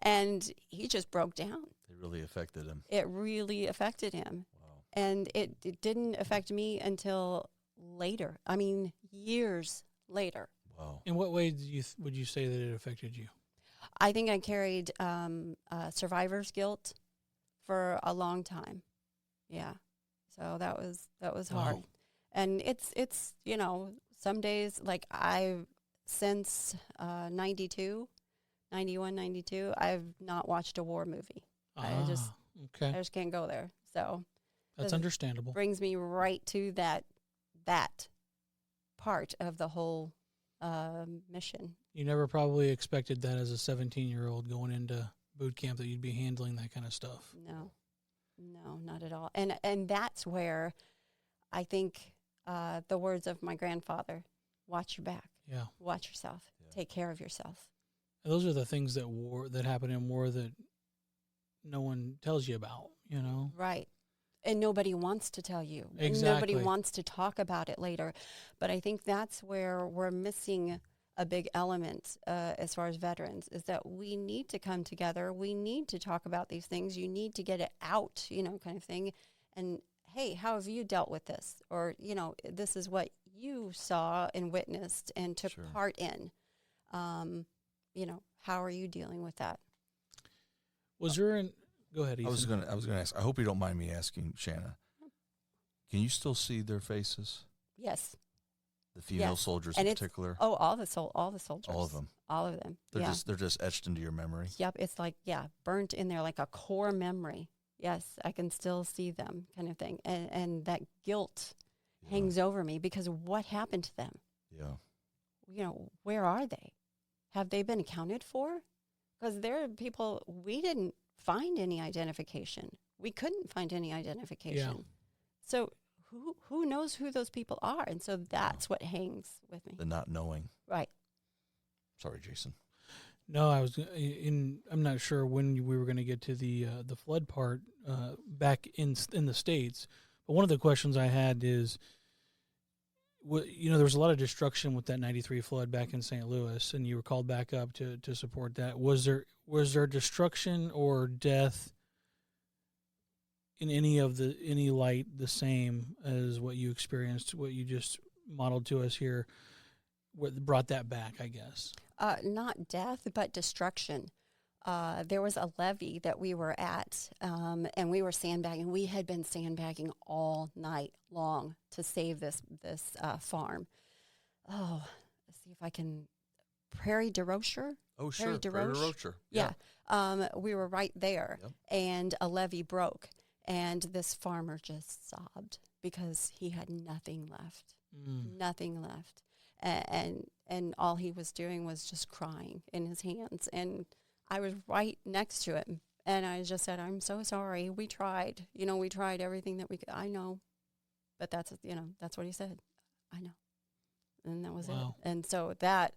And he just broke down. It really affected him. It really affected him. Wow. And it didn't affect me until later. I mean, years later. Wow. In what way would you say that it affected you? I think I carried survivor's guilt for a long time. Yeah. So that was hard. Wow. And it's some days, like since 91, 92, I've not watched a war movie. I just can't go there. So that's understandable. Brings me right to that part of the whole mission. You never probably expected that as a 17-year-old going into boot camp that you'd be handling that kind of stuff. No, not at all. And that's where I think the words of my grandfather, watch your back. Yeah. Watch yourself. Yeah. Take care of yourself. And those are the things that happen in war that no one tells you about, Right. And nobody wants to tell you. Exactly. And nobody wants to talk about it later. But I think that's where we're missing a big element as far as veterans, is that we need to come together. We need to talk about these things. You need to get it out, kind of thing. And hey, how have you dealt with this? Or, this is what you saw and witnessed and took sure. part in. How are you dealing with that? Was there go ahead, Ethan. I was gonna ask, I hope you don't mind me asking, Shanna. Can you still see their faces? Yes. The female soldiers in particular? Oh, all the soldiers. All of them. All of them. They're just etched into your memory. Yep. It's like, burnt in there like a core memory. Yes, I can still see them, kind of thing. And that guilt hangs over me because of what happened to them. Yeah. Where are they? Have they been accounted for? Because there are people, we didn't find any identification. We couldn't find any identification. Yeah. So who knows who those people are? And so that's what hangs with me. The not knowing. Right. Sorry, Jason. No, I'm not sure when we were going to get to the flood part back in the States. But one of the questions I had is, there was a lot of destruction with that '93 flood back in St. Louis, and you were called back up to support that. Was there destruction or death in any light the same as what you experienced, what you just modeled to us here? What brought that back, I guess? Not death, but destruction. There was a levee that we were at, and we were sandbagging. We had been sandbagging all night long to save this farm. Oh, let's see if I can. Prairie de Rocher? Oh, sure. Prairie de Rocher. Yeah. We were right there, and a levee broke, and this farmer just sobbed because he had nothing left. Nothing left. And all he was doing was just crying in his hands. And I was right next to him. And I just said, I'm so sorry. We tried. We tried everything that we could. I know. But that's what he said. I know. And that was it. And so that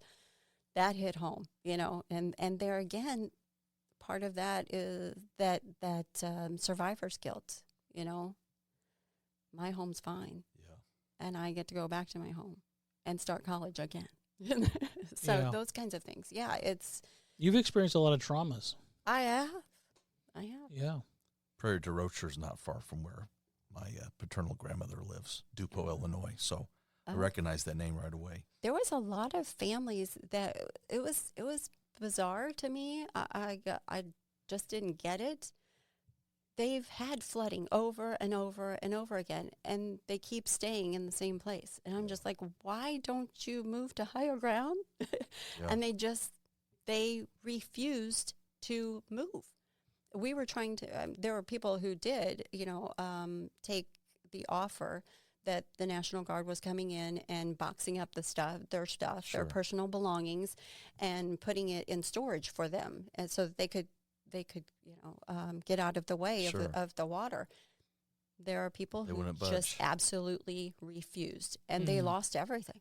hit home, And there again, part of that is that survivor's guilt, My home's fine. Yeah. And I get to go back to my home and start college again. So those kinds of things. Yeah, You've experienced a lot of traumas. I have. Yeah. Prairie de Rocher is not far from where my paternal grandmother lives, Dupo, Illinois. So I recognize that name right away. There was a lot of families that it was bizarre to me. I just didn't get it. They've had flooding over and over and over again, and they keep staying in the same place. And I'm just like, why don't you move to higher ground? And they refused to move. We were trying to, there were people who did, take the offer that the National Guard was coming in and boxing up their personal belongings, and putting it in storage for them, and so that they could get out of the way of the water. There are people who just absolutely refused, and they lost everything.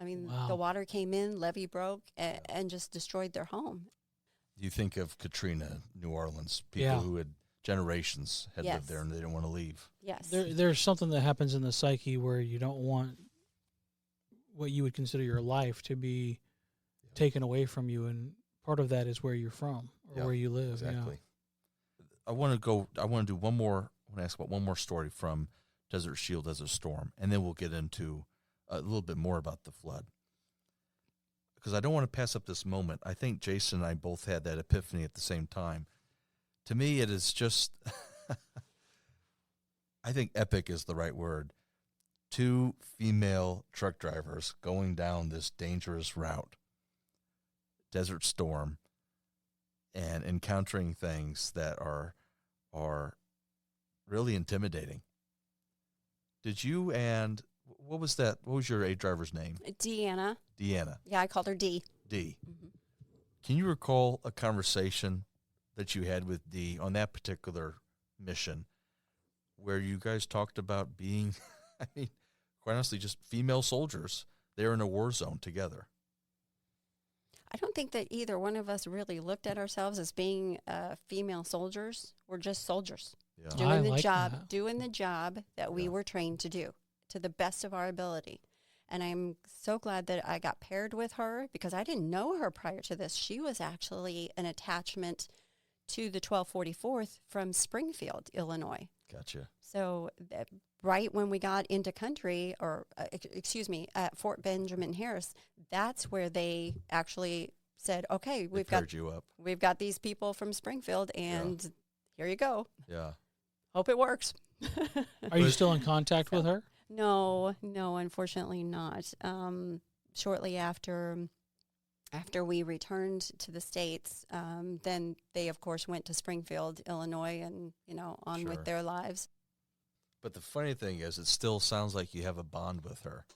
I mean, the water came in, levee broke, and just destroyed their home. You think of Katrina, New Orleans, people who had generations had lived there and they didn't want to leave. Yes. There's something that happens in the psyche where you don't want what you would consider your life to be taken away from you, and part of that is where you're from or where you live. Exactly. I want to ask about one more story from Desert Shield, Desert Storm, and then we'll get into a little bit more about the flood. Because I don't want to pass up this moment. I think Jason and I both had that epiphany at the same time. To me, it is just, I think epic is the right word. 2 female truck drivers going down this dangerous route, Desert Storm, and encountering things that are really intimidating. Did you and what was your aid driver's name? Deanna. Yeah, I called her D. Mm-hmm. Can you recall a conversation that you had with D on that particular mission where you guys talked about being, quite honestly, just female soldiers there in a war zone together? I don't think that either one of us really looked at ourselves as being female soldiers. We're just soldiers doing the job that we were trained to do to the best of our ability. And I'm so glad that I got paired with her, because I didn't know her prior to this. She was actually an attachment to the 1244th from Springfield, Illinois. Gotcha. So right when we got into country, at Fort Benjamin Harris, that's where they actually said, okay, we've got these people from Springfield, and here you go. Yeah. Hope it works. Are you still in contact with her? No, unfortunately not. Shortly after we returned to the States, then they, of course, went to Springfield, Illinois, and, on with their lives. But the funny thing is, it still sounds like you have a bond with her.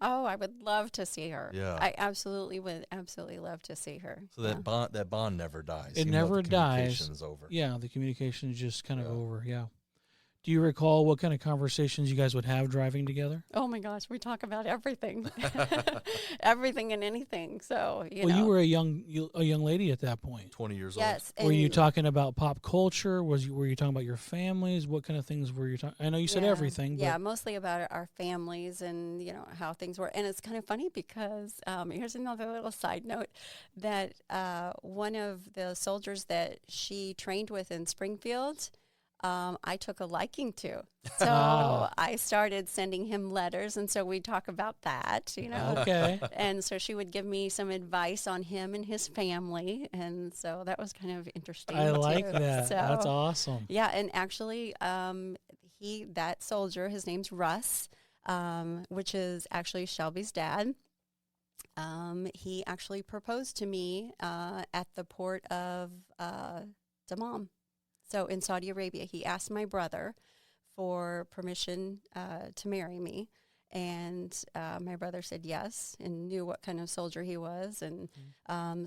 Oh, I would love to see her. Yeah. I absolutely would absolutely love to see her. So that bond never dies. It even though never the dies. communication's over. Yeah, the communication is just kind of Yeah. over. Yeah. Do you recall what kind of conversations you guys would have driving together? Oh my gosh, we talk about everything, everything and anything. So you Well, know, you were a young lady at that point. 20 years yes. Were you and- talking about pop culture? Were you talking about your families? What kind of things were you talking? I know you said Yeah, everything, but yeah, mostly about our families and how things were. And it's kind of funny because here's another little side note that one of the soldiers that she trained with in Springfield, I took a liking to. So Ah. I started sending him letters, and so we talk about that, okay. And so she would give me some advice on him and his family, and so that was kind of interesting. I like too. that. So, That's awesome. yeah, and actually, that soldier, his name's Russ, which is actually Shelby's dad. He actually proposed to me at the port of Dammam. So in Saudi Arabia, he asked my brother for permission to marry me. And my brother said yes and knew what kind of soldier he was. And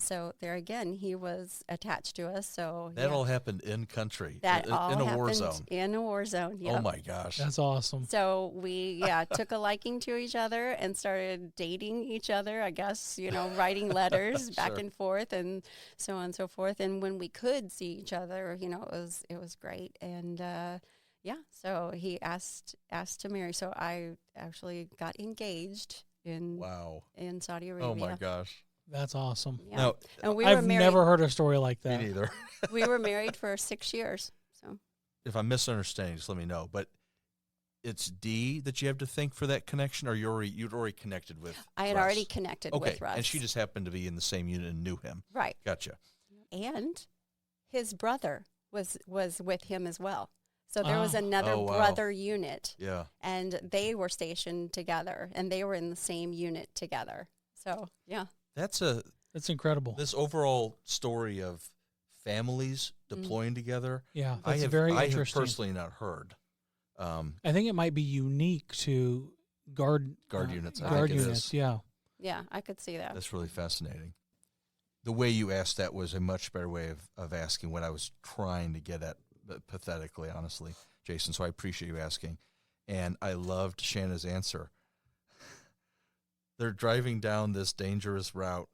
so there again, he was attached to us. So That all happened in country, that all in a happened war zone. in a war zone. Yep. Oh, my gosh. That's awesome. So we, took a liking to each other and started dating each other, I guess, writing letters back Sure. and forth and so on and so forth. And when we could see each other, it was great. And, so he asked to marry. So I actually got engaged in Saudi Arabia. Oh, my gosh. That's awesome. Yeah. Now, And we I've were married. never heard a story like me that. neither. We were married for 6 years. So If I'm misunderstanding, just let me know. But it's D that you have to thank for that connection, or you'd already connected with I had Russ? already connected Okay, with Russ. and she just happened to be in the same unit and knew him. right. Gotcha. And his brother was with him as well. So there was Ah. another Oh, wow. brother unit, Yeah. and they were stationed together, and they were in the same unit together. So yeah, That's incredible. this overall story of families deploying together. Yeah, I that's have very I have interesting. personally not heard. I think it might be unique to guard Guard units, I Guard think it units, is. yeah. yeah, I could see that. That's really fascinating. The way you asked that was a much better way of asking what I was trying to get at, pathetically, honestly, Jason. So I appreciate you asking. And I loved Shanna's answer. They're driving down this dangerous route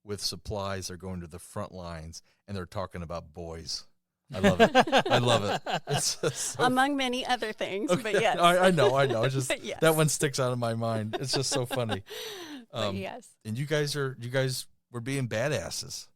with supplies. They're going to the front lines, and they're talking about boys. I love it. I love it. It's just so Among many other things, Okay. but yes. I know. It's just But yes. that one sticks out of my mind. It's just so funny. But yes. And you guys were being badasses.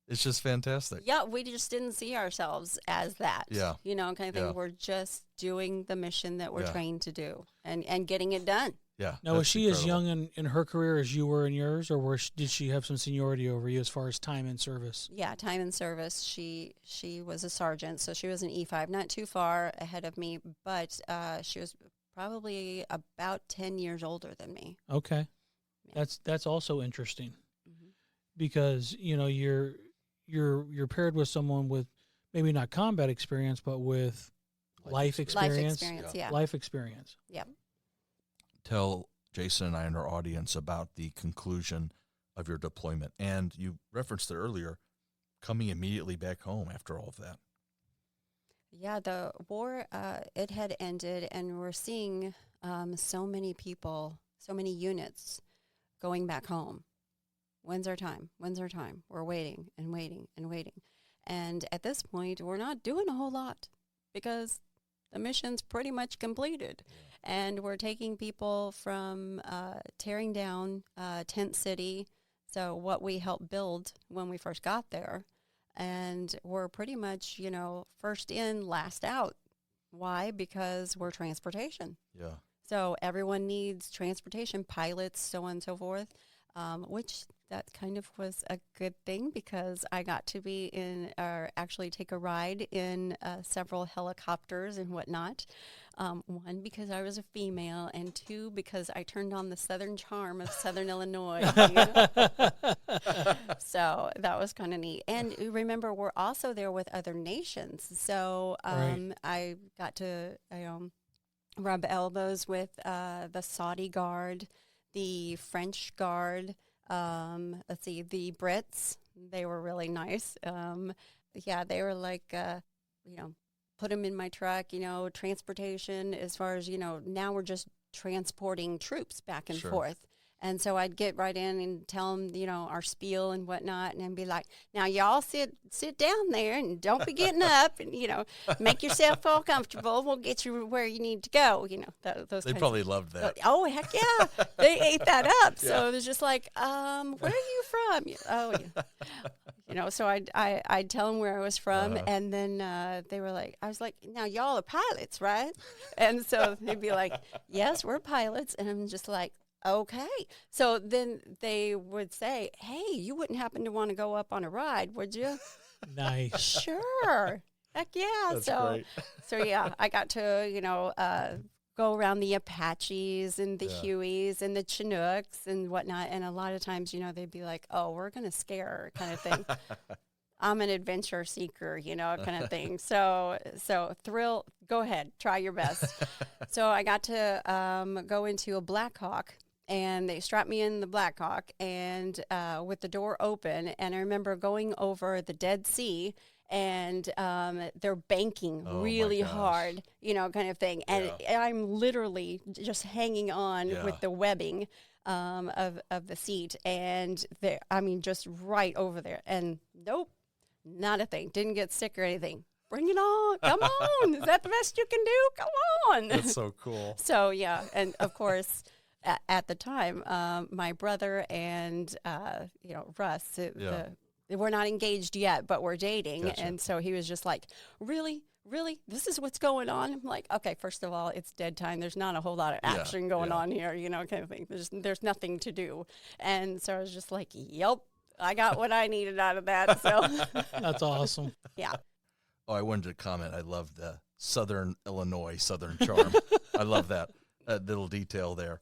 It's just fantastic. Yeah, we just didn't see ourselves as that. Yeah. Kind of thing. Yeah. We're just doing the mission that we're Yeah. trained to do and getting it done. Yeah. Now, was that's she as incredible. young in her career as you were in yours, or did she have some seniority over you as far as time in service? Yeah, time in service. She was a sergeant, so she was an E5, not too far ahead of me, but she was probably about 10 years older than me. Okay, Yeah. that's also interesting Mhm. because you're paired with someone with maybe not combat experience, but with life experience. Life experience, yeah. Life experience. Yeah. Tell Jason and I and our audience about the conclusion of your deployment. And you referenced it earlier, coming immediately back home after all of that. Yeah, the war, it had ended, and we're seeing so many people, so many units going back home. When's our time? When's our time? We're waiting and waiting and waiting. And at this point, we're not doing a whole lot because the mission's pretty much completed. And we're taking people from tearing down Tent City, so what we helped build when we first got there. And we're pretty much, first in, last out. Why? Because we're transportation. Yeah. So everyone needs transportation, pilots, so on and so forth, which that kind of was a good thing because I got to be in, or actually take a ride in several helicopters and whatnot. One, because I was a female, and two, because I turned on the southern charm of Southern Illinois. So that was kind of neat. And remember, we're also there with other nations. So Right. I got to rub elbows with the Saudi Guard, the French Guard. Let's see, the Brits. They were really nice. Yeah, they were like, put them in my truck, transportation as far as, now we're just transporting troops back and Sure. forth. And so I'd get right in and tell them, our spiel and whatnot, and then be like, now y'all sit down there and don't be getting up and, make yourself feel comfortable. We'll get you where you need to go, those They kinds probably of, loved that. Oh, heck yeah. They ate that up. Yeah. So it was just like, where are you from? Oh, yeah. So I'd tell them where I was from, and then they were like, I was like, now y'all are pilots, right? And so they'd be like, yes, we're pilots. And I'm just like, okay. So then they would say, hey, you wouldn't happen to want to go up on a ride, would you? Nice. Sure. Heck yeah. That's so great. so yeah, I got to, go around the Apaches and the Hueys and the Chinooks and whatnot. And a lot of times, they'd be like, oh, we're going to scare her kind of thing. I'm an adventure seeker, kind of thing. So thrill, go ahead, try your best. So I got to go into a Black Hawk, and they strapped me in the Black Hawk, and with the door open. And I remember going over the Dead Sea, and they're banking really hard, kind of thing. And I'm literally just hanging on with the webbing of the seat, and just right over there. And nope, not a thing. Didn't get sick or anything. Bring it on. Come on. Is that the best you can do? Come on. That's so cool. So, yeah. And, of course, at the time, my brother and, Russ, we're not engaged yet, but we're dating. Gotcha. And so he was just like, really? This is what's going on? I'm like, okay, first of all, it's dead time. There's not a whole lot of action going on here, kind of thing. There's nothing to do. And so I was just like, yep, I got what I needed out of that. So That's awesome. yeah. Oh, I wanted to comment. I love the Southern Illinois Southern charm. I love that little detail there.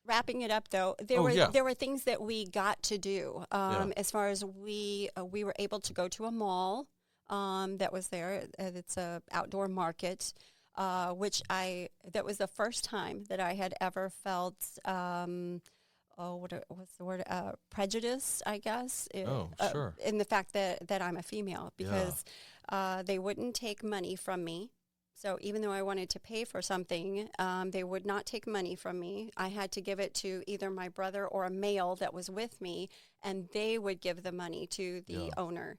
Wrapping it up, though, there were things that we got to do. As far as we were able to go to a mall that was there. It's a outdoor market, that was the first time that I had ever felt. What's the word? Prejudice, I guess. Sure. In the fact that I'm a female, because they wouldn't take money from me. So even though I wanted to pay for something, they would not take money from me. I had to give it to either my brother or a male that was with me, and they would give the money to the owner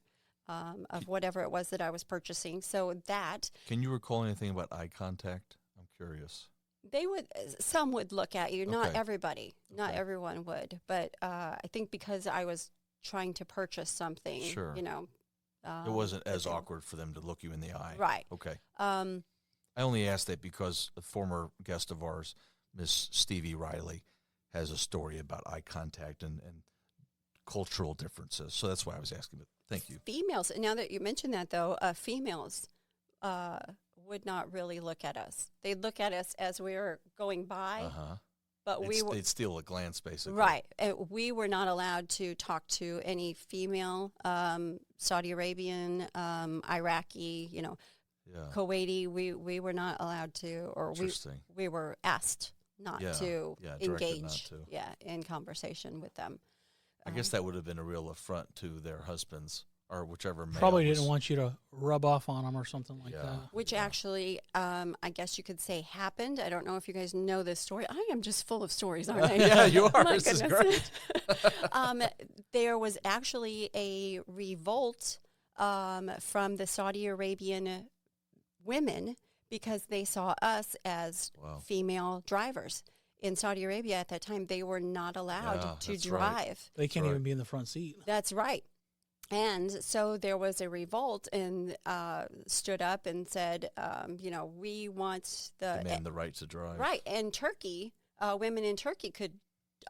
of whatever it was that I was purchasing. So that. Can you recall anything about eye contact? I'm curious. Some would look at you, not Okay. everybody, not everyone would. But I think because I was trying to purchase something, Sure. It wasn't as awkward for them to look you in the eye. Right. Okay. I only asked that because a former guest of ours, Miss Stevie Riley, has a story about eye contact and cultural differences. So that's why I was asking. But thank you. Females, now that you mentioned that, though, females would not really look at us. They'd look at us as we were going by, but They'd steal a glance, basically. Right. We were not allowed to talk to any female Saudi Arabian, Iraqi, Kuwaiti. We were not allowed to, or we were asked not to engage not to. In conversation with them. I guess that would have been a real affront to their husbands or whichever male. Probably didn't want you to rub off on them or something like that. Which actually, I guess you could say happened. I don't know if you guys know this story. I am just full of stories, aren't I? Yeah, you are. My This is goodness. great. There was actually a revolt from the Saudi Arabian women because they saw us as female drivers. In Saudi Arabia at that time, they were not allowed to drive. Right. They can't even be in the front seat. That's right. And so there was a revolt and stood up and said, we want Demand the right to drive. Right. And Turkey, women in Turkey could,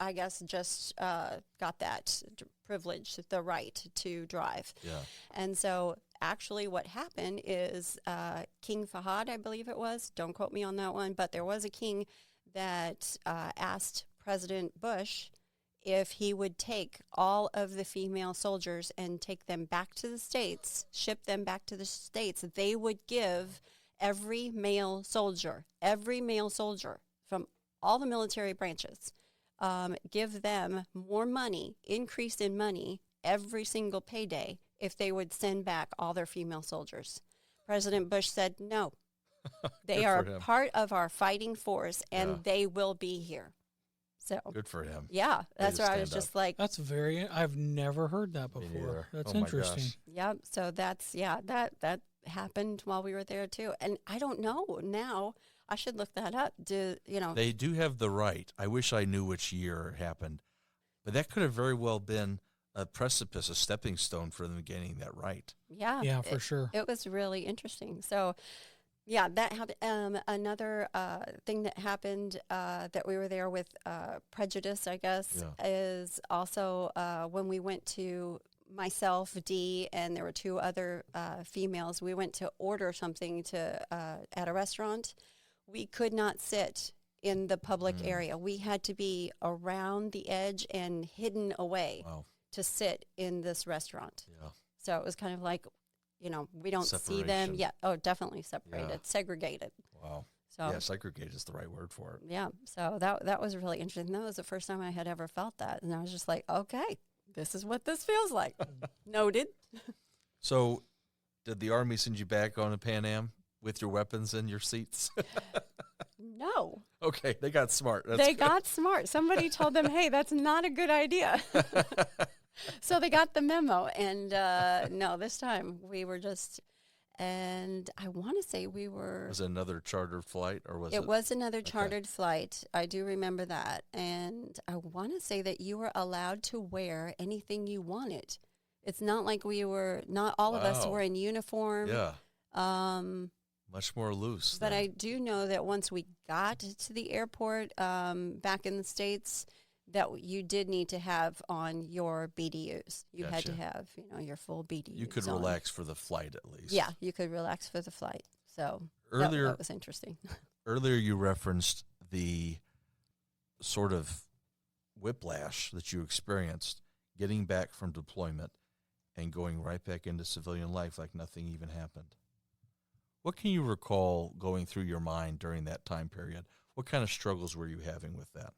I guess, just got that privilege, the right to drive. Yeah. And so actually what happened is King Fahad, I believe it was, don't quote me on that one, but there was a king that asked President Bush if he would take all of the female soldiers and take them back to the States, ship them back to the States. They would give every male soldier from all the military branches, give them more money, increase in money every single payday if they would send back all their female soldiers. President Bush said no. They are a part of our fighting force, and they will be here. So good for him. Yeah, that's where I was just like, I've never heard that before. That's interesting. Yeah, so that happened while we were there too. And I don't know now. I should look that up. They do have the right. I wish I knew which year it happened, but that could have very well been a precipice, a stepping stone for them getting that right. Yeah, for sure. It was really interesting. So. Yeah, that happened. Another thing that happened that we were there with prejudice, I guess, is also when we went to myself, Dee, and there were two other females. We went to order something at a restaurant. We could not sit in the public area. We had to be around the edge and hidden away to sit in this restaurant. Yeah. So it was kind of like, we don't see them. Yeah. Oh, definitely separated, segregated. Wow. So segregated is the right word for it. Yeah. So that was really interesting. That was the first time I had ever felt that. And I was just like, okay, this is what this feels like. Noted. So did the Army send you back on a Pan Am with your weapons in your seats? No. Okay. They got smart. They got smart. Somebody told them, hey, that's not a good idea. So they got the memo, and no, this time we were just, and I want to say we were. Was it another chartered flight, or was it? It was another chartered flight. I do remember that, and I want to say that you were allowed to wear anything you wanted. It's not like not all of us were in uniform. Yeah. Much more loose. But I do know that once we got to the airport back in the States, that you did need to have on your BDUs. You had to have, your full BDUs. You could relax for the flight at least. Yeah, you could relax for the flight. So earlier, that was interesting. Earlier you referenced the sort of whiplash that you experienced getting back from deployment and going right back into civilian life like nothing even happened. What can you recall going through your mind during that time period? What kind of struggles were you having with that?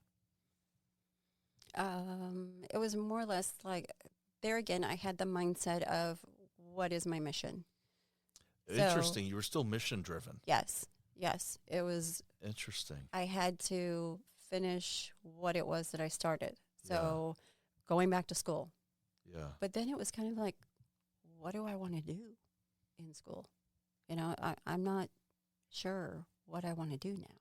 It was more or less like, there again, I had the mindset of, what is my mission? Interesting. You were still mission driven. Yes. It was interesting. I had to finish what it was that I started. So going back to school. Yeah. But then it was kind of like, what do I want to do in school? I'm not sure what I want to do now.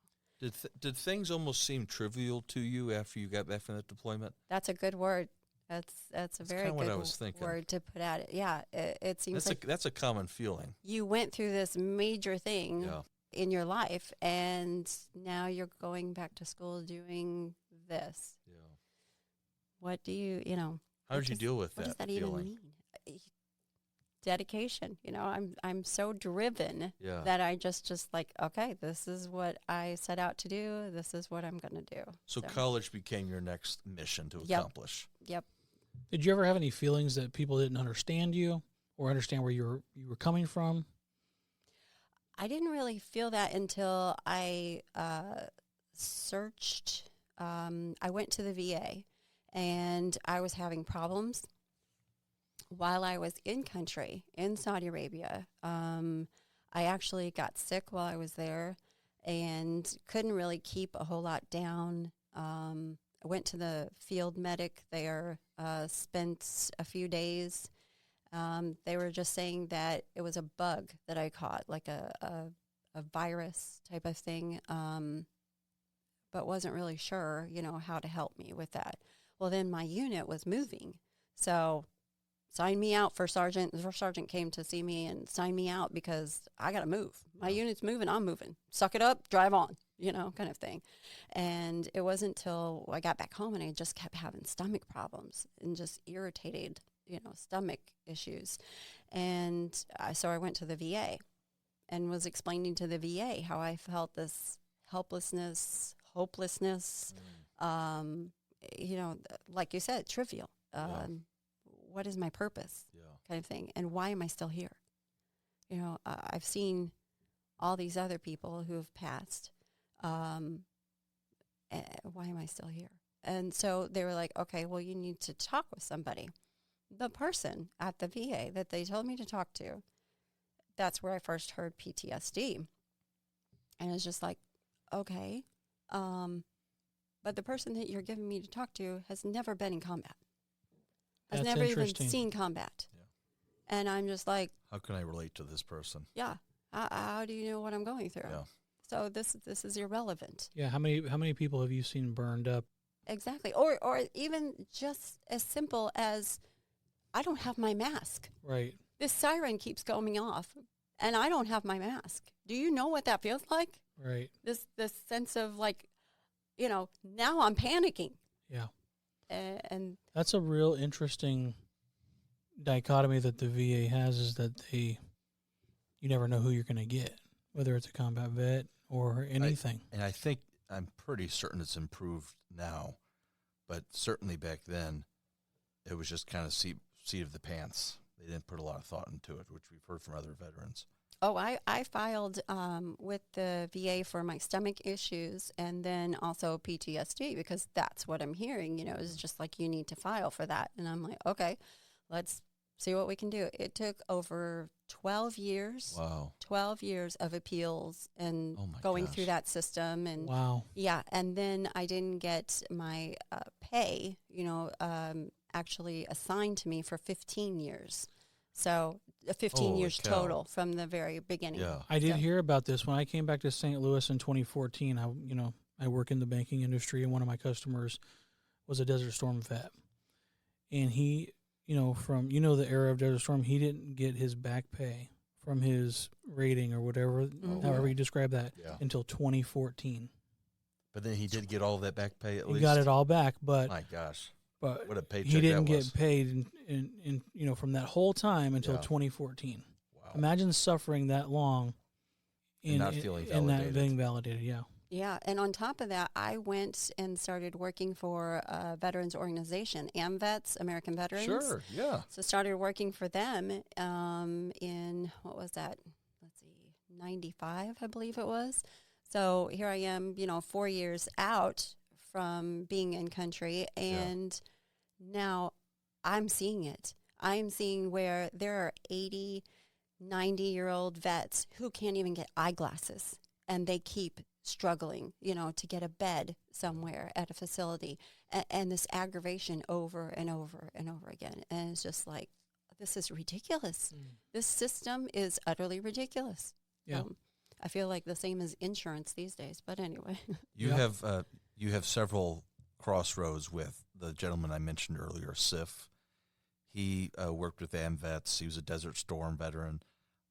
Did things almost seem trivial to you after you got back from that deployment? That's a good word. That's a very good word to put at it. Yeah, it seems that's a common feeling. You went through this major thing in your life, and now you're going back to school doing this. Yeah. What do you, How did you deal with that? What does that feeling? even mean? Dedication. I'm so driven that I just like, okay, this is what I set out to do. This is what I'm going to do. So college became your next mission to accomplish. Yep. Did you ever have any feelings that people didn't understand you or understand where you were coming from? I didn't really feel that until I searched. I went to the VA, and I was having problems while I was in country in Saudi Arabia. I actually got sick while I was there and couldn't really keep a whole lot down. I went to the field medic there, spent a few days. They were just saying that it was a bug that I caught, like a virus type of thing, but wasn't really sure, how to help me with that. Well, then my unit was moving, so sign me out for sergeant. The first sergeant came to see me and signed me out because I got to move. My unit's moving, I'm moving. Suck it up, drive on, kind of thing. And it wasn't until I got back home and I just kept having stomach problems and just irritated, stomach issues. And so I went to the VA and was explaining to the VA how I felt this helplessness, hopelessness, like you said, trivial. What is my purpose kind of thing, and why am I still here? I've seen all these other people who have passed. Why am I still here? And so they were like, okay, well, you need to talk with somebody. The person at the VA that they told me to talk to, that's where I first heard PTSD. And it's just like, okay, but the person that you're giving me to talk to has never been in combat, has That's never even interesting. seen combat. Yeah. And I'm just like, How can I relate to this person? yeah, how do you know what I'm going through? Yeah. So this is irrelevant. Yeah, how many people have you seen burned up? Exactly. Or even just as simple as, I don't have my mask. Right. This siren keeps going off, and I don't have my mask. Do you know what that feels like? Right. This sense of like, now I'm panicking. Yeah. And That's a real interesting dichotomy that the VA has, is that you never know who you're going to get, whether it's a combat vet or anything. And I think, I'm pretty certain it's improved now, but certainly back then, it was just kind of seat of the pants. They didn't put a lot of thought into it, which we've heard from other veterans. Oh, I filed with the VA for my stomach issues and then also PTSD, because that's what I'm hearing, is just like, you need to file for that. And I'm like, okay, let's see what we can do. It took over 12 years. Wow. 12 years of appeals and going through that system. And Wow. yeah, and then I didn't get my pay, actually assigned to me for 15 years. So 15 Holy years cow. total from the very beginning. Yeah. I did hear about this when I came back to St. Louis in 2014. I work in the banking industry, and one of my customers was a Desert Storm vet. And he, from the era of Desert Storm, he didn't get his back pay from his rating or whatever, however you describe that, until 2014. But then he did get all that back pay at least? He got it all back, but My gosh. but What a paycheck he didn't that was. get paid in from that whole time until 2014. Wow. Imagine suffering that long And not feeling and not validated. being validated. Yeah. Yeah, and on top of that, I went and started working for a veterans organization, AMVETS, American Veterans. Sure, yeah. So started working for them in, what was that? Let's see, 95, I believe it was. So here I am, 4 years out from being in country, and now I'm seeing it. I'm seeing where there are 80, 90-year-old vets who can't even get eyeglasses, and they keep struggling, to get a bed somewhere at a facility, and this aggravation over and over and over again. And it's just like, this is ridiculous. This system is utterly ridiculous. Yeah. I feel like the same as insurance these days, but anyway. You have several crossroads with the gentleman I mentioned earlier, Sif. He worked with AMVETS. He was a Desert Storm veteran.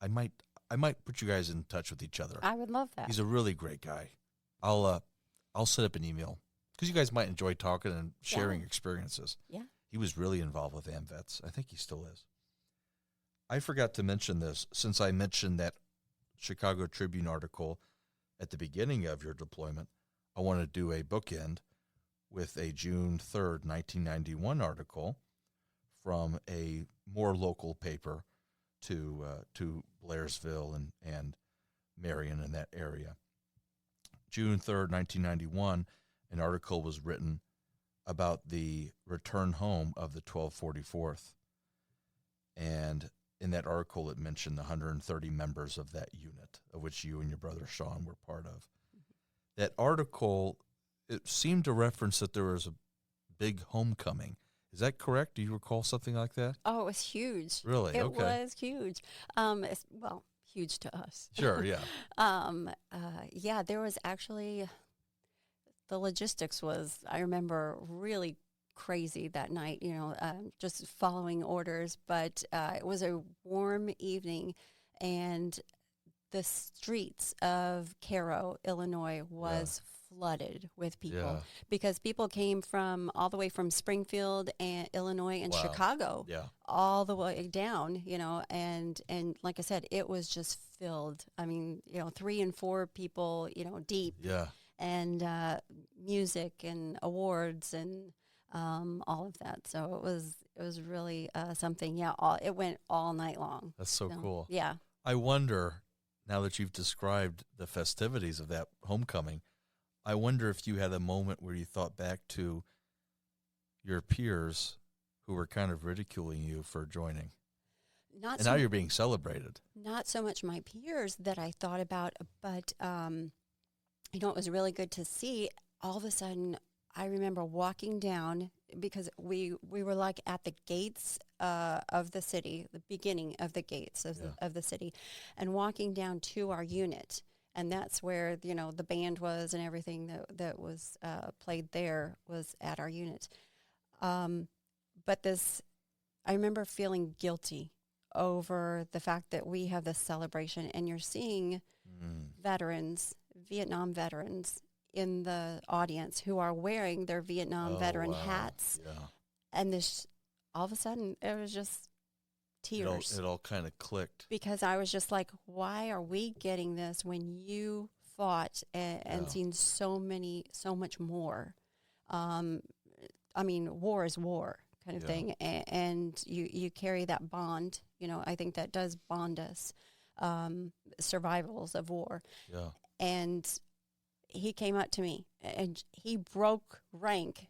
I might put you guys in touch with each other. I would love that. He's a really great guy. I'll set up an email because you guys might enjoy talking and sharing experiences. Yeah. He was really involved with AMVETS. I think he still is. I forgot to mention this since I mentioned that Chicago Tribune article at the beginning of your deployment. I want to do a bookend with a June 3rd, 1991 article from a more local paper to Blairsville and Marion in that area. June 3rd, 1991, an article was written about the return home of the 1244th. And in that article, it mentioned the 130 members of that unit, of which you and your brother Sean were part of. That article, it seemed to reference that there was a big homecoming. Is that correct? Do you recall something like that? Oh, it was huge. Really? It Okay. was huge. Huge to us. Sure, yeah. Yeah, there was actually, the logistics was, I remember, really crazy that night, just following orders. But it was a warm evening, and the streets of Cairo, Illinois, was flooded with people because people came from all the way from Springfield and Illinois and Chicago, all the way down, and like I said, it was just filled. I mean, 3 and 4 people, deep, and music and awards and all of that. So it was really something. Yeah, it went all night long. That's so cool. Yeah. I wonder, now that you've described the festivities of that homecoming, I wonder if you had a moment where you thought back to your peers who were kind of ridiculing you for joining. Not And so now you're being celebrated. not so much my peers that I thought about, but it was really good to see. All of a sudden, I remember walking down because we were like at the gates of the city, the beginning of the gates of the city, and walking down to our unit, and that's where the band was and everything that was played there was at our unit. But I remember feeling guilty over the fact that we have this celebration, and you're seeing veterans, Vietnam veterans, in the audience who are wearing their Vietnam veteran hats. Yeah. And this, all of a sudden, it was just tears. It all kind of clicked. Because I was just like, why are we getting this when you fought and seen so much more? I mean, war is war kind of thing. And you carry that bond. I think that does bond us, survivals of war. Yeah. And he came up to me and he broke rank,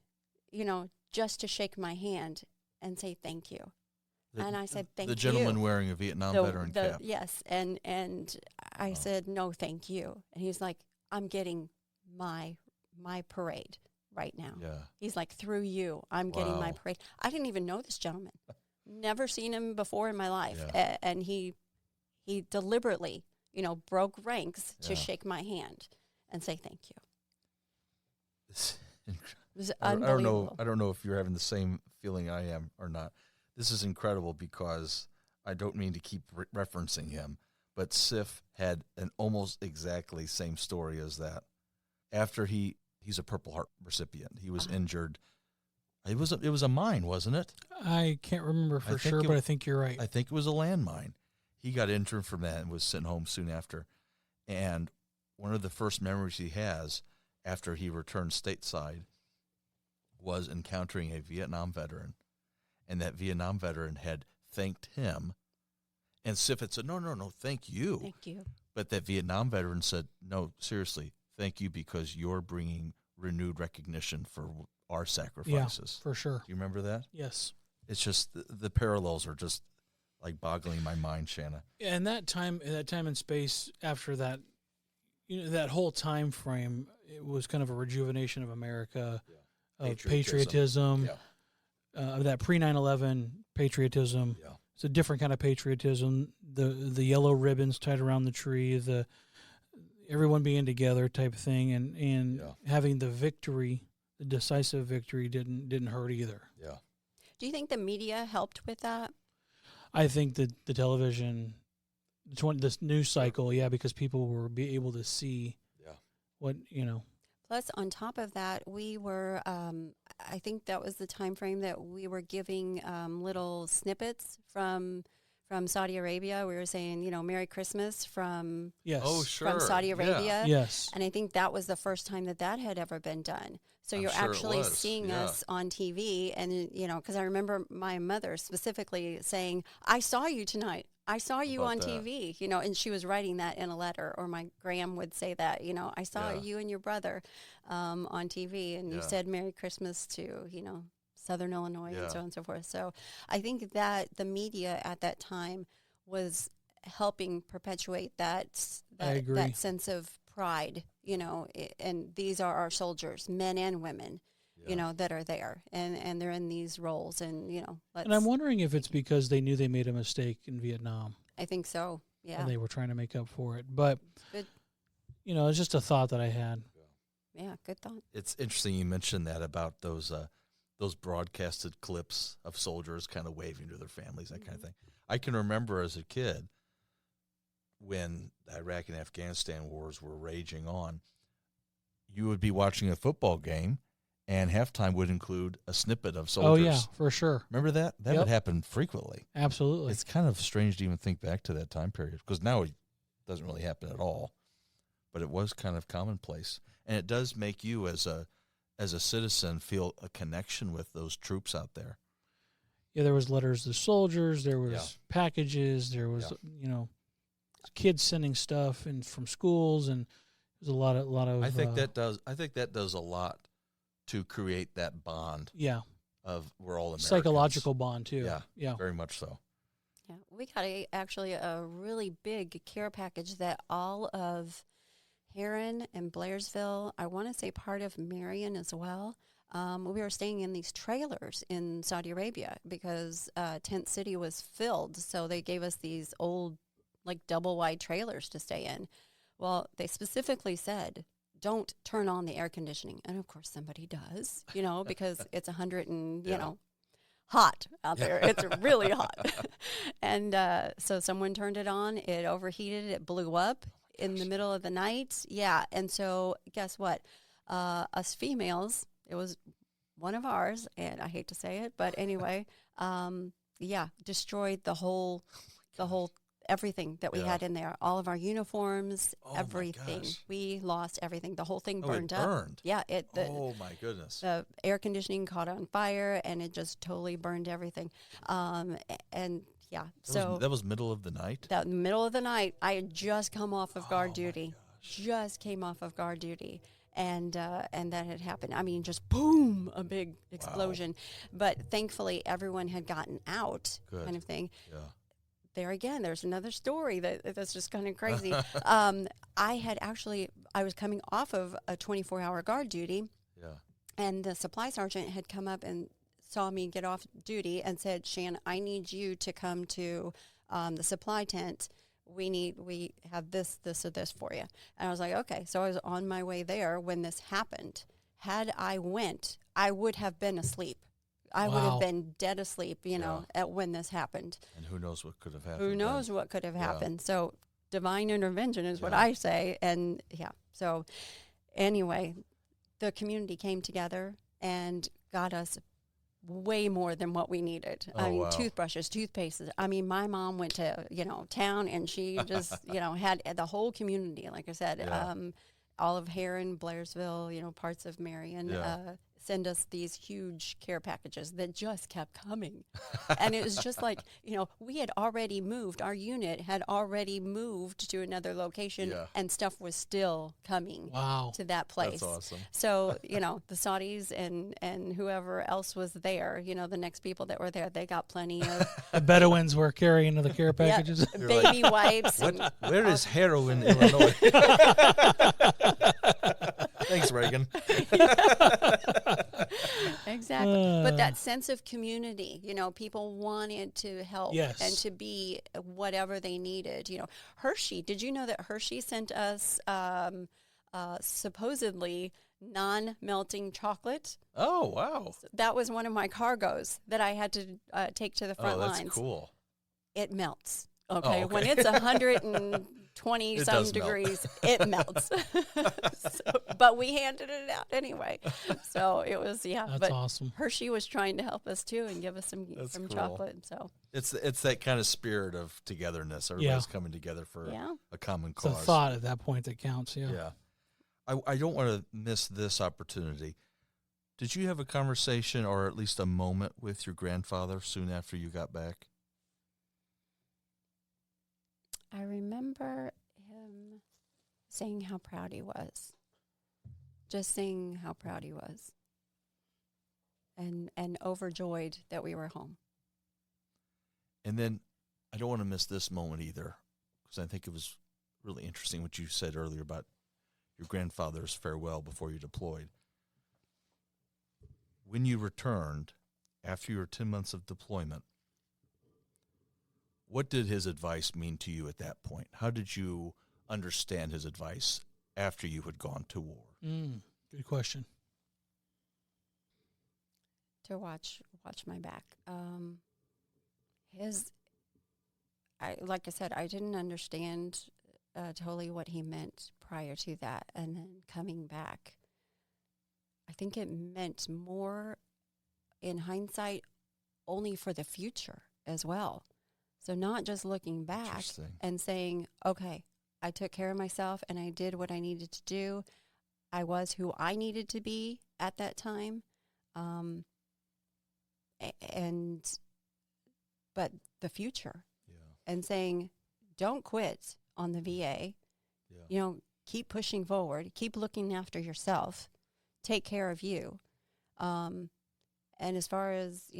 just to shake my hand and say thank you. And I said, thank you. The gentleman wearing a Vietnam veteran cap. Yes. And I said, no, thank you. And he's like, I'm getting my parade right now. Yeah. He's like, through you, I'm getting my parade. I didn't even know this gentleman. Never seen him before in my life. Yeah. And he deliberately, broke ranks to shake my hand and say thank you. It's It was unbelievable. I don't know if you're having the same feeling I am or not. This is incredible because I don't mean to keep referencing him, but Sif had an almost exactly same story as that. After he's a Purple Heart recipient. He was injured. It was a mine, wasn't it? I can't remember for sure, but I think you're right. I think it was a landmine. He got injured from that and was sent home soon after. And one of the first memories he has after he returned stateside was encountering a Vietnam veteran, and that Vietnam veteran had thanked him, and Sif had said, no, thank you. Thank you. But that Vietnam veteran said, no, seriously, thank you because you're bringing renewed recognition for our sacrifices. Yeah, for sure. Do you remember that? Yes. It's just the parallels are just like boggling my mind, Shanna. And that time and space after that, that whole time frame, it was kind of a rejuvenation of America, of patriotism, that pre 9/11 patriotism. Yeah. It's a different kind of patriotism. The yellow ribbons tied around the tree, the everyone being together type thing, and having the victory, the decisive victory, didn't hurt either. Yeah. Do you think the media helped with that? I think that the television, this news cycle, because people were able to see what. Plus, on top of that, we were, I think that was the time frame that we were giving little snippets from Saudi Arabia. We were saying, Merry Christmas from from Saudi Arabia. Yes. And I think that was the first time that had ever been done. So you're sure actually seeing us on TV. And, because I remember my mother specifically saying, I saw you tonight. I saw you on TV, and she was writing that in a letter, or my Graham would say that, I saw you and your brother on TV, and you said Merry Christmas to, Southern Illinois and so on and so forth. So I think that the media at that time was helping perpetuate that sense of pride, and these are our soldiers, men and women. That are there, and they're in these roles, and and I'm wondering if it's because they knew they made a mistake in Vietnam. I think so. Yeah, and they were trying to make up for it. But good. It's just a thought that I had. Yeah, good thought. It's interesting you mentioned that about those broadcasted clips of soldiers kind of waving to their families, that kind of thing. I can remember as a kid when the Iraq and Afghanistan wars were raging on, you would be watching a football game, and halftime would include a snippet of soldiers. Oh, yeah, for sure. Remember that? That would happen frequently. Absolutely. It's kind of strange to even think back to that time period, because now it doesn't really happen at all. But it was kind of commonplace. And it does make you, as a citizen, feel a connection with those troops out there. Yeah, there was letters to soldiers. There was packages. There was, kids sending stuff from schools, and there's a lot of. I think that does a lot to create that bond. Yeah. of we're all Americans. Psychological bond too. Yeah, Yeah. very much so. Yeah, we got actually a really big care package that all of Heron and Blairsville, I want to say part of Marion as well. We were staying in these trailers in Saudi Arabia because Tent City was filled. So they gave us these old, like double wide trailers to stay in. Well, they specifically said, don't turn on the air conditioning. And of course somebody does, because it's 100 and, hot out there. It's really hot. And so someone turned it on. It overheated. It blew up in the middle of the night. Yeah. And so guess what? Us females, it was one of ours, and I hate to say it, but anyway, destroyed the whole everything that we had in there. All of our uniforms, everything. We lost everything. The whole thing burned up. Burned. Yeah. Oh my goodness. The air conditioning caught on fire, and it just totally burned everything. That was middle of the night? That middle of the night, I had just come off of guard duty. Gosh. Just came off of guard duty. And that had happened. I mean, just boom, a big explosion. Wow. But thankfully, everyone had gotten out, kind of thing. Yeah. There again, there's another story that's just kind of crazy. I was coming off of a 24-hour guard duty. Yeah. And the supply sergeant had come up and saw me get off duty and said, Shan, I need you to come to the supply tent. We have this, or this for you. And I was like, okay. So I was on my way there when this happened. Had I went, I would have been asleep. I would have been dead asleep, at when this happened. And who knows what could have happened. Who knows what could have happened. So divine intervention is what I say. And so anyway, the community came together and got us way more than what we needed. Toothbrushes, toothpastes. I mean, my mom went to, town, and she just, had the whole community, like I said, all of Heron, Blairsville, parts of Marion, send us these huge care packages that just kept coming. And it was just like, we had already moved, our unit had already moved to another location, and stuff was still coming to that place. That's awesome. So, the Saudis and whoever else was there, the next people that were there, they got plenty of... The Bedouins were carrying the care packages. Baby wipes. Where is heroin, Illinois? Thanks, Reagan. Exactly. But that sense of community, people wanted to help and to be whatever they needed. Hershey, did you know that Hershey sent us supposedly non-melting chocolate? Oh, wow. That was one of my cargoes that I had to take to the front lines. Oh, that's cool. It melts. Okay. When it's 120 some degrees, it melts. But we handed it out anyway. So it was, That's awesome. Hershey was trying to help us too and give us some cool. chocolate. So it's that kind of spirit of togetherness. Everybody's coming together for a common cause. It's a thought at that point that counts. Yeah. I don't want to miss this opportunity. Did you have a conversation or at least a moment with your grandfather soon after you got back? I remember him saying how proud he was. Just saying how proud he was. And overjoyed that we were home. And then I don't want to miss this moment either, because I think it was really interesting what you said earlier about your grandfather's farewell before you deployed. When you returned, after your 10 months of deployment, what did his advice mean to you at that point? How did you understand his advice after you had gone to war? Good question. To watch my back. Like I said, I didn't understand totally what he meant prior to that, and then coming back, I think it meant more in hindsight only for the future as well. So not just looking back and saying, okay, I took care of myself and I did what I needed to do. I was who I needed to be at that time. But the future and saying, don't quit on the VA, keep pushing forward, keep looking after yourself, take care of you. And as far as,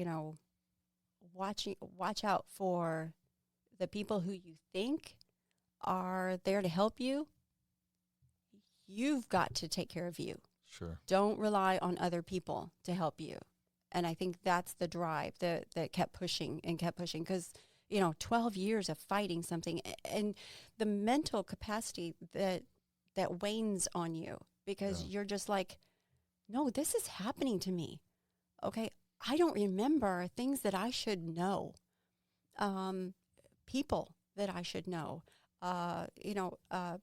watch out for the people who you think are there to help you. You've got to take care of you. Sure. Don't rely on other people to help you. And I think that's the drive that kept pushing and kept pushing, because, 12 years of fighting something, and the mental capacity that wanes on you, because you're just like, no, this is happening to me. Okay, I don't remember things that I should know, people that I should know,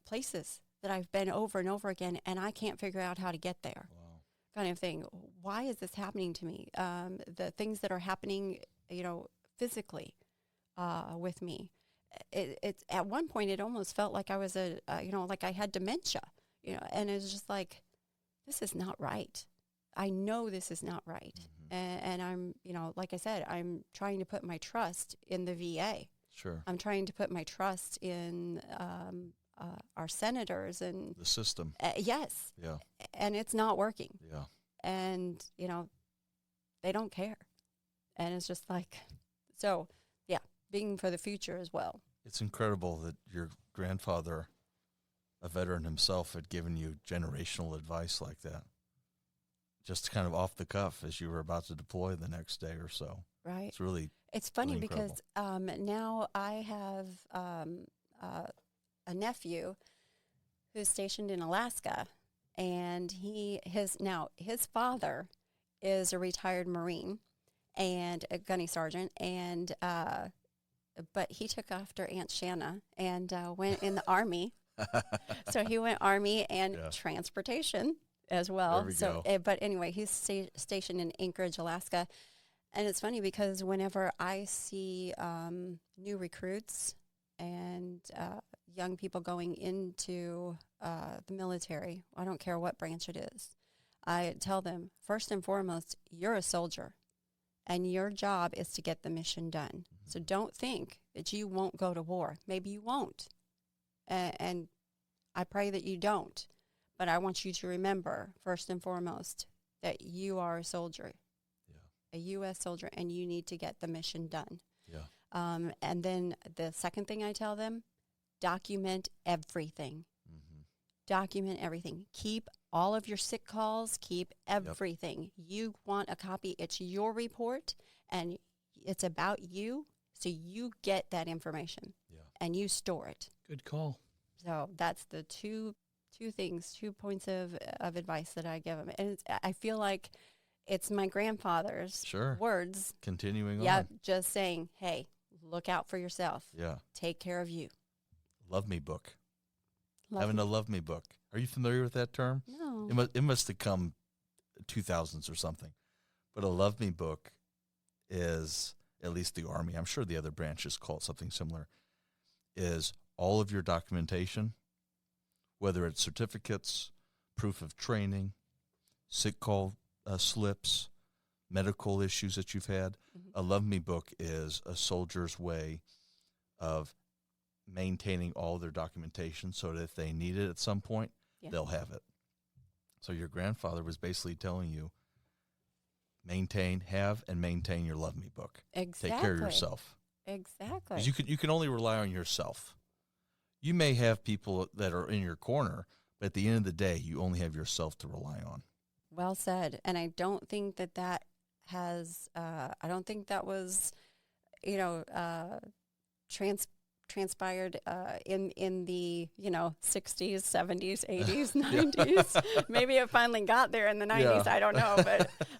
places that I've been over and over again, and I can't figure out how to get there. Wow. Kind of thing. Why is this happening to me? The things that are happening, physically with me. It's at one point it almost felt like I was like I had dementia, and it was just like, this is not right. I know this is not right. Mm-hmm. And I'm, like I said, I'm trying to put my trust in the VA. Sure. I'm trying to put my trust in our senators and the system. Yes. Yeah. And it's not working. Yeah. And, they don't care. And it's just like, so, yeah, being for the future as well. It's incredible that your grandfather, a veteran himself, had given you generational advice like that. Just kind of off the cuff as you were about to deploy the next day or so. Right. It's funny really because now I have a nephew who's stationed in Alaska, and his father is a retired Marine and a gunny sergeant, and but he took after Aunt Shanna and went in the Army. So he went Army and transportation as well. There we go. But anyway, he's stationed in Anchorage, Alaska. And it's funny because whenever I see new recruits and young people going into the military, I don't care what branch it is, I tell them, first and foremost, you're a soldier, and your job is to get the mission done. Mm-hmm. So don't think that you won't go to war. Maybe you won't. And I pray that you don't. But I want you to remember, first and foremost, that you are a soldier, a U.S. soldier, and you need to get the mission done. Yeah. And then the second thing I tell them, document everything. Mm-hmm. Document everything. Keep all of your sick calls. Keep everything. Yep. You want a copy. It's your report, and it's about you, so you get that information, and you store it. Good call. So that's the two points of advice that I give them. And I feel like it's my grandfather's words. Continuing on. Yeah, just saying, hey, look out for yourself. Yeah. Take care of you. Love me book. Having a love me book. Are you familiar with that term? No. It must have come 2000s or something. But a love me book is, at least the Army, I'm sure the other branches call it something similar, is all of your documentation, whether it's certificates, proof of training, sick call slips, medical issues that you've had. Mm-hmm. A Love Me book is a soldier's way of maintaining all their documentation so that if they need it at some point, they'll have it. So your grandfather was basically telling you, have and maintain your Love Me book. Exactly. Take care of yourself. Exactly. 'Cause you can only rely on yourself. You may have people that are in your corner, but at the end of the day, you only have yourself to rely on. Well said. And I don't think that has, I don't think that was, transpired in the, 60s, 70s, 80s, 90s. Maybe it finally got there in the 90s. I don't know.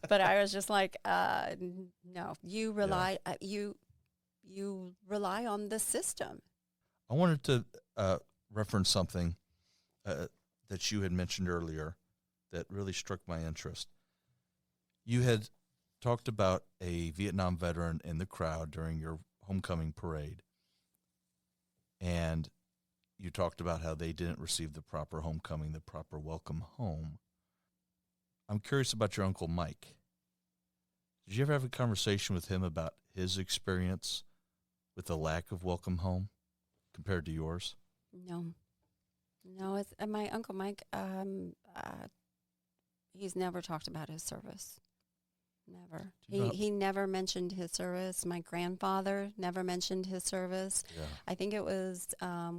But I was just like, no, you rely, you rely on the system. I wanted to reference something that you had mentioned earlier that really struck my interest. You had talked about a Vietnam veteran in the crowd during your homecoming parade, and you talked about how they didn't receive the proper homecoming, the proper welcome home. I'm curious about your Uncle Mike. Did you ever have a conversation with him about his experience with the lack of welcome home compared to yours? No, it's my Uncle Mike. He's never talked about his service. Never. Do you know- He never mentioned his service. My grandfather never mentioned his service. Yeah. I think it was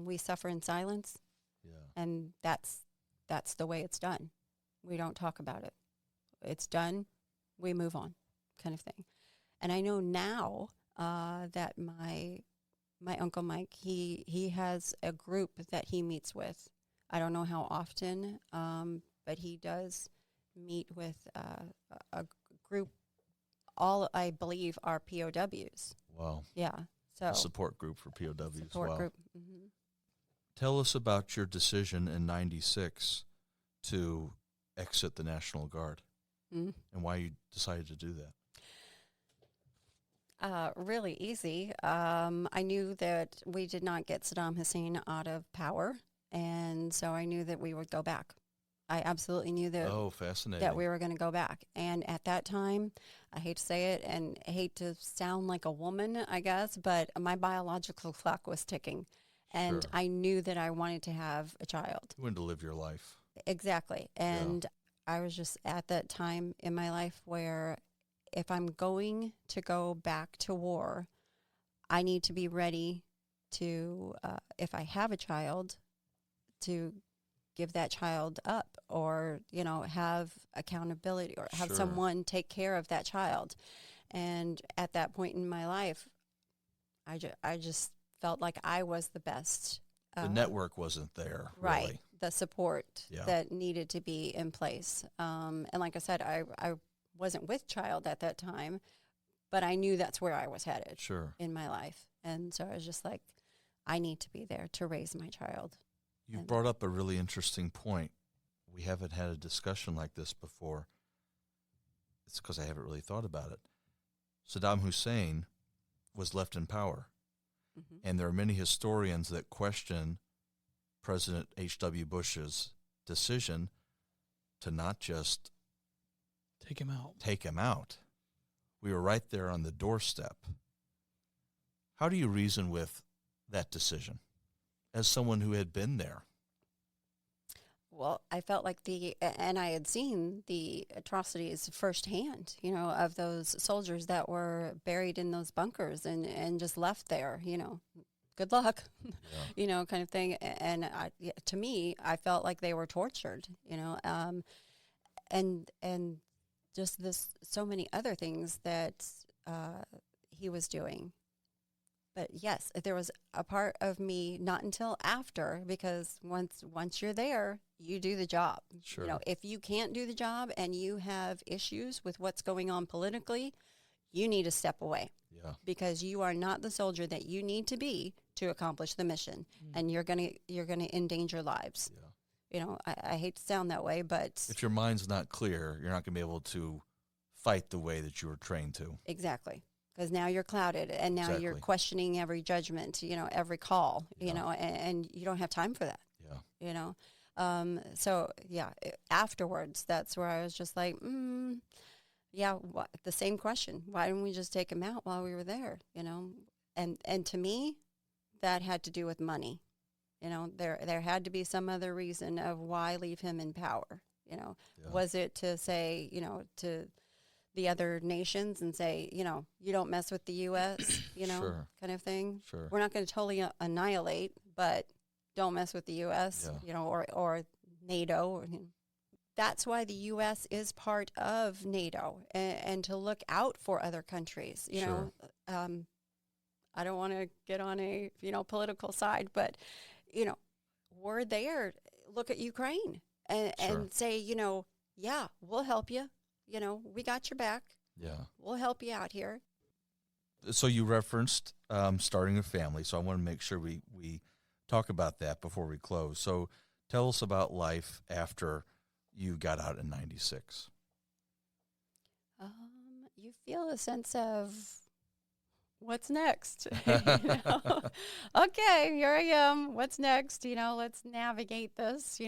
we suffer in silence, Yeah. and that's the way it's done. We don't talk about it. It's done. We move on, kind of thing. And I know now that my Uncle Mike, he has a group that he meets with. I don't know how often, but he does meet with a group. All, I believe, are POWs. Wow. Yeah. So A support group for POWs. support Wow. group. Mm-hmm. Tell us about your decision in '96 to exit the National Guard Mm. and why you decided to do that. Really easy. I knew that we did not get Saddam Hussein out of power, and so I knew that we would go back. I absolutely knew that Oh, fascinating. that we were going to go back. And at that time, I hate to say it and hate to sound like a woman, I guess, but my biological clock was ticking. And Sure. I knew that I wanted to have a child. You wanted to live your life. Exactly. And I was just at that time in my life where if I'm going to go back to war, I need to be ready to, if I have a child, to give that child up or, have accountability or have Sure. someone take care of that child. And at that point in my life, I just felt like I was the best. The network wasn't there, Right. really. The support Yeah. that needed to be in place. And like I said, I wasn't with child at that time, but I knew that's where I was headed Sure. in my life. And so I was just like, I need to be there to raise my child. You And- brought up a really interesting point. We haven't had a discussion like this before. It's because I haven't really thought about it. Saddam Hussein was left in power, Mhm. and there are many historians that question President H.W. Bush's decision to not just Take him out. take him out. We were right there on the doorstep. How do you reason with that decision as someone who had been there? Well, I felt like and I had seen the atrocities firsthand, of those soldiers that were buried in those bunkers and just left there, good luck, Yeah. kind of thing. And to me, I felt like they were tortured, and just so many other things that he was doing. But yes, there was a part of me not until after, because once you're there, you do the job. Sure. If you can't do the job and you have issues with what's going on politically, you need to step away Yeah. because you are not the soldier that you need to be to accomplish the mission, and you're gonna endanger lives. Yeah. I hate to sound that way, but If your mind's not clear, you're not going to be able to fight the way that you were trained to. exactly. Because now you're clouded, and now you're Exactly. questioning every judgment, every call, Yeah. and you don't have time for that, Yeah. So yeah, afterwards, that's where I was just like, yeah, the same question. Why didn't we just take him out while we were there, And to me, that had to do with money. There had to be some other reason of why leave him in power, Yeah. Was it to say, to the other nations and say, you don't mess with the U.S., Sure. kind of thing. Sure. We're not going to totally annihilate, but don't mess with the U.S., Yeah. or NATO. That's why the U.S. is part of NATO and to look out for other countries. Sure. I don't want to get on a, political side, but, we're there. Look at Ukraine Sure. and say, yeah, we'll help you. We got your back. Yeah. We'll help you out here. So you referenced starting a family, so I want to make sure we talk about that before we close. So tell us about life after you got out in '96. You feel a sense of what's next? Okay, here I am. What's next? Let's navigate this,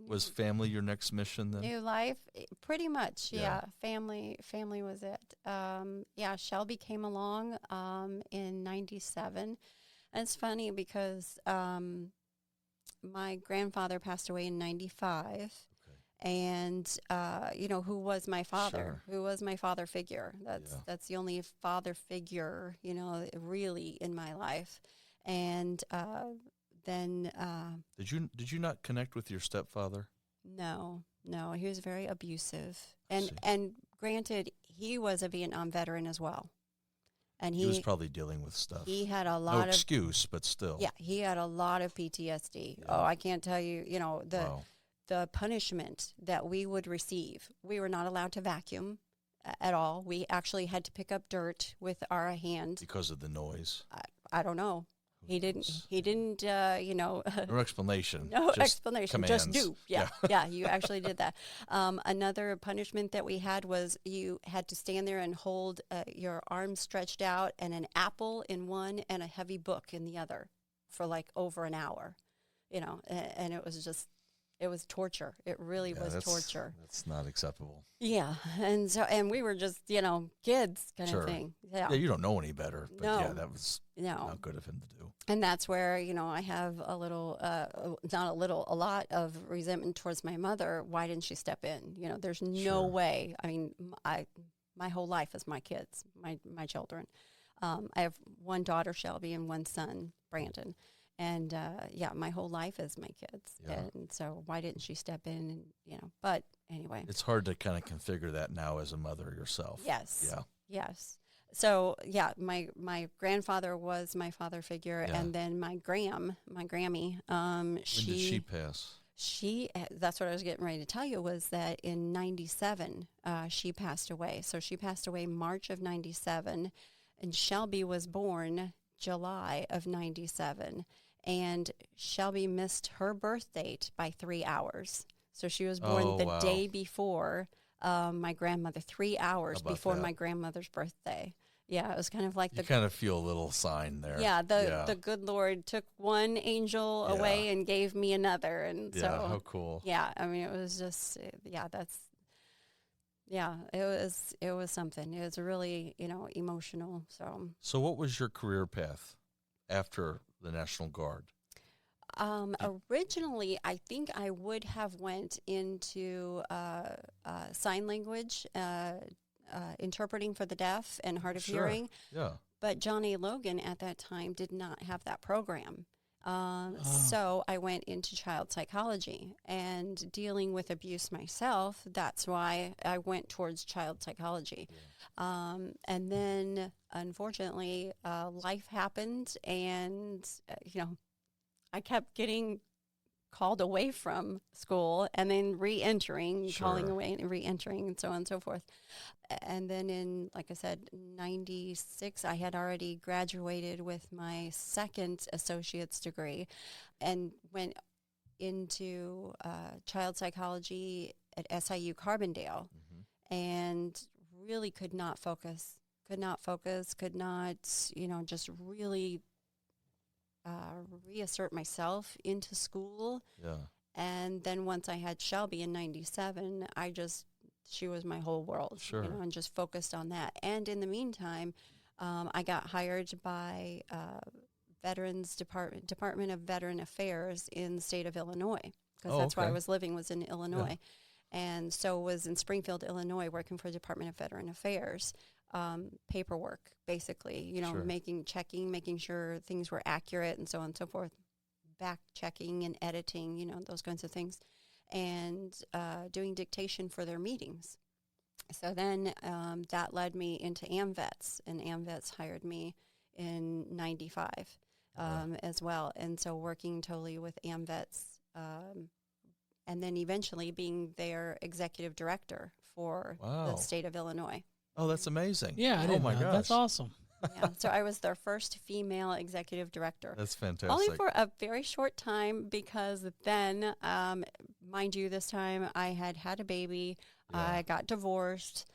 Was family your next mission then? new life. Pretty much, Yeah. Family was it. Shelby came along in '97. And it's funny because my grandfather passed away in '95. Okay. And, who was my father? Sure. Who was my father figure? That's the only father figure, really in my life. And then... Did you not connect with your stepfather? No, he was very abusive. I see. And granted, he was a Vietnam veteran as well. And He was probably dealing with stuff. he had a No lot of... excuse, but still. Yeah, he had a lot of PTSD. Yeah. Oh, I can't tell you, Wow. the punishment that we would receive. We were not allowed to vacuum at all. We actually had to pick up dirt with our hand. Because of the noise. I don't know. He didn't, No explanation. no just explanation. Just commands. do. Yeah. Yeah, you actually did that. Another punishment that we had was you had to stand there and hold your arms stretched out and an apple in one and a heavy book in the other for like over an hour, and it was torture. It really was torture. That's not acceptable. Yeah. And we were just, kids kind Sure. of thing. Yeah, you don't know any better. But No. yeah, that was No. not good of him to do. And that's where, I have a lot of resentment towards my mother. Why didn't she step in? There's no Sure. way. I mean, my whole life is my kids, my children. I have one daughter, Shelby, and one son, Brandon. And, my whole life is my kids. Yeah. And so why didn't she step in? And, but anyway. It's hard to kind of configure that now as a mother yourself. Yes. Yeah. Yes. So, my grandfather was my father figure. Yeah. And then my Grammy, When did she pass? That's what I was getting ready to tell you, was that in 97, she passed away. So she passed away March of 97, and Shelby was born July of 97. And Shelby missed her birth date by 3 hours. So she was born the day before my grandmother, 3 hours before my grandmother's birthday. Yeah, it was kind of like You kind of feel a little sign there. Yeah, the good Lord took one angel away and gave me another. And so, how cool. Yeah, I mean, it was just, it was something. It was really, emotional. So what was your career path after the National Guard? Originally, I think I would have went into sign language, interpreting for the deaf and hard of hearing. Yeah. But John A. Logan at that time did not have that program. So I went into child psychology and dealing with abuse myself. That's why I went towards child psychology. Yeah. And then, unfortunately, life happened, and, I kept getting called away from school and then re-entering, calling away and re-entering, and so on and so forth. And then in, like I said, 96, I had already graduated with my second associate's degree and went into child psychology at SIU Carbondale, and really could not focus, just really reassert myself into school. Yeah. And then once I had Shelby in 97, she was my whole world. Sure. And just focused on that. And in the meantime, I got hired by Veterans Department of Veteran Affairs in the state of Illinois, because that's where I was living, was in Illinois. Yeah. And so was in Springfield, Illinois, working for the Department of Veteran Affairs. Paperwork, basically, making sure things were accurate and so on and so forth, back checking and editing, those kinds of things, and doing dictation for their meetings. So then that led me into AMVETS, and AMVETS hired me in 95 as well. And so working totally with AMVETS, and then eventually being their executive director for the state of Illinois. Oh, that's amazing. Yeah, I didn't know. Gosh. That's awesome. Yeah, so I was their first female executive director. That's fantastic. Only for a very short time, because then, mind you, this time I had a baby, I got divorced,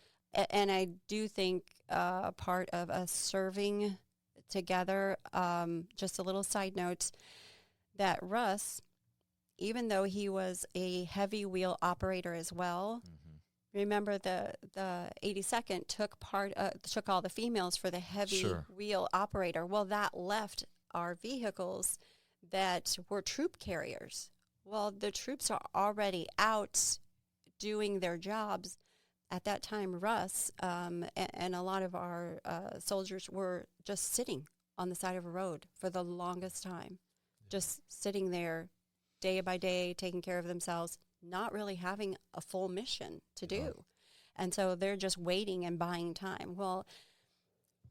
and I do think part of us serving together, just a little side note, that Russ, even though he was a heavy wheel operator as well, remember the 82nd took all the females for the heavy wheel operator. Well, that left our vehicles that were troop carriers. Well, the troops are already out doing their jobs. At that time, Russ and a lot of our soldiers were just sitting on the side of a road for the longest time, just sitting there day by day, taking care of themselves, not really having a full mission to do. And so they're just waiting and buying time. Well,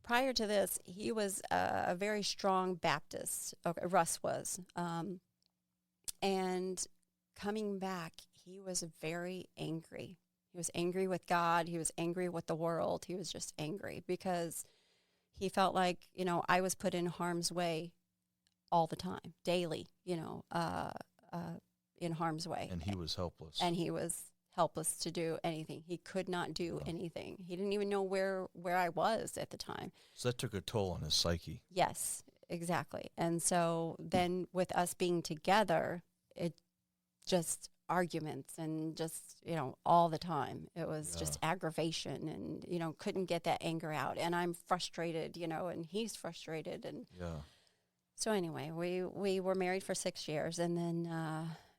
prior to this, he was a very strong Baptist. Okay, Russ was. And coming back, he was very angry. He was angry with God. He was angry with the world. He was just angry because he felt like, I was put in harm's way all the time, daily, in harm's way. And he was helpless. And he was helpless to do anything. He could not do anything. He didn't even know where I was at the time. So that took a toll on his psyche. Yes, exactly. And so then with us being together, it just arguments and just, all the time. It was just aggravation and, couldn't get that anger out. And I'm frustrated, and he's frustrated. And so anyway, we were married for 6 years. And then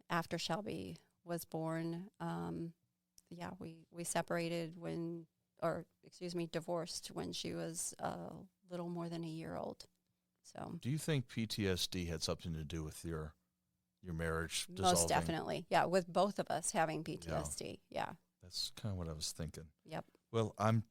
after Shelby was born, we separated divorced when she was a little more than a year old. So do you think PTSD had something to do with your marriage dissolving? Most definitely. Yeah, with both of us having PTSD. Yeah. That's kind of what I was thinking. Yep. Well, I'm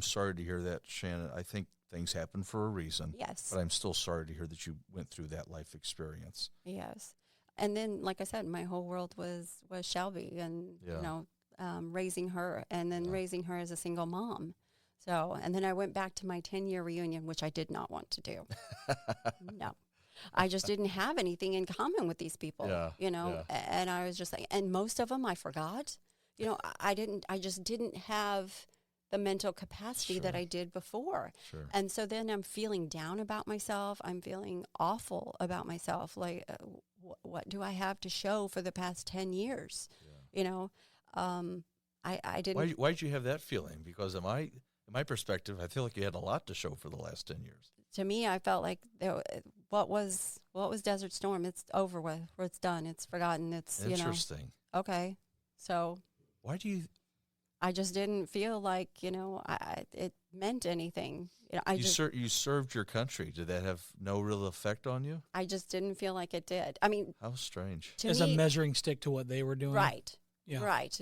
sorry to hear that, Shannon. I think things happen for a reason. Yes. But I'm still sorry to hear that you went through that life experience. Yes. And then, like I said, my whole world was Shelby and, raising her and then raising her as a single mom. So, and then I went back to my 10-year reunion, which I did not want to do. No. I just didn't have anything in common with these people, and I was just like, and most of them I forgot, I just didn't have the mental capacity that I did before. Sure. And so then I'm feeling down about myself. I'm feeling awful about myself. Like, what do I have to show for the past 10 years? Yeah. I didn't. Why did you have that feeling? Because in my perspective, I feel like you had a lot to show for the last 10 years. To me, I felt like what was Desert Storm? It's over with. It's done. It's forgotten. It's interesting. Okay, so why do you? I just didn't feel like it meant anything. You served your country. Did that have no real effect on you? I just didn't feel like it did. I mean, how strange. As a measuring stick to what they were doing, right? Yeah. Right.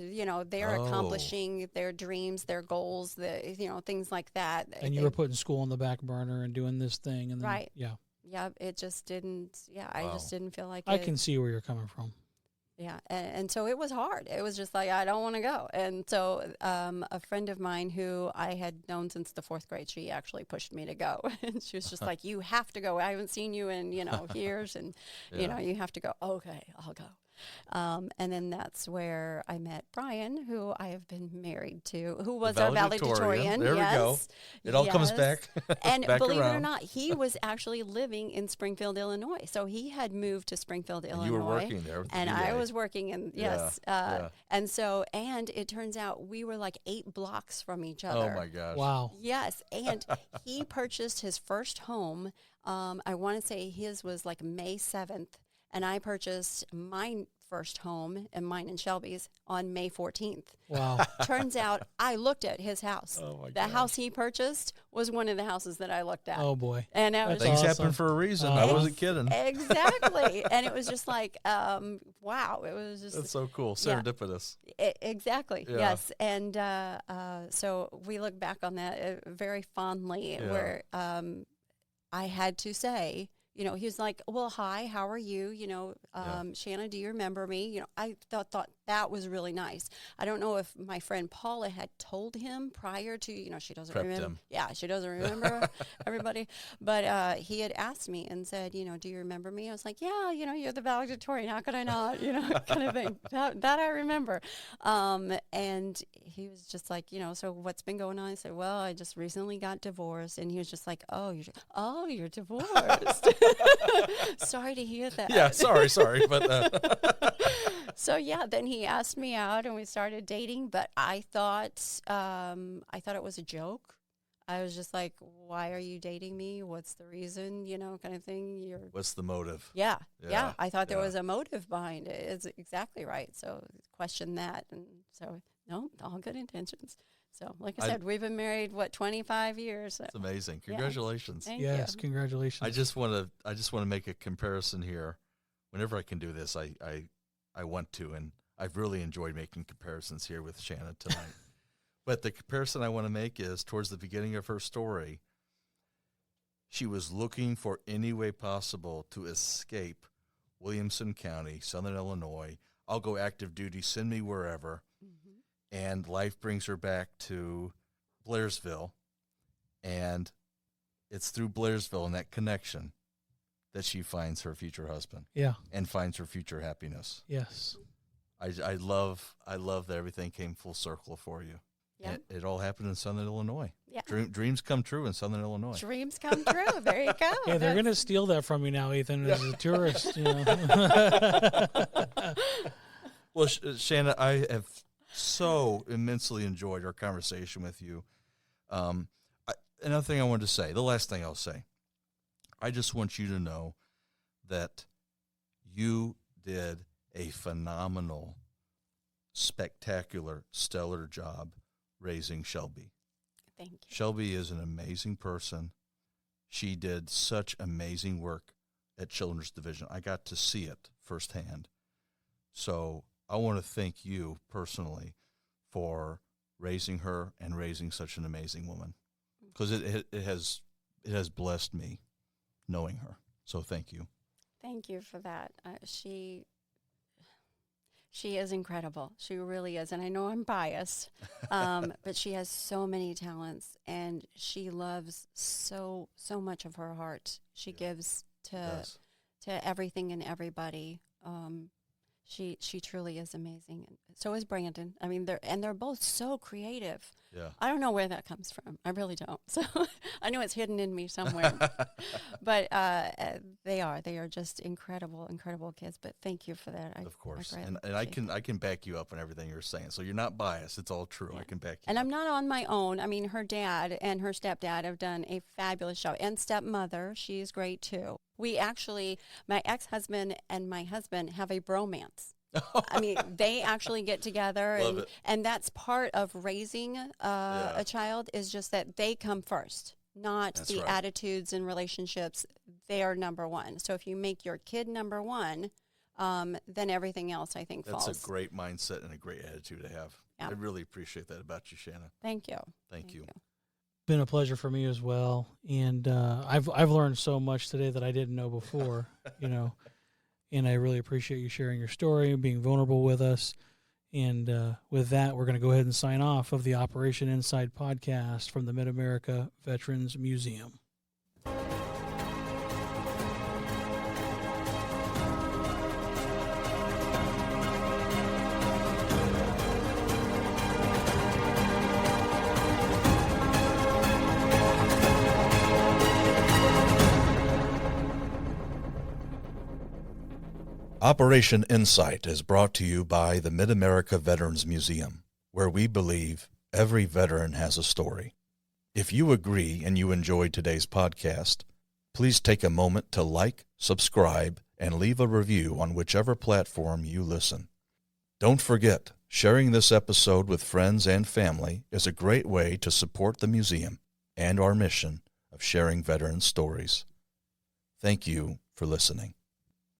They're accomplishing their dreams, their goals, things like that. And you were putting school on the back burner and doing this thing. And then, right. Yeah. Yeah. It just didn't. Yeah. Wow. I just didn't feel like I can see where you're coming from. Yeah. And so it was hard. It was just like, I don't want to go. And so a friend of mine who I had known since the 4th grade, she actually pushed me to go. And she was just like, you have to go. I haven't seen you in, years. And, you have to go. Okay, I'll go. And then that's where I met Brian, who I have been married to, who was our valedictorian. There we go. It all comes back. And back believe around. it or not, he was actually living in Springfield, Illinois. So he had moved to Springfield, Illinois. You were working there. With and the I was working in, yes. Yeah. And it turns out we were like 8 blocks from each other. Oh, my gosh. Wow. Yes. And he purchased his first home. I want to say his was like May 7th. And I purchased my first home, and mine and Shelby's, on May 14th. Wow. Turns out I looked at his house. Oh my the gosh. House he purchased was one of the houses that I looked at. Oh, boy. And I was Things awesome. happen for a reason. I wasn't kidding. Exactly. And it was just like, wow. It was just. That's so cool. Serendipitous. Exactly. Yeah. Yes. And so we look back on that very fondly, where I had to say, he was like, well, hi, how are you? Shanna, do you remember me? I thought that was really nice. I don't know if my friend Paula had told him prior to, she doesn't remember. Him. Yeah, she doesn't remember everybody. But he had asked me and said, do you remember me? I was like, yeah, you're the valedictorian. How could I not? Kind of thing. That I remember. And he was just like, so what's been going on? I said, well, I just recently got divorced. And he was just like, you're divorced. Sorry to hear that. Yeah, sorry, but so then he asked me out and we started dating, but I thought it was a joke. I was just like, why are you dating me? What's the reason? Kind of thing. What's the motive? Yeah. I thought there yeah. was a motive behind it. It's exactly right. So question that. And so, no, all good intentions. So, like I said, we've been married, 25 years. So. It's amazing. Congratulations. Thank you. Yes, congratulations. I just want to make a comparison here. Whenever I can do this, I want to, and I've really enjoyed making comparisons here with Shanna tonight. But the comparison I want to make is towards the beginning of her story. She was looking for any way possible to escape Williamson County, Southern Illinois. I'll go active duty, send me wherever. Mm-hmm. And life brings her back to Blairsville. And it's through Blairsville and that connection that she finds her future husband. Yeah. And finds her future happiness. Yes. I love that everything came full circle for you. Yeah. It all happened in Southern Illinois. Yeah. Dreams come true in Southern Illinois. Dreams come true. There you go. Yeah, they're going to steal that from you now, Ethan, as a tourist. Well, Shanna, I have so immensely enjoyed our conversation with you. Another thing I wanted to say, the last thing I'll say, I just want you to know that you did a phenomenal, spectacular, stellar job raising Shelby. Thank you. Shelby is an amazing person. She did such amazing work at Children's Division. I got to see it firsthand. So I want to thank you personally for raising her and raising such an amazing woman, because it has blessed me knowing her. So thank you. Thank you for that. She is incredible. She really is. And I know I'm biased, but she has so many talents, and she loves so much of her heart. She gives to everything and everybody. She truly is amazing. And so is Brandon. I mean, they're both so creative. Yeah. I don't know where that comes from. I really don't. So I know it's hidden in me somewhere. But they are just incredible kids. But thank you for that. Of course. And I can back you up on everything you're saying. So you're not biased. It's all true. Yeah. I can back you and up. I'm not on my own. I mean, her dad and her stepdad have done a fabulous job. And stepmother, she's great too. We actually, my ex-husband and my husband have a bromance. I mean, they actually get together, and that's part of raising a child, is just that they come first, not that's the right. attitudes and relationships. They are number one. So if you make your kid number one, then everything else, I think, falls. That's a great mindset and a great attitude to have. Yeah. I really appreciate that about you, Shanna. Thank you. Thank you. Been a pleasure for me as well, and I've learned so much today that I didn't know before, and I really appreciate you sharing your story and being vulnerable with us. And with that, we're going to go ahead and sign off of the Operation Inside podcast from the Mid-America Veterans Museum. Operation Insight is brought to you by the Mid-America Veterans Museum, where we believe every veteran has a story. If you agree and you enjoyed today's podcast, please take a moment to like, subscribe, and leave a review on whichever platform you listen. Don't forget, sharing this episode with friends and family is a great way to support the museum and our mission of sharing veteran stories. Thank you for listening.